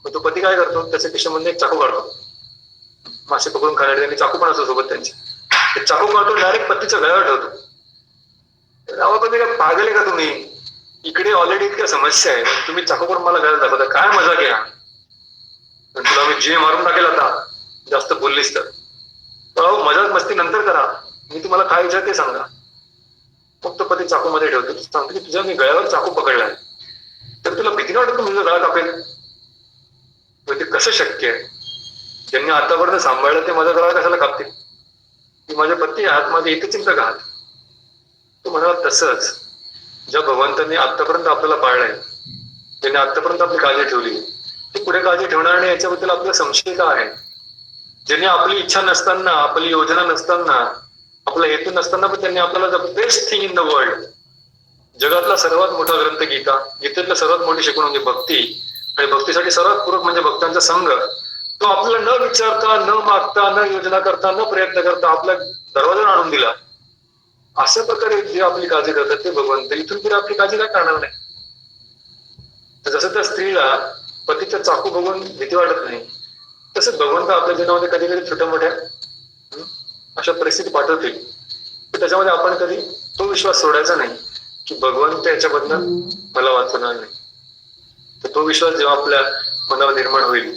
तो पती काय करतो, त्याच्या खिशामध्ये एक चाकू काढतो, मासे पकडून खाण्यासाठी त्यांनी चाकू पण असतो सोबत त्यांचे, ते चाकू काढतो डायरेक्ट पत्नीच्या गळ्यावर ठेवतो. अहो तुम्ही काय पागल आहे का तुम्ही, इकडे ऑलरेडी इतक्या समस्या आहे, तुम्ही चाकू करून मला गळ्यात दाखवता, काय मजा घ्या, तुला मी जीव मारून टाकेल आता जास्त बोललीस तर. अहो मजाक मस्ती नंतर करा, मी तुम्हाला काय विचार ते सांगा. मग तो पती चाकू मध्ये ठेवतो, सांगतो की तुझ्या मी गळ्यावर चाकू पकडलाय, तर तुला भीती नाही वाटत तुझा गळा कापेल? ते कसं शक्य आहे, ज्यांनी आतापर्यंत सांभाळलं ते माझा गळा कशाला कापतील? की माझ्या पती आतमध्ये इथे चिंता का? तो म्हणाला तसंच ज्या भगवंतांनी आतापर्यंत आपल्याला पाळलंय, ज्यांनी आतापर्यंत आपली काळजी ठेवली, ते पुढे काळजी ठेवणार नाही याच्याबद्दल आपला संशय का आहे? ज्यांनी आपली इच्छा नसताना, आपली योजना नसताना, आपला हेतू नसताना पण त्यांनी आपल्याला the best thing in the world, जगातला सर्वात मोठा ग्रंथ गीता, गीतेतला सर्वात मोठी शिकवण म्हणजे भक्ती, आणि भक्तीसाठी सर्वात पूरक म्हणजे भक्तांचा संघ, तो आपल्याला न विचारता, न मागता, न योजना करता, न प्रयत्न करता आपल्या दरवाजावर आणून दिला. अशा प्रकारे जे आपली काळजी करतात ते भगवंत इथून पुढे आपली काळजी काय करणार नाही. तर जसं त्या स्त्रीला पतीचा चाकू बघून भीती वाटत नाही, तसंच भगवंत आपल्या जीवनामध्ये कधी कधी छोट्या मोठ्या अशा परिस्थिती पाठवतील, तर त्याच्यामध्ये आपण कधी तो विश्वास सोडायचा नाही की भगवंत याच्याबद्दल मला वाचवणार नाही. तर तो विश्वास जेव्हा आपल्या मनावर निर्माण होईल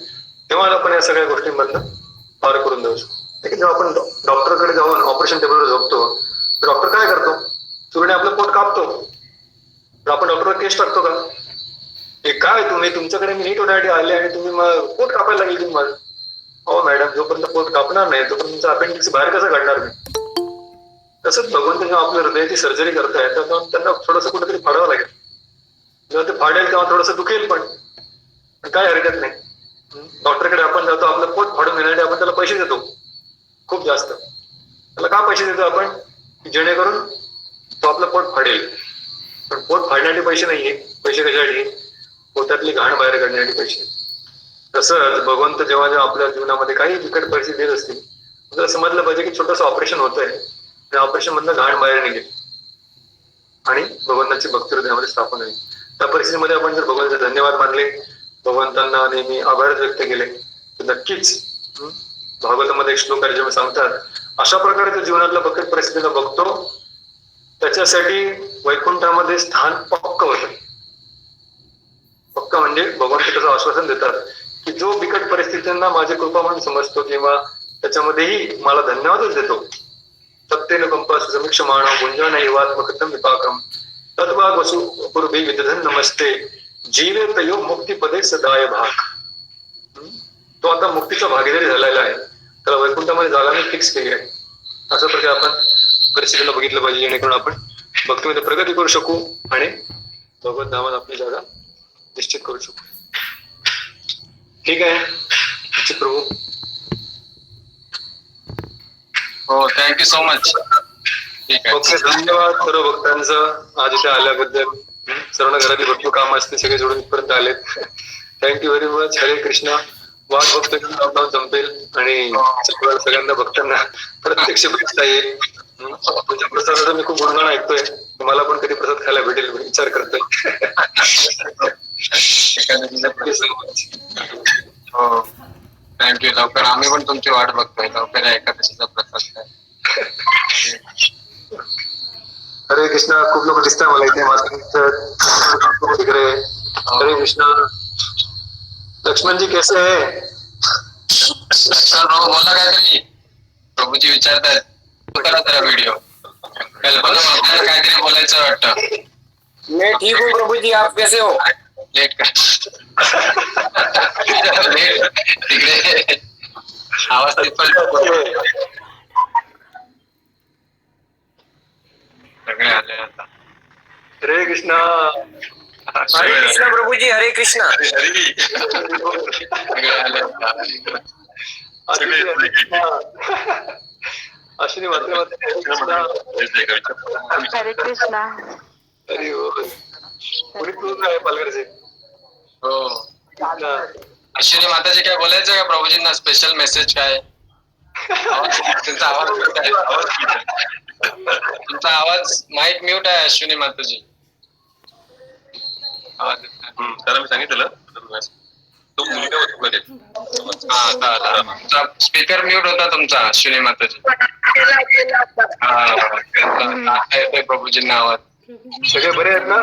तेव्हा आपण या सगळ्या गोष्टींमधनं पार करून जाऊ शकतो. जेव्हा आपण डॉक्टरकडे जाऊन ऑपरेशन टेबलवर झोपतो, डॉक्टर काय करतो, सुरूने आपलं पोट कापतो, तर आपण डॉक्टरवर केस टाकतो का? हे काय तुम्ही, तुमच्याकडे मी नीट होण्यासाठी आले आणि तुम्ही पोट कापायला लागेल तुम्ही माझं? हो मॅडम, जोपर्यंत पोट कापणार नाही तोपर्यंत तुमचं अपेंडिक्स बाहेर कसं काढणार नाही? तसंच भगवंत जेव्हा आपल्या हृदयाची सर्जरी करतायत तेव्हा त्यांना थोडंसं कुठेतरी फाडावं लागेल. जेव्हा ते फाडेल तेव्हा थोडंसं दुखेल, पण काय हरकत नाही. डॉक्टरकडे आपण जातो, आपलं पोट फाडून घेण्यासाठी आपण त्याला पैसे देतो खूप जास्त. त्याला का पैसे देतो आपण? जेणेकरून तो आपलं पोट फाडेल. पण पोट फाडण्यासाठी पैसे नाहीये, पैसे कशासाठी? पोटातली घाण बाहेर काढण्यासाठी पैसे. तसंच भगवंत जेव्हा जेव्हा आपल्या जीवनामध्ये काही बिकट परिस्थिती देत असतील, आपल्याला समजलं पाहिजे की छोटंसं ऑपरेशन होतंय, त्या ऑपरेशन मधनं घाण बाहेर निघेल आणि भगवंताची भक्ती हृदयामध्ये स्थापन होईल. त्या परिस्थितीमध्ये आपण जर भगवंताचे धन्यवाद मानले, भगवंतांना नेहमी आभार व्यक्त केले, तर नक्कीच भागवतामध्ये एक श्लोक आहे जेव्हा सांगतात, अशा प्रकारे तो जीवनातल्या बिकट परिस्थितीला बघतो, त्याच्यासाठी वैकुंठामध्ये स्थान पक्क होतं. पक्का म्हणजे भगवंत त्याचं आश्वासन देतात की जो बिकट परिस्थितींना माझी कृपा म्हणून समजतो किंवा त्याच्यामध्येही मला धन्यवादच देतो, सत्येन कंपास समीक्षमाण गुंजन एवात्मकृतम विपाकम तद्वाग वसु पूर्वी विदधन नमस्ते जीवे तयो मुक्ती पदे सदाय भाग. तो आता मुक्तीचा भागीदारी झालेला आहे, त्याला वैकुंठामध्ये जागा मी फिक्स केली आहे. अशा प्रकारे आपण परिस्थितीला बघितलं पाहिजे, जेणेकरून आपण भक्तीमध्ये प्रगती करू शकू आणि भगवत धामात आपली जागा निश्चित करू शकू. ठीक आहे प्रभू.
हो, थँक्यू सो मच. ठीक आहे.
ओके, धन्यवाद सर्व भक्तांचं आज इथे आल्याबद्दल. सर्वांना घरातली भरपूर काम असते, सगळे जोडून इथपर्यंत आलेत. Thank you very much. हरे कृष्णा. वाट बघतो की लॉकडाऊन संपेल आणि सगळ्यांना भक्तांना प्रत्यक्ष भेटता येईल. तुमच्या प्रसादाचा मी खूप गुणगान ऐकतोय, मला पण कधी प्रसाद खायला भेटेल विचार करतोय.
हो, थँक्यू. लवकर आम्ही पण तुमची वाट बघतोय, लवकर एकादशीचा प्रसाद काय.
हरे कृष्णा. खूप लोक दिसतात मला इथे, माझं तिकडे. हरे कृष्णा. लक्ष्मण जी कैसे है?
लक्ष्मण भाऊ बोला काहीतरी, प्रभूजी विचारतायत. करा जरा व्हिडिओ. कल्पना आपल्याला काहीतरी बोलायचं वाटतं.
मैं ठीक हूँ प्रभु जी, आप कैसे हो?
लेट कर. तिकडे आवाज तिथपर्यंत सगळे आले आता.
हरे कृष्णा.
हरे कृष्णा प्रभु जी, हरे कृष्णा.
सगळे आले आता.
अश्विनी मात्र हरे कृष्णा.
हरे कृष्णा.
अरे हो, कोणी तू काय पालघरचे?
हो. अश्विनी माताजी काय बोलायचं का प्रभूजींना? स्पेशल मेसेज काय? तुमचा आवाज म्यूट आहे. तुमचा आवाज माईक म्यूट आहे अश्विनी माताजी. आवाज येत नाही.
त्याला मी सांगितलं तो मुलगा होतो मध्ये.
हा, आता आला. तुमचा स्पीकर म्यूट होता तुमचा अश्विनी माताजी. हा, आता येतोय प्रभूजींना आवाज.
सगळे बरे आहेत ना?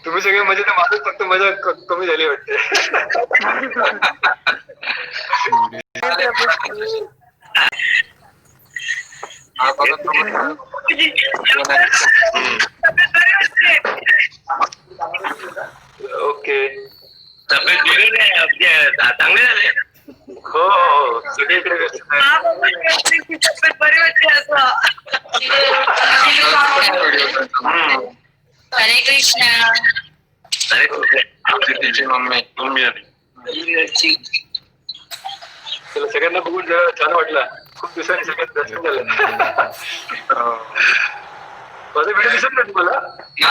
तुम्ही सगळे मजेत, माझं फक्त मजा कमी झाली वाटते.
हा, बघा प्रभूजी.
ओके.
तब्येत चांगले झाले.
हो हो, सगळीकडे व्यस्त आहे.
हरे कृष्णा.
तिची मम्मी
मम्मी आली.
त्याला सगळ्यांना बघून जरा छान वाटलं. खूप दिवसांनी सगळ्यात दर्शन झालं. माझा व्हिडिओ दिसत नाही तुम्हाला?